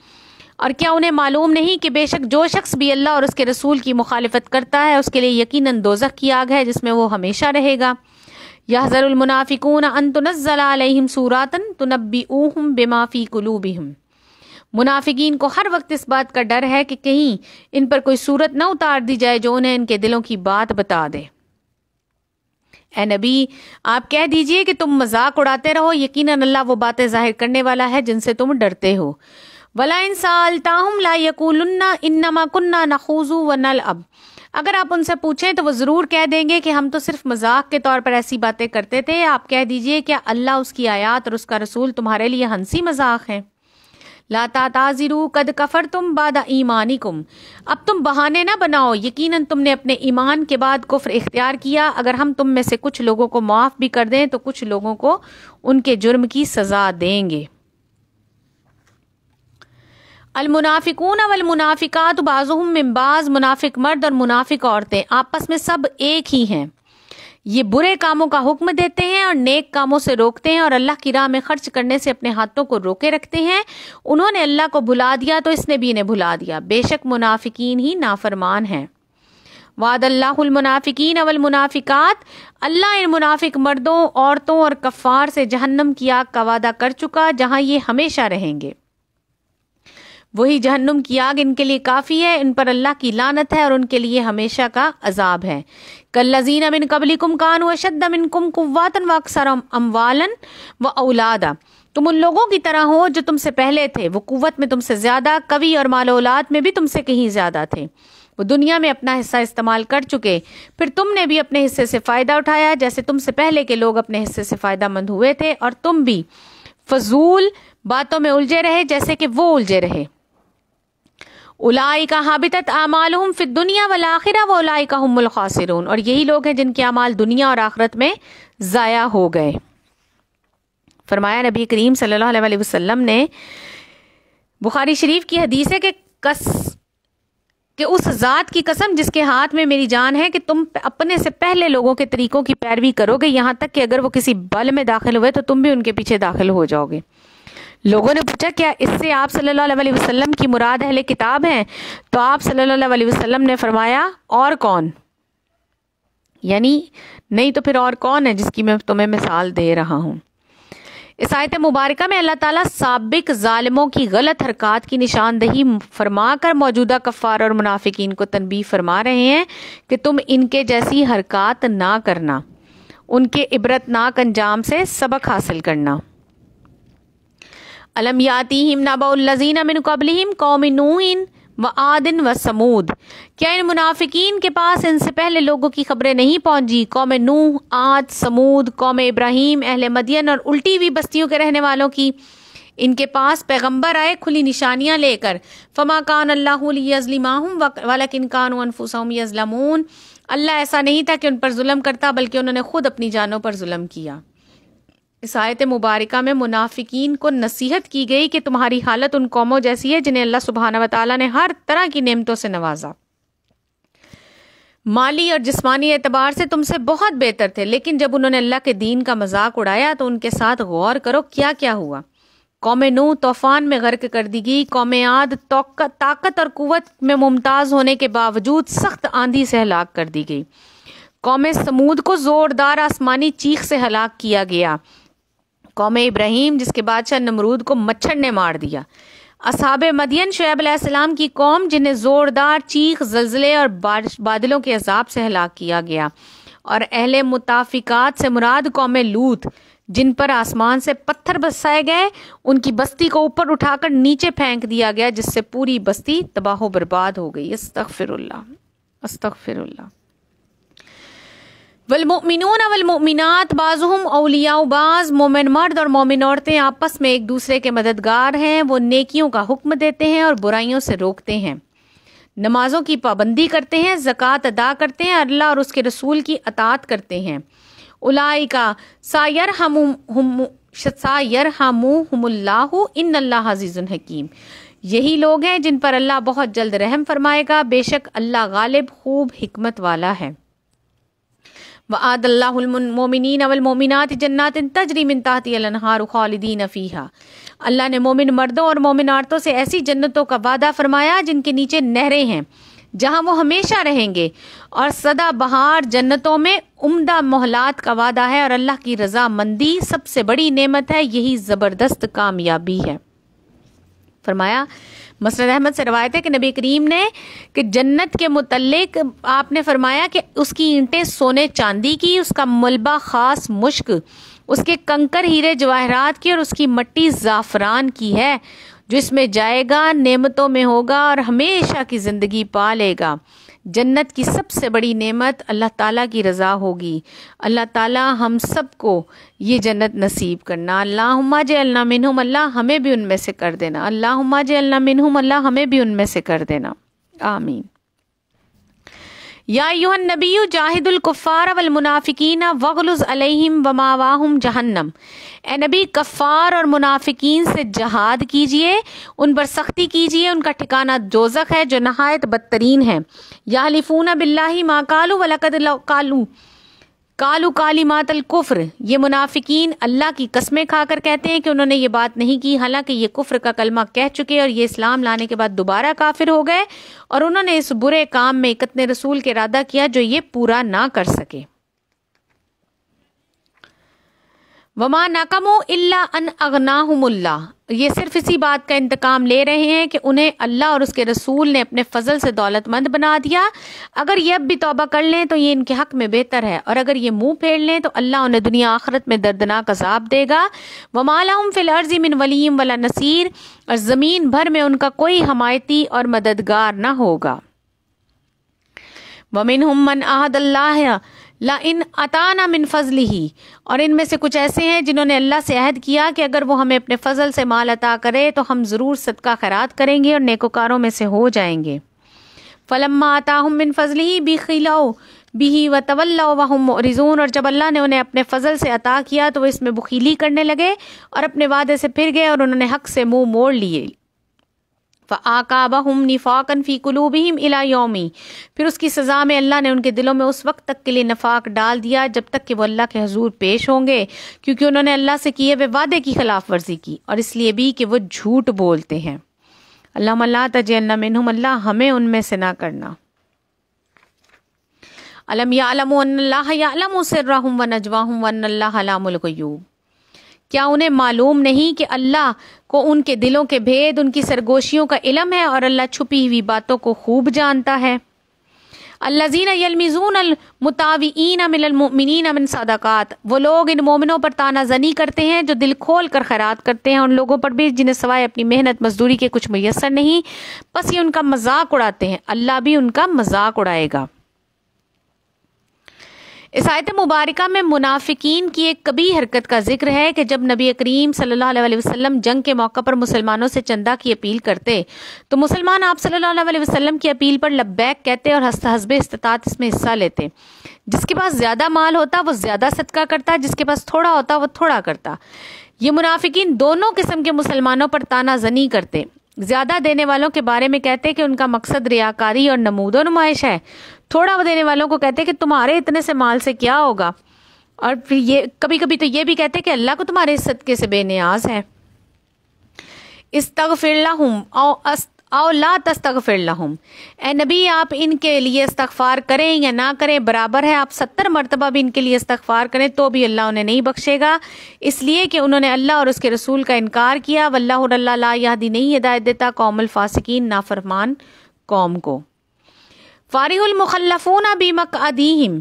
اور کیا انہیں معلوم نہیں کہ بے شک جو شخص بھی اللہ اور اس کے رسول کی مخالفت کرتا ہے اس کے لیے یقیناً دوزخ کی آگ ہے جس میں وہ ہمیشہ رہے گا۔ یحذر المنافقون ان تنزل علیہم سورۃ تنبئوہم بما فی قلوبہم، منافقین کو ہر وقت اس بات کا ڈر ہے کہ کہیں ان پر کوئی صورت نہ اتار دی جائے جو انہیں ان کے دلوں کی بات بتا دے۔ اے نبی آپ کہہ دیجئے کہ تم مذاق اڑاتے رہو، یقیناً اللہ وہ باتیں ظاہر کرنے والا ہے جن سے تم ڈرتے ہو۔ وَلَئِن سَأَلْتَهُمْ لَا يَقُولُنَّ إِنَّمَا كُنَّا نَخُوضُ وَنَلْعَبُ، اگر آپ ان سے پوچھیں تو وہ ضرور کہہ دیں گے کہ ہم تو صرف مذاق کے طور پر ایسی باتیں کرتے تھے۔ آپ کہہ دیجئے کیا اللہ، اس کی آیات اور اس کا رسول تمہارے لیے ہنسی مذاق ہیں؟ لا تعتذروا قد کفرتم بعد ایمانکم، اب تم بہانے نہ بناؤ، یقیناً تم نے اپنے ایمان کے بعد کفر اختیار کیا۔ اگر ہم تم میں سے کچھ لوگوں کو معاف بھی کر دیں تو کچھ لوگوں کو ان کے جرم کی سزا دیں گے۔ المنافقون والمنافقات بعضهم من بعض، منافق مرد اور منافق عورتیں آپس میں سب ایک ہی ہیں، یہ برے کاموں کا حکم دیتے ہیں اور نیک کاموں سے روکتے ہیں اور اللہ کی راہ میں خرچ کرنے سے اپنے ہاتھوں کو روکے رکھتے ہیں۔ انہوں نے اللہ کو بھلا دیا تو اس نے بھی انہیں بھلا دیا، بے شک منافقین ہی نافرمان ہیں۔ وعد اللہ المنافقین والمنافقات، اللہ ان منافق مردوں، عورتوں اور کفار سے جہنم کی آگ کا وعدہ کر چکا جہاں یہ ہمیشہ رہیں گے۔ وہی جہنم کی آگ ان کے لیے کافی ہے، ان پر اللہ کی لعنت ہے اور ان کے لیے ہمیشہ کا عذاب ہے۔ کالذین من قبلکم کانوا اشد منکم قوۃ واکثر اموالا واولادا، تم ان لوگوں کی طرح ہو جو تم سے پہلے تھے، وہ قوت میں تم سے زیادہ، قوی اور مال و اولاد میں بھی تم سے کہیں زیادہ تھے، وہ دنیا میں اپنا حصہ استعمال کر چکے، پھر تم نے بھی اپنے حصے سے فائدہ اٹھایا جیسے تم سے پہلے کے لوگ اپنے حصے سے فائدہ مند ہوئے تھے، اور تم بھی فضول باتوں میں الجھے رہے جیسے کہ وہ الجھے رہے۔ اولئک حبطت اعمالهم فی الدنیا والآخرہ واولئک هم الخاسرون، اور یہی لوگ ہیں جن کے اعمال دنیا اور آخرت میں ضائع ہو گئے۔ فرمایا نبی کریم صلی اللہ علیہ وسلم نے، بخاری شریف کی حدیث ہے کہ اس ذات کی قسم جس کے ہاتھ میں میری جان ہے کہ تم اپنے سے پہلے لوگوں کے طریقوں کی پیروی کرو گے، یہاں تک کہ اگر وہ کسی بل میں داخل ہوئے تو تم بھی ان کے پیچھے داخل ہو جاؤ گے۔ لوگوں نے پوچھا کیا اس سے آپ صلی اللہ علیہ وسلم کی مراد اہل کتاب ہیں؟ تو آپ صلی اللہ علیہ وسلم نے فرمایا اور کون، یعنی نہیں تو پھر اور کون ہے جس کی میں تمہیں مثال دے رہا ہوں۔ اس آیت مبارکہ میں اللہ تعالیٰ سابق ظالموں کی غلط حرکات کی نشاندہی فرما کر موجودہ کفار اور منافقین کو تنبیہ فرما رہے ہیں کہ تم ان کے جیسی حرکات نہ کرنا۔ ان کے عبرتناک انجام سے سبق حاصل کرنا۔ الم یاتیہم نبأ الذین من قبلہم قوم نوح وعاد وثمود، کیا ان منافقین کے پاس ان سے پہلے لوگوں کی خبریں نہیں پہنچی؟ قوم نوح، عاد، سمود، قوم ابراہیم، اہل مدین اور الٹی ہوئی بستیوں کے رہنے والوں کی۔ ان کے پاس پیغمبر آئے کھلی نشانیاں لے کر۔ فما کان اللہ لیظلمہم ولکن کانوا انفسہم یظلمون، اللہ ایسا نہیں تھا کہ ان پر ظلم کرتا، بلکہ انہوں نے خود اپنی جانوں پر ظلم کیا۔ اس آیت مبارکہ میں منافقین کو نصیحت کی گئی کہ تمہاری حالت ان قوموں جیسی ہے جنہیں اللہ سبحانہ و تعالیٰ نے ہر طرح کی نعمتوں سے نوازا، مالی اور جسمانی اعتبار سے تم سے بہت بہتر تھے، لیکن جب انہوں نے اللہ کے دین کا مذاق اڑایا تو ان کے ساتھ غور کرو کیا کیا ہوا۔ قوم نوح طوفان میں غرق کر دی گئی، قوم عاد طاقت اور قوت میں ممتاز ہونے کے باوجود سخت آندھی سے ہلاک کر دی گئی، قوم سمود کو زوردار آسمانی چیخ سے ہلاک کیا گیا، قوم ابراہیم جس کے بادشاہ نمرود کو مچھر نے مار دیا، اصحاب مدین شعیب علیہ السلام کی قوم جنہیں زوردار چیخ، زلزلے اور بادلوں کے عذاب سے ہلاک کیا گیا، اور اہل متافقات سے مراد قوم لوط جن پر آسمان سے پتھر برسائے گئے، ان کی بستی کو اوپر اٹھا کر نیچے پھینک دیا گیا جس سے پوری بستی تباہ و برباد ہو گئی۔ استغفر اللہ، استغفر اللہ۔ والمؤمنون والمؤمنات بعضهم اولیاء بعض، مومن مرد اور مومن عورتیں آپس میں ایک دوسرے کے مددگار ہیں، وہ نیکیوں کا حکم دیتے ہیں اور برائیوں سے روکتے ہیں، نمازوں کی پابندی کرتے ہیں، زکوٰۃ ادا کرتے ہیں، اللہ اور اس کے رسول کی اطاعت کرتے ہیں۔ اولئک سیرحمہم اللہ ان اللہ عزیز حکیم، یہی لوگ ہیں جن پر اللہ بہت جلد رحم فرمائے گا، بے شک اللہ غالب خوب حکمت والا ہے۔ وعد اللہ المؤمنین والمؤمنات جنات تجری من تحتها الانہار خالدین فیہا، اللہ نے مومن مردوں اور مومن عورتوں سے ایسی جنتوں کا وعدہ فرمایا جن کے نیچے نہریں ہیں جہاں وہ ہمیشہ رہیں گے، اور سدا بہار جنتوں میں عمدہ محلات کا وعدہ ہے، اور اللہ کی رضا مندی سب سے بڑی نعمت ہے، یہی زبردست کامیابی ہے۔ فرمایا مسند احمد سے روایت ہے کہ نبی کریم نے کہ جنت کے متعلق آپ نے فرمایا کہ اس کی اینٹیں سونے چاندی کی، اس کا ملبہ خاص مشک، اس کے کنکر ہیرے جواہرات کی، اور اس کی مٹی زعفران کی ہے، جو اس میں جائے گا نعمتوں میں ہوگا اور ہمیشہ کی زندگی پا لے گا۔ جنت کی سب سے بڑی نعمت اللہ تعالیٰ کی رضا ہوگی۔ اللہ تعالیٰ ہم سب کو یہ جنت نصیب کرنا۔ اللہم اجعلنا منہم، اللہ ہمیں بھی ان میں سے کر دینا۔ اللہم اجعلنا منہم، اللہ ہمیں بھی ان میں سے کر دینا، آمین۔ یا ایھا النبی جاہد الکفار والمنافقین واغلظ علیہم ومأواہم جہنم، اے نبی کفار اور منافقین سے جہاد کیجئے، ان پر سختی کیجئے، ان کا ٹھکانہ دوزخ ہے جو نہایت بدترین ہے۔ یحلفون باللہ ما قالوا ولقد قالوا کلمات الکفر، یہ منافقین اللہ کی قسمیں کھا کر کہتے ہیں کہ انہوں نے یہ بات نہیں کی، حالانکہ یہ کفر کا کلمہ کہہ چکے اور یہ اسلام لانے کے بعد دوبارہ کافر ہو گئے، اور انہوں نے اس برے کام میں اکتنے رسول کے ارادہ کیا جو یہ پورا نہ کر سکے۔ وما نقموا الا ان اغناہم اللہ، یہ صرف اسی بات کا انتقام لے رہے ہیں کہ انہیں اللہ اور اس کے رسول نے اپنے فضل سے دولت مند بنا دیا۔ اگر یہ اب بھی توبہ کر لیں تو یہ ان کے حق میں بہتر ہے، اور اگر یہ منہ پھیر لیں تو اللہ انہیں دنیا آخرت میں دردناک عذاب دے گا۔ وما لہم فی الارض من ولی ولا نصیر، اور زمین بھر میں ان کا کوئی حمایتی اور مددگار نہ ہوگا۔ ومنہم من عہد اللہ لئن اتانا من فضلہ، اور ان میں سے کچھ ایسے ہیں جنہوں نے اللہ سے عہد کیا کہ اگر وہ ہمیں اپنے فضل سے مال عطا کرے تو ہم ضرور صدقہ خیرات کریں گے اور نیکوکاروں میں سے ہو جائیں گے۔ فلما آتاہم من فضلہ بخلوا بہ وتولوا وہم معرضون، اور جب اللہ نے انہیں اپنے فضل سے عطا کیا تو وہ اس میں بخیلی کرنے لگے اور اپنے وعدے سے پھر گئے، اور انہوں نے حق سے منہ موڑ لیے۔ فَأَعْقَابَهُمْ نِفَاقًا فِي قُلُوبِهِمْ إِلَى يَوْمِ، پھر اس کی سزا میں اللہ نے ان کے دلوں میں اس وقت تک کے لیے نفاق ڈال دیا جب تک کہ وہ اللہ کے حضور پیش ہوں گے، کیونکہ انہوں نے اللہ سے کیے ہوئے وعدے کی خلاف ورزی کی، اور اس لیے بھی کہ وہ جھوٹ بولتے ہیں۔ اللہم لا تجعلنا منہم، اللہ ہمیں ان میں سے نہ کرنا۔ الم یعلموا ان اللہ یعلم سرہم ونجواہم وان اللہ علام الغیوب، کیا انہیں معلوم نہیں کہ اللہ کو ان کے دلوں کے بھید، ان کی سرگوشیوں کا علم ہے، اور اللہ چھپی ہوئی باتوں کو خوب جانتا ہے۔ الذین یلمزون المتاوئین من المؤمنین من صدقات، وہ لوگ ان مومنوں پر طعنہ زنی کرتے ہیں جو دل کھول کر خیرات کرتے ہیں، ان لوگوں پر بھی جنہیں سوائے اپنی محنت مزدوری کے کچھ میسر نہیں، بس یہ ان کا مذاق اڑاتے ہیں، اللہ بھی ان کا مذاق اڑائے گا۔ اس آیت مبارکہ میں منافقین کی ایک کبھی حرکت کا ذکر ہے کہ جب نبی کریم صلی اللہ علیہ وسلم جنگ کے موقع پر مسلمانوں سے چندہ کی اپیل کرتے تو مسلمان آپ صلی اللہ علیہ وسلم کی اپیل پر لبیک کہتے اور حسب استطاعت اس میں حصہ لیتے۔ جس کے پاس زیادہ مال ہوتا وہ زیادہ صدقہ کرتا، جس کے پاس تھوڑا ہوتا وہ تھوڑا کرتا۔ یہ منافقین دونوں قسم کے مسلمانوں پر طعنہ زنی کرتے، زیادہ دینے والوں کے بارے میں کہتے کہ ان کا مقصد ریاکاری اور نمود و نمائش ہے، تھوڑا دینے والوں کو کہتے کہ تمہارے اتنے سے مال سے کیا ہوگا، اور پھر یہ کبھی کبھی تو یہ بھی کہتے کہ اللہ کو تمہارے صدقے سے بے نیاز ہے۔ استغفر لہم او لا تستغفر لہم، اے نبی آپ ان کے لیے استغفار کریں یا نہ کریں برابر ہے، آپ 70 مرتبہ بھی ان کے لیے استغفار کریں تو بھی اللہ انہیں نہیں بخشے گا، اس لیے کہ انہوں نے اللہ اور اس کے رسول کا انکار کیا۔ واللہ اللہ لا یہدی، نہیں ہدایت دیتا قوم الفاسقین، نافرمان قوم کو۔ فارغ المخلفون بمقعدہم،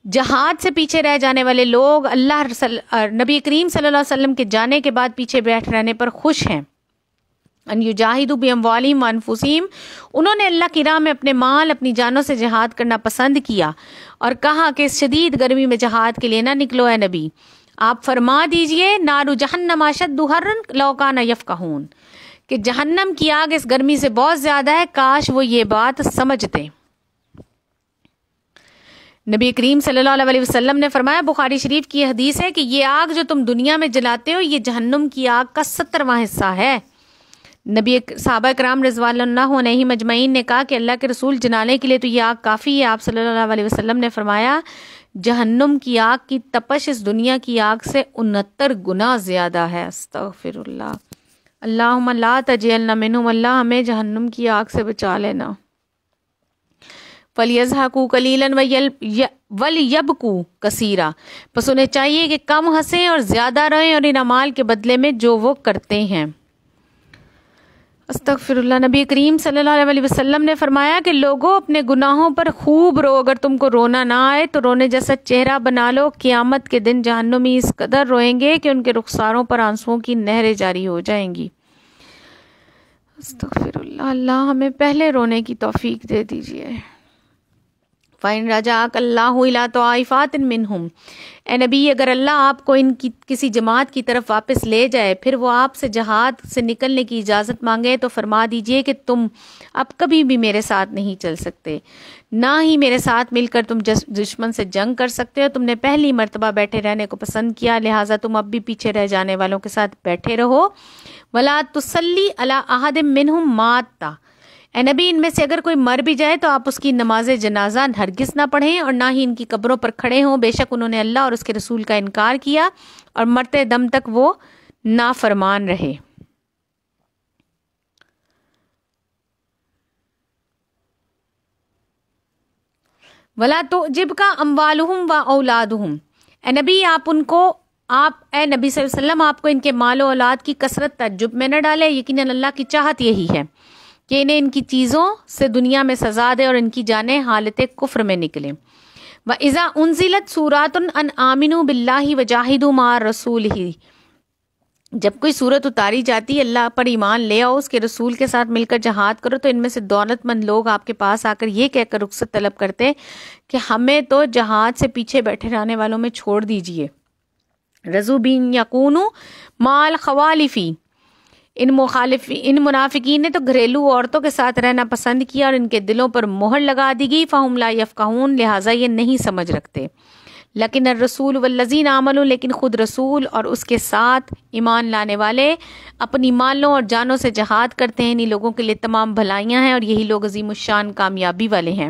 جہاد سے پیچھے رہ جانے والے لوگ نبی کریم صلی اللہ علیہ وسلم کے جانے کے بعد پیچھے بیٹھ رہنے پر خوش ہیں۔ ان یجاہدوا باموالہم وانفسہم، انہوں نے اللہ کی راہ میں اپنے مال اپنی جانوں سے جہاد کرنا پسند کیا اور کہا کہ اس شدید گرمی میں جہاد کے لیے نہ نکلو اے نبی، آپ فرما دیجئے نار جہنم اشد حرا لو کان یفقہون، کہ جہنم کی آگ اس گرمی سے بہت زیادہ ہے، کاش وہ یہ بات سمجھتے۔ نبی کریم صلی اللہ علیہ وسلم نے فرمایا، بخاری شریف کی یہ حدیث ہے کہ یہ آگ جو تم دنیا میں جلاتے ہو یہ جہنم کی آگ کا 70واں حصہ ہے۔ نبی صحابہ کرام رضوان اللہ علیہم اجمعین نے کہا کہ اللہ کے رسول جلانے کے لیے تو یہ آگ کافی ہے۔ آپ صلی اللہ علیہ وسلم نے فرمایا جہنم کی آگ کی تپش اس دنیا کی آگ سے 69 گنا زیادہ ہے۔ استغفر اللہ، اللہم لا تجعلنا منہم، اللہ ہمیں جہنم کی آگ سے بچا لینا۔ فَلْيَضْحَكُوا قَلِيلًا وَلْيَبْكُوا كَثِيرًا، پس انہیں چاہیے کہ کم ہنسیں اور زیادہ روئیں، اور ان اعمال کے بدلے میں جو وہ کرتے ہیں۔ استغفر اللہ۔ نبی کریم صلی اللہ علیہ وسلم نے فرمایا کہ لوگوں اپنے گناہوں پر خوب رو، اگر تم کو رونا نہ آئے تو رونے جیسا چہرہ بنا لو، قیامت کے دن جہنمی اس قدر روئیں گے کہ ان کے رخساروں پر آنسوؤں کی نہریں جاری ہو جائیں گی۔ استغفر اللہ، اللہ ہمیں پہلے رونے کی توفیق دے دیجیے۔ فَإِن رَجَعَكَ اللَّهُ إِلَىٰ طَائِفَةٍ مِّنْهُمْ، اے نبی اگر اللہ آپ کو ان کی کسی جماعت کی طرف واپس لے جائے، پھر وہ آپ سے جہاد سے نکلنے کی اجازت مانگے تو فرما دیجئے کہ تم اب کبھی بھی میرے ساتھ نہیں چل سکتے، نہ ہی میرے ساتھ مل کر تم دشمن سے جنگ کر سکتے ہو، تم نے پہلی مرتبہ بیٹھے رہنے کو پسند کیا، لہٰذا تم اب بھی پیچھے رہ جانے والوں کے ساتھ بیٹھے رہو۔ وَلَا تُصَلِّ عَلَىٰ أَحَدٍ مِّنْهُمْ مَاتَ، اے نبی ان میں سے اگر کوئی مر بھی جائے تو آپ اس کی نماز جنازہ ہرگز نہ پڑھیں اور نہ ہی ان کی قبروں پر کھڑے ہوں، بے شک انہوں نے اللہ اور اس کے رسول کا انکار کیا اور مرتے دم تک وہ نافرمان رہے۔ وَلَا تُعْجِبْكَ أَمْوَالُهُمْ وَأَوْلَادُهُمْ، اے نبی اے نبی صلی اللہ علیہ وسلم آپ کو ان کے مال و اولاد کی کثرت تعجب میں نہ ڈالے، یقیناً اللہ کی چاہت یہی ہے کہ انہیں ان کی چیزوں سے دنیا میں سزا دے اور ان کی جانیں حالت کفر میں نکلیں۔ وَإِذَا أُنزِلَتْ سُورَةٌ أَنْ آمِنُوا بِاللَّهِ وَجَاهِدُوا مَعَ رَسُولِهِ، جب کوئی صورت اتاری جاتی اللہ پر ایمان لے آؤ، اس کے رسول کے ساتھ مل کر جہاد کرو، تو ان میں سے دولت مند لوگ آپ کے پاس آ کر یہ کہہ کر رخصت طلب کرتے کہ ہمیں تو جہاد سے پیچھے بیٹھے رہنے والوں میں چھوڑ دیجئے۔ رضوا بِأَن يَكُونُوا مَعَ الْخَوَالِفِ، ان منافقین نے تو گھریلو عورتوں کے ساتھ رہنا پسند کیا اور ان کے دلوں پر مہر لگا دی گئی، فَهُمْ لَا يَفْقَهُونَ، لہٰذا یہ نہیں سمجھ رکھتے۔ لیکن الرسول والذین آمنوا، لیکن خود رسول اور اس کے ساتھ ایمان لانے والے اپنی مالوں اور جانوں سے جہاد کرتے ہیں، انہی لوگوں کے لیے تمام بھلائیاں ہیں اور یہی لوگ عظیم الشان کامیابی والے ہیں۔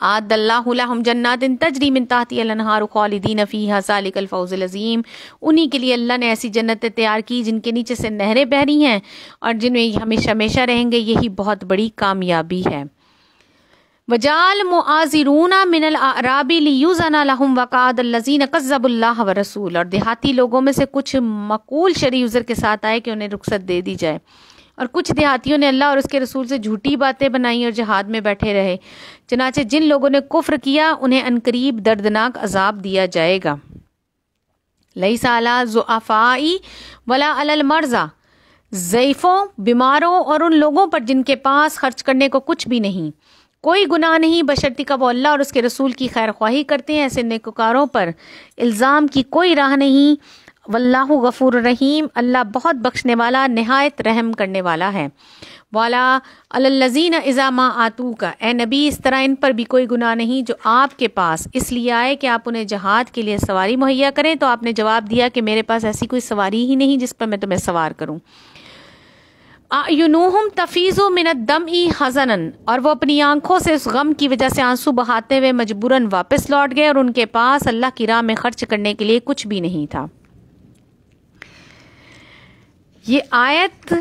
اعد اللہ لہم جنات تجری من تحتہا الانہار خالدین فیہا ذالک الفوز العظیم، انہی کے لیے اللہ نے ایسی جنتیں تیار کی جن کے نیچے سے نہریں بہ رہی ہیں اور جن میں ہمیشہ ہمیشہ رہیں گے، یہی بہت بڑی کامیابی ہے۔ وجعل معاذرون من الاعراب لیؤذن لهم وقعد الذین کذبوا اللہ ورسولہ، اور دیہاتی لوگوں میں سے کچھ مقول شرعی عذر کے ساتھ آئے کہ انہیں رخصت دے دی جائے۔ اور کچھ دیہاتیوں نے اللہ اور اس کے رسول سے جھوٹی باتیں بنائی اور جہاد میں بیٹھے رہے، چنانچہ جن لوگوں نے کفر کیا انہیں عنقریب دردناک عذاب دیا جائے گا۔ لیس علی الضعفاء ولا علی المرضى، ضعیفوں، بیماروں اور ان لوگوں پر جن کے پاس خرچ کرنے کو کچھ بھی نہیں، کوئی گناہ نہیں، بشرطیکہ وہ اللہ اور اس کے رسول کی خیر خواہی کرتے ہیں، ایسے نیکوکاروں پر الزام کی کوئی راہ نہیں۔ واللہ غفور رحیم، اللہ بہت بخشنے والا نہایت رحم کرنے والا ہے۔ والا الذین اذا ما آتوک، اے نبی اس طرح ان پر بھی کوئی گناہ نہیں جو آپ کے پاس اس لیے آئے کہ آپ انہیں جہاد کے لیے سواری مہیا کریں، تو آپ نے جواب دیا کہ میرے پاس ایسی کوئی سواری ہی نہیں جس پر میں تمہیں سوار کروں۔ اعینہم تفیض من الدمع حزنا، اور وہ اپنی آنکھوں سے اس غم کی وجہ سے آنسو بہاتے ہوئے مجبوراً واپس لوٹ گئے، اور ان کے پاس اللہ کی راہ میں خرچ کرنے کے لیے کچھ بھی نہیں تھا۔ یہ آیت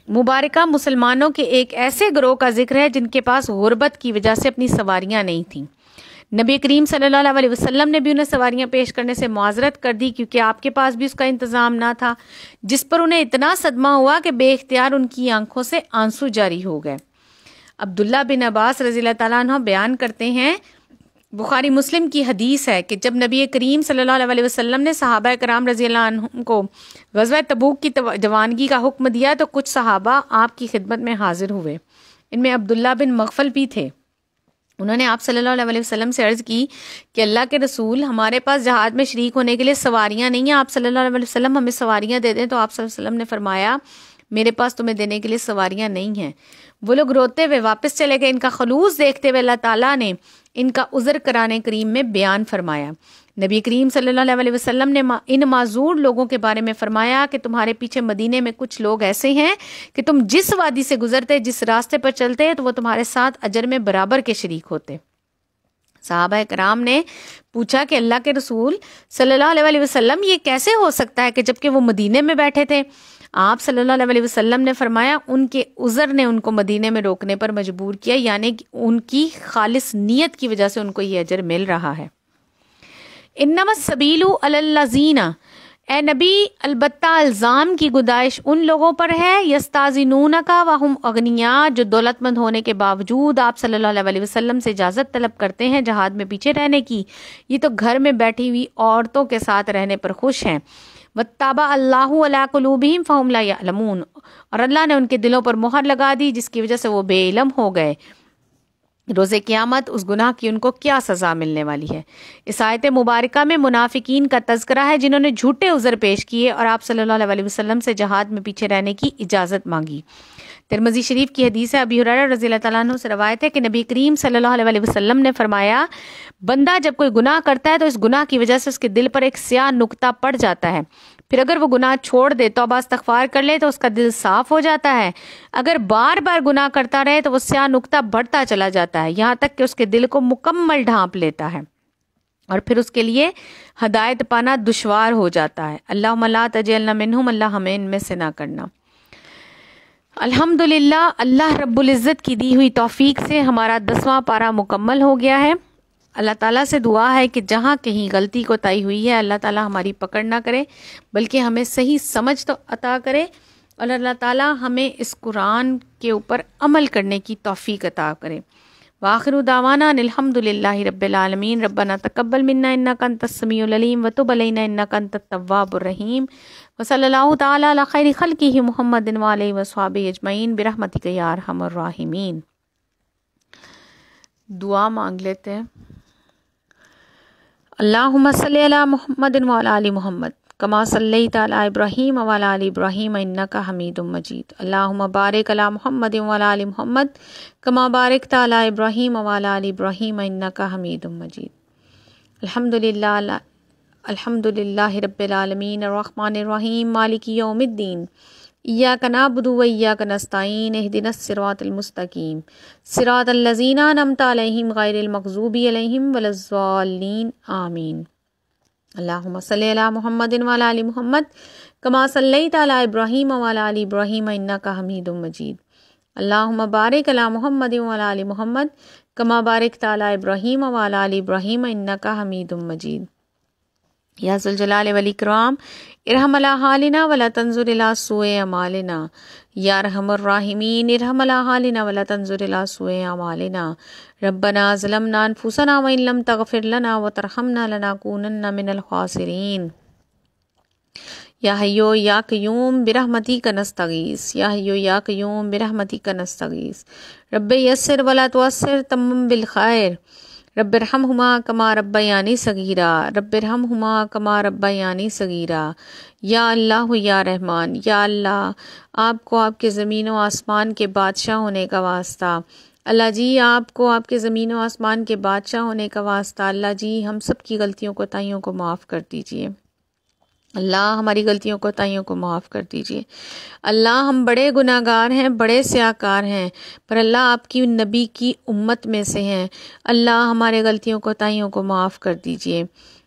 مبارکہ مسلمانوں کے ایک ایسے گروہ کا ذکر ہے جن کے پاس غربت کی وجہ سے اپنی سواریاں نہیں تھیں۔ نبی کریم صلی اللہ علیہ وسلم نے بھی انہیں سواریاں پیش کرنے سے معذرت کر دی، کیونکہ آپ کے پاس بھی اس کا انتظام نہ تھا، جس پر انہیں اتنا صدمہ ہوا کہ بے اختیار ان کی آنکھوں سے آنسو جاری ہو گئے۔ عبداللہ بن عباس رضی اللہ تعالیٰ عنہ بیان کرتے ہیں، بخاری مسلم کی حدیث ہے کہ جب نبی کریم صلی اللہ علیہ وسلم نے صحابہ کرام رضی اللہ عنہم کو غزوہ تبوک کی جوانگی کا حکم دیا تو کچھ صحابہ آپ کی خدمت میں حاضر ہوئے، ان میں عبداللہ بن مغفل بھی تھے۔ انہوں نے آپ صلی اللہ علیہ وسلم سے عرض کی کہ اللہ کے رسول، ہمارے پاس جہاد میں شریک ہونے کے لیے سواریاں نہیں ہیں، آپ صلی اللہ علیہ وسلم ہمیں سواریاں دے دیں۔ تو آپ صلی اللہ علیہ وسلم نے فرمایا میرے پاس تمہیں دینے کے لیے سواریاں نہیں ہیں۔ وہ لوگ روتے ہوئے واپس چلے گئے۔ ان کا خلوص دیکھتے ہوئے اللہ تعالیٰ نے ان کا عذر قرآن کریم میں بیان فرمایا۔ نبی کریم صلی اللہ علیہ وسلم نے ان معذور لوگوں کے بارے میں فرمایا کہ تمہارے پیچھے مدینے میں کچھ لوگ ایسے ہیں کہ تم جس وادی سے گزرتے، جس راستے پر چلتے تو وہ تمہارے ساتھ اجر میں برابر کے شریک ہوتے۔ صحابہ کرام نے پوچھا کہ اللہ کے رسول صلی اللہ علیہ وسلم یہ کیسے ہو سکتا ہے کہ جبکہ وہ مدینے میں بیٹھے تھے؟ آپ صلی اللہ علیہ وسلم نے فرمایا ان کے عذر نے ان کو مدینے میں روکنے پر مجبور کیا، یعنی ان کی خالص نیت کی وجہ سے ان کو یہ اجر مل رہا ہے۔ انما السبیل علی الذین، اے نبی البتہ الزام کی گدائش ان لوگوں پر ہے، یستاذنونک وہم اغنیاء، جو دولت مند ہونے کے باوجود آپ صلی اللہ علیہ وسلم سے اجازت طلب کرتے ہیں جہاد میں پیچھے رہنے کی، یہ تو گھر میں بیٹھی ہوئی عورتوں کے ساتھ رہنے پر خوش ہیں۔ وَاتَّبَعَ اللَّهُ عَلَىٰ قُلُوبِهِمْ فَهُمْ لَا يَعْلَمُونَ، اور اللہ نے ان کے دلوں پر مہر لگا دی جس کی وجہ سے وہ بے علم ہو گئے۔ روز قیامت اس گناہ کی ان کو کیا سزا ملنے والی ہے۔ اس آیت مبارکہ میں منافقین کا تذکرہ ہے جنہوں نے جھوٹے عذر پیش کیے اور آپ صلی اللہ علیہ وسلم سے جہاد میں پیچھے رہنے کی اجازت مانگی۔ ترمذی شریف کی حدیث ہے، ابی ہریرہ رضی اللہ تعالیٰ عنہ سے روایت ہے کہ نبی کریم صلی اللہ علیہ وسلم نے فرمایا، بندہ جب کوئی گناہ کرتا ہے تو اس گناہ کی وجہ سے اس کے دل پر ایک سیاہ نقطہ پڑ جاتا ہے، پھر اگر وہ گناہ چھوڑ دے، توبہ استغفار کر لے تو اس کا دل صاف ہو جاتا ہے۔ اگر بار بار گناہ کرتا رہے تو وہ سیاہ نقطہ بڑھتا چلا جاتا ہے، یہاں تک کہ اس کے دل کو مکمل ڈھانپ لیتا ہے اور پھر اس کے لیے ہدایت پانا دشوار ہو جاتا ہے۔ اللہم لا تجعلنا منہم، اللہ ہمیں ان میں سے نہ کرنا۔ الحمدللہ، اللہ رب العزت کی دی ہوئی توفیق سے ہمارا 10واں پارہ مکمل ہو گیا ہے۔ اللہ تعالیٰ سے دعا ہے کہ جہاں کہیں غلطی کوتاہی ہوئی ہے اللہ تعالیٰ ہماری پکڑ نہ کرے، بلکہ ہمیں صحیح سمجھ تو عطا کرے، اور اللہ تعالیٰ ہمیں اس قرآن کے اوپر عمل کرنے کی توفیق عطا کرے۔ وآخر دعوانا الحمد للہ رب العالمین، ربنا تقبل منا انک انت السمیع العلیم وتب علینا انک انت التواب الرحیم، وصلی اللہ تعالیٰ علی خیر خلقہ محمد وآلہ وصحبہ اجمعین برحمتک یا ارحم الراحمین۔ دعا مانگ لیتے ہیں۔ اللہم صلی علی محمد وعلی آل محمد کما صلیت علی ابراہیم وعلی آل ابراہیم انک حمید مجید۔ اللہم بارک علی محمد وعلی آل محمد کما بارکت علی ابراہیم وعلی آل ابراہیم انک حمید مجید۔ الحمدللہ رب العالمین الرحمن الرحیم مالک یوم الدین، ایاک نعبد و ایاک نستعین، اہدنا الصراط المستقیم صراط الذین انعمت علیہم غیر المغضوب علیہم ولا الضالین آمین۔ اللہم صلی علی محمد وعلی آل محمد کما صلیت علی ابراہیم وعلی آل ابراہیم انک حمید مجید۔ اللہم بارک علی محمد وعلی آل محمد کما بارکت علی ابراہیم وعلی آل ابراہیم انک حمید مجید۔ یا ذوالجلال والاکرام ارحم علی حالنا ولا تنظر الی سوء اعمالنا، یا ارحم الراحمین ارحم علی حالنا ولا تنظر الی سوء اعمالنا، ربنا ظلمنا انفسنا وان لم تغفر لنا وترحمنا لنکونن من الخاسرین، یا حیو یا قیوم برحمتک نستغیث، یا حیو یا قیوم برحمتک نستغیث، رب یسر ولا تعسر تمم بالخیر، رب ارحمہما کما ربیانی صغیرا، رب ارحمہما کما ربیانی صغیرا، یا اللہ یا رحمان، یا اللہ آپ کو آپ کے زمین و آسمان کے بادشاہ ہونے کا واسطہ، اللہ جی آپ کو آپ کے زمین و آسمان کے بادشاہ ہونے کا واسطہ، اللہ جی ہم سب کی غلطیوں کوتاہیوں کو معاف کر دیجئے، اللہ ہماری غلطیوں کوتاہیوں کو معاف کر دیجئے، اللہ ہم بڑے گناہ گار ہیں، بڑے سیاہکار ہیں، پر اللہ آپ کی نبی کی امت میں سے ہیں، اللہ ہمارے غلطیوں کوتاہیوں کو معاف کر دیجئے،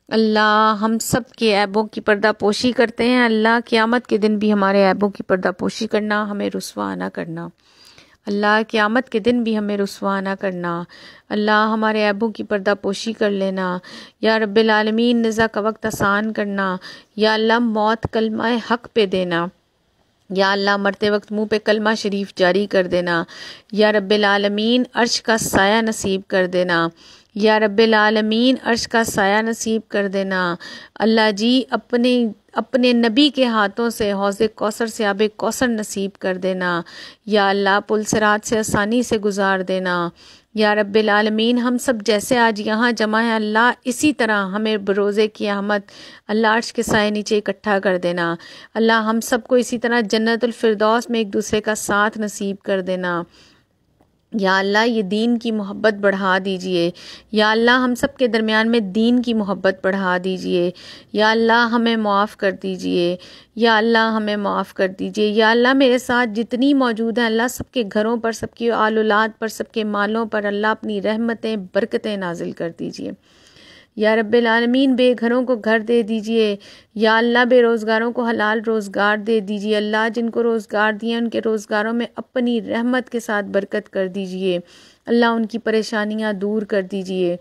اللہ ہم سب کے عیبوں کی پردہ پوشی کرتے ہیں، اللہ قیامت کے دن بھی ہمارے عیبوں کی پردہ پوشی کرنا، ہمیں رسوا نہ کرنا، اللہ قیامت کے دن بھی ہمیں رسوا نہ کرنا، اللہ ہمارے عیبوں کی پردہ پوشی کر لینا، یا رب العالمین نزا کا وقت آسان کرنا، یا اللہ موت کلمہ حق پہ دینا، یا اللہ مرتے وقت منہ پہ کلمہ شریف جاری کر دینا، یا رب العالمین عرش کا سایہ نصیب کر دینا، یا رب العالمین عرش کا سایہ نصیب کر دینا، اللہ جی اپنے نبی کے ہاتھوں سے حوض کوثر سے آب کوثر نصیب کر دینا، یا اللہ پل صراط سے آسانی سے گزار دینا، یا رب العالمین ہم سب جیسے آج یہاں جمع ہیں اللہ اسی طرح ہمیں بروز قیامت اللہ عرش کے سائے نیچے اکٹھا کر دینا، اللہ ہم سب کو اسی طرح جنت الفردوس میں ایک دوسرے کا ساتھ نصیب کر دینا، یا اللہ یہ دین کی محبت بڑھا دیجئے، یا اللہ ہم سب کے درمیان میں دین کی محبت بڑھا دیجئے، یا اللہ ہمیں معاف کر دیجئے، یا اللہ ہمیں معاف کر دیجئے، یا اللہ میرے ساتھ جتنی موجود ہیں اللہ سب کے گھروں پر، سب کی آل اولاد پر، سب کے مالوں پر اللہ اپنی رحمتیں برکتیں نازل کر دیجئے، یا رب العالمین بے گھروں کو گھر دے دیجئے، یا اللہ بے روزگاروں کو حلال روزگار دے دیجئے، اللہ جن کو روزگار دیے ان کے روزگاروں میں اپنی رحمت کے ساتھ برکت کر دیجئے، اللہ ان کی پریشانیاں دور کر دیجئے،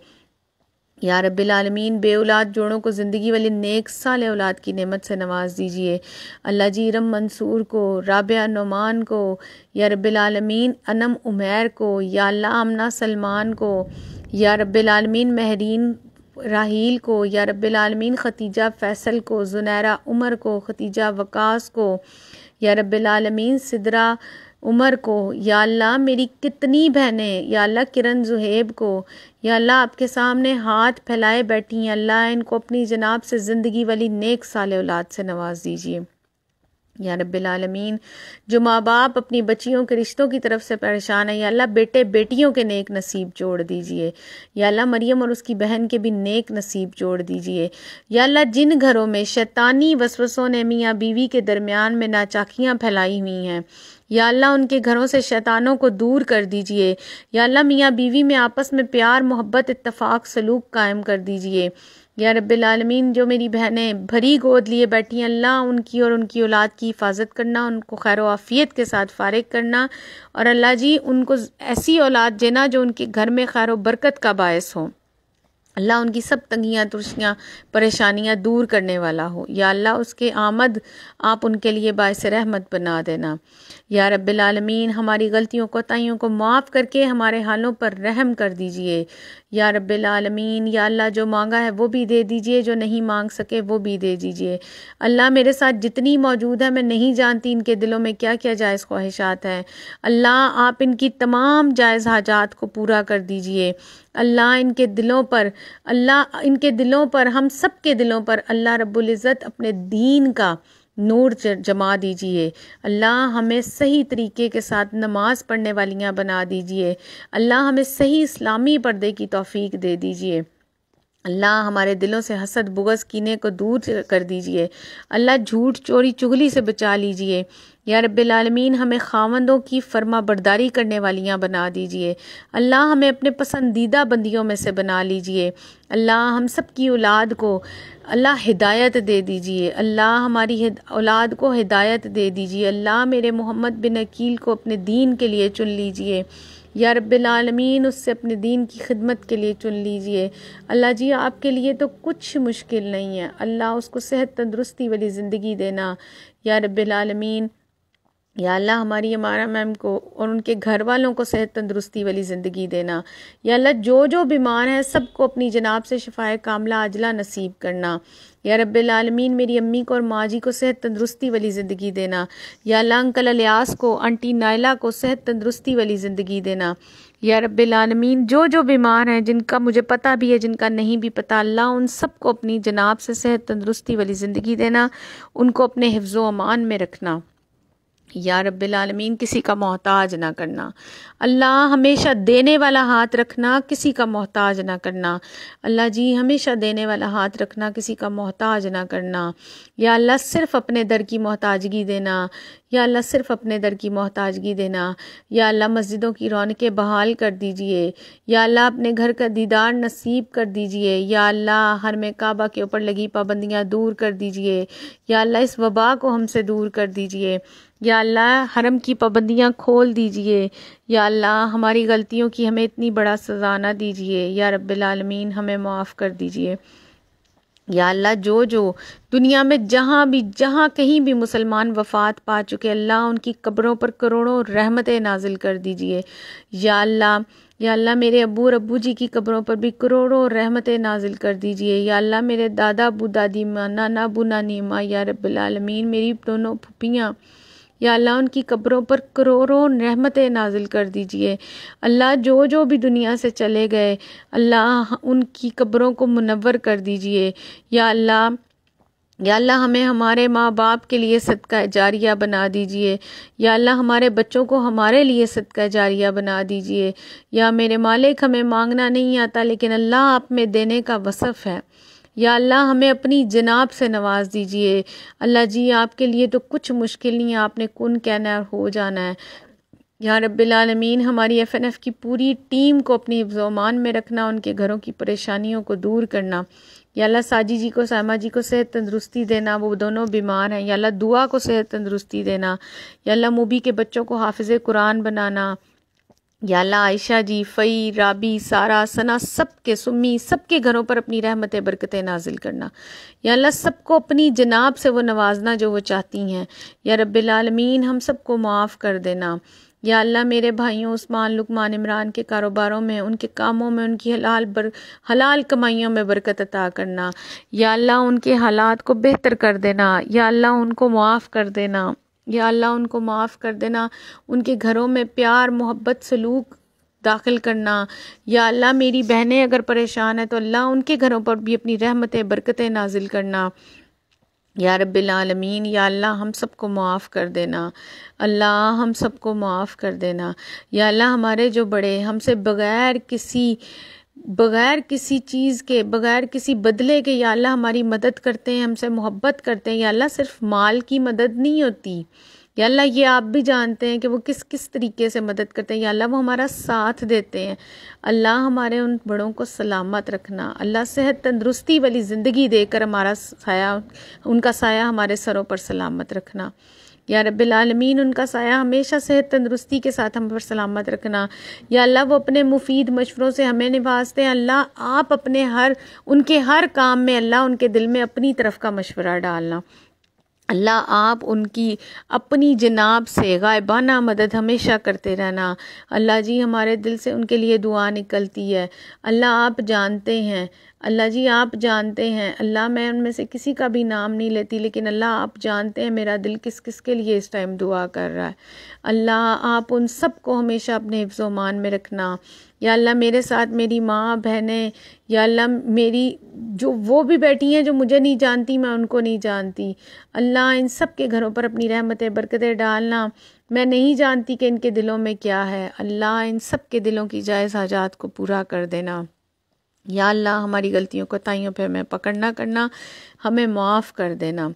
یا رب العالمین بے اولاد جوڑوں کو زندگی والی نیک صالح اولاد کی نعمت سے نواز دیجئے، اللہ جی ارم منصور کو، رابعہ نعمان کو، یا رب العالمین انم عمیر کو، یا اللہ آمنہ سلمان کو، یا رب العالمین مہرین راحیل کو، یا رب العالمین ختیجہ فیصل کو، زنیرہ عمر کو، ختیجہ وقاص کو، یا رب العالمین سدرہ عمر کو، یا اللہ میری کتنی بہنیں، یا اللہ کرن زہیب کو، یا اللہ آپ کے سامنے ہاتھ پھیلائے بیٹھی ہیں، اللہ ان کو اپنی جناب سے زندگی والی نیک صالح اولاد سے نواز دیجیے، یا رب العالمین جو ماں باپ اپنی بچیوں کے رشتوں کی طرف سے پریشان ہیں، یا اللہ بیٹے بیٹیوں کے نیک نصیب جوڑ دیجئے، یا اللہ مریم اور اس کی بہن کے بھی نیک نصیب جوڑ دیجئے، یا اللہ جن گھروں میں شیطانی وسوسوں نے میاں بیوی کے درمیان میں ناچاکیاں پھیلائی ہوئی ہیں، یا اللہ ان کے گھروں سے شیطانوں کو دور کر دیجئے، یا اللہ میاں بیوی میں آپس میں پیار محبت اتفاق سلوک قائم کر دیجئے، یا رب العالمین جو میری بہنیں بھری گود لیے بیٹھی ہیں اللہ ان کی اور ان کی اولاد کی حفاظت کرنا، ان کو خیر و عافیت کے ساتھ فارغ کرنا، اور اللہ جی ان کو ایسی اولاد دینا جو ان کے گھر میں خیر و برکت کا باعث ہو، اللہ ان کی سب تنگیاں ترشیاں پریشانیاں دور کرنے والا ہو، یا اللہ اس کے آمد آپ ان کے لیے باعث رحمت بنا دینا، یا رب العالمین ہماری غلطیوں کوتاہیوں کو معاف کر کے ہمارے حالوں پر رحم کر دیجئے، یا رب العالمین یا اللہ جو مانگا ہے وہ بھی دے دیجئے، جو نہیں مانگ سکے وہ بھی دے دیجئے، اللہ میرے ساتھ جتنی موجود ہے میں نہیں جانتی ان کے دلوں میں کیا کیا جائز خواہشات ہیں، اللہ آپ ان کی تمام جائز حاجات کو پورا کر دیجئے، اللہ ان کے دلوں پر، اللہ ان کے دلوں پر، ہم سب کے دلوں پر اللہ رب العزت اپنے دین کا نور جما دیجئے، اللہ ہمیں صحیح طریقے کے ساتھ نماز پڑھنے والیاں بنا دیجئے، اللہ ہمیں صحیح اسلامی پردے کی توفیق دے دیجئے، اللہ ہمارے دلوں سے حسد بغض کینے کو دور کر دیجئے، اللہ جھوٹ چوری چغلی سے بچا لیجئے، یا رب العالمین ہمیں خاوندوں کی فرما برداری کرنے والیاں بنا دیجئے، اللہ ہمیں اپنے پسندیدہ بندیوں میں سے بنا لیجئے، اللہ ہم سب کی اولاد کو اللہ ہدایت دے دیجئے، اللہ ہماری اولاد کو ہدایت دے دیجئے، اللہ میرے محمد بن عقیل کو اپنے دین کے لیے چن لیجئے، یا رب العالمین اس سے اپنے دین کی خدمت کے لیے چن لیجئے۔ اللہ جی آپ کے لیے تو کچھ مشکل نہیں ہے، اللہ اس کو صحت تندرستی والی زندگی دینا یا رب العالمین۔ یا اللہ ہماری امارہ میم کو اور ان کے گھر والوں کو صحت تندرستی والی زندگی دینا۔ یا اللہ جو جو بیمار ہیں سب کو اپنی جناب سے شفائے کاملہ عاجلہ نصیب کرنا۔ یا رب العالمین میری امی کو اور ماں جی کو صحت تندرستی والی زندگی دینا۔ یا اللہ انکل الیاس کو، آنٹی نائلہ کو صحت تندرستی والی زندگی دینا۔ یا رب العالمین جو جو بیمار ہیں، جن کا مجھے پتہ بھی ہے، جن کا نہیں بھی پتہ، اللہ ان سب کو اپنی جناب سے صحت تندرستی والی زندگی دینا، ان کو اپنے حفظ و امان میں رکھنا۔ یا رب العالمین کسی کا محتاج نہ کرنا، اللہ ہمیشہ دینے والا ہاتھ رکھنا، کسی کا محتاج نہ کرنا۔ اللہ جی ہمیشہ دینے والا ہاتھ رکھنا، کسی کا محتاج نہ کرنا۔ یا اللہ صرف اپنے در کی محتاجگی دینا، یا اللہ صرف اپنے در کی محتاجگی دینا۔ یا اللہ مسجدوں کی رونقیں بحال کر دیجئے، یا اللہ اپنے گھر کا دیدار نصیب کر دیجئے۔ یا اللہ حرم کعبہ کے اوپر لگی پابندیاں دور کر دیجئے، یا اللہ اس وبا کو ہم سے دور کر دیجئے۔ یا اللہ حرم کی پابندیاں کھول دیجئے۔ یا اللہ ہماری غلطیوں کی ہمیں اتنی بڑا سزا نہ دیجئے، یا رب العالمین ہمیں معاف کر دیجئے۔ یا اللہ جو جو دنیا میں جہاں کہیں بھی مسلمان وفات پا چکے، اللہ ان کی قبروں پر کروڑوں رحمتیں نازل کر دیجئے۔ یا اللہ میرے ابو اور ابو جی کی قبروں پر بھی کروڑوں رحمتیں نازل کر دیجئے۔ یا اللہ میرے دادا ابو دادی ماں، نانا ابو نانی ماں، یا رب العالمین میری دونوں پھوپھیاں، یا اللہ ان کی قبروں پر کروڑوں رحمتیں نازل کر دیجئے۔ اللہ جو جو بھی دنیا سے چلے گئے، اللہ ان کی قبروں کو منور کر دیجئے۔ یا اللہ ہمیں ہمارے ماں باپ کے لیے صدقہ جاریہ بنا دیجئے۔ یا اللہ ہمارے بچوں کو ہمارے لیے صدقہ جاریہ بنا دیجئے۔ یا میرے مالک ہمیں مانگنا نہیں آتا، لیکن اللہ آپ میں دینے کا وصف ہے۔ یا اللہ ہمیں اپنی جناب سے نواز دیجئے۔ اللہ جی آپ کے لیے تو کچھ مشکل نہیں ہے، آپ نے کن کہنا ہے اور ہو جانا ہے۔ یا رب العالمین ہماری ایف این ایف کی پوری ٹیم کو اپنی حفظ و امان میں رکھنا، ان کے گھروں کی پریشانیوں کو دور کرنا۔ یا اللہ ساجی جی کو، سائمہ جی کو صحت تندرستی دینا، وہ دونوں بیمار ہیں۔ یا اللہ دعا کو صحت تندرستی دینا۔ یا اللہ موبی کے بچوں کو حافظ قرآن بنانا۔ یا اللہ عائشہ جی، فئی، رابی، سارہ، ثنا، سب کے سمی سب کے گھروں پر اپنی رحمت برکتیں نازل کرنا۔ یا اللہ سب کو اپنی جناب سے وہ نوازنا جو وہ چاہتی ہیں۔ یا رب العالمین ہم سب کو معاف کر دینا۔ یا اللہ میرے بھائیوں عثمان، لقمان، عمران کے کاروباروں میں، ان کے کاموں میں، ان کی حلال کمائیوں میں برکت عطا کرنا۔ یا اللہ ان کے حالات کو بہتر کر دینا۔ یا اللہ ان کو معاف کر دینا۔ یا اللہ ان کو معاف کر دینا، ان کے گھروں میں پیار، محبت، سلوک داخل کرنا۔ یا اللہ میری بہنیں اگر پریشان ہیں تو اللہ ان کے گھروں پر بھی اپنی رحمتیں برکتیں نازل کرنا۔ یا رب العالمین یا اللہ ہم سب کو معاف کر دینا، اللہ ہم سب کو معاف کر دینا۔ یا اللہ ہمارے جو بڑے ہم سے بغیر کسی چیز کے، بغیر کسی بدلے کے یا اللہ ہماری مدد کرتے ہیں، ہم سے محبت کرتے ہیں۔ یا اللہ صرف مال کی مدد نہیں ہوتی، یا اللہ یہ آپ بھی جانتے ہیں کہ وہ کس کس طریقے سے مدد کرتے ہیں۔ یا اللہ وہ ہمارا ساتھ دیتے ہیں۔ اللہ ہمارے ان بڑوں کو سلامت رکھنا، اللہ صحت تندرستی والی زندگی دے کر ہمارا سایہ، ان کا سایہ ہمارے سروں پر سلامت رکھنا۔ یا رب العالمین ان کا سایہ ہمیشہ صحت تندرستی کے ساتھ ہم پر سلامت رکھنا۔ یا اللہ وہ اپنے مفید مشوروں سے ہمیں نوازتے ہیں، اللہ آپ اپنے ان کے ہر کام میں اللہ ان کے دل میں اپنی طرف کا مشورہ ڈالنا۔ اللہ آپ ان کی اپنی جناب سے غائبانہ مدد ہمیشہ کرتے رہنا۔ اللہ جی ہمارے دل سے ان کے لیے دعا نکلتی ہے، اللہ آپ جانتے ہیں، اللہ جی آپ جانتے ہیں، اللہ میں ان میں سے کسی کا بھی نام نہیں لیتی، لیکن اللہ آپ جانتے ہیں میرا دل کس کس کے لیے اس ٹائم دعا کر رہا ہے۔ اللہ آپ ان سب کو ہمیشہ اپنے حفظ و امان میں رکھنا۔ یا اللہ میرے ساتھ میری ماں، بہنیں، یا اللہ میری جو وہ بھی بیٹھی ہیں جو مجھے نہیں جانتی، میں ان کو نہیں جانتی، اللہ ان سب کے گھروں پر اپنی رحمتیں برکتیں ڈالنا۔ میں نہیں جانتی کہ ان کے دلوں میں کیا ہے، اللہ ان سب کے دلوں کی جائز حاجات کو پورا کر دینا۔ یا اللہ ہماری غلطیوں کوتاہیوں پہ ہمیں پکڑ نہ کرنا، ہمیں معاف کر دینا۔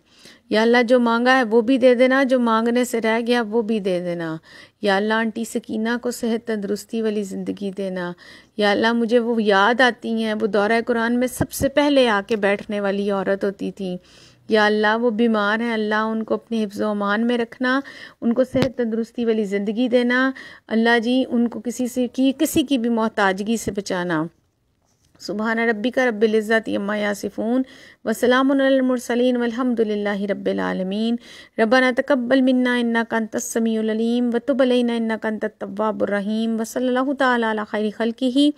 یا اللہ جو مانگا ہے وہ بھی دے دینا، جو مانگنے سے رہ گیا وہ بھی دے دینا۔ یا اللہ آنٹی سکینہ کو صحت تندرستی والی زندگی دینا۔ یا اللہ مجھے وہ یاد آتی ہیں، وہ دورہ قرآن میں سب سے پہلے آ کے بیٹھنے والی عورت ہوتی تھی۔ یا اللہ وہ بیمار ہیں، اللہ ان کو اپنے حفظ و امان میں رکھنا، ان کو صحت تندرستی والی زندگی دینا، اللہ جی ان کو کسی کی بھی محتاجگی سے بچانا۔ سبحان ربک رب العزت عما یصفون وسلام علی المرسلین والحمد للہ رب العالمین۔ ربنا تقبل منا انک انت السمیع العلیم وتب علینا انک انت التواب الرحیم، وصلی اللہ تعالی علی خیر خلقہ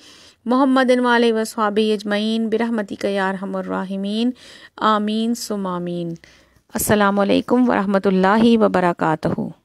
محمد وآلہ وصحبہ اجمعین برحمتک یا ارحم الراحمین، آمین ثم آمین۔ السلام علیکم ورحمۃ اللہ وبرکاتہ۔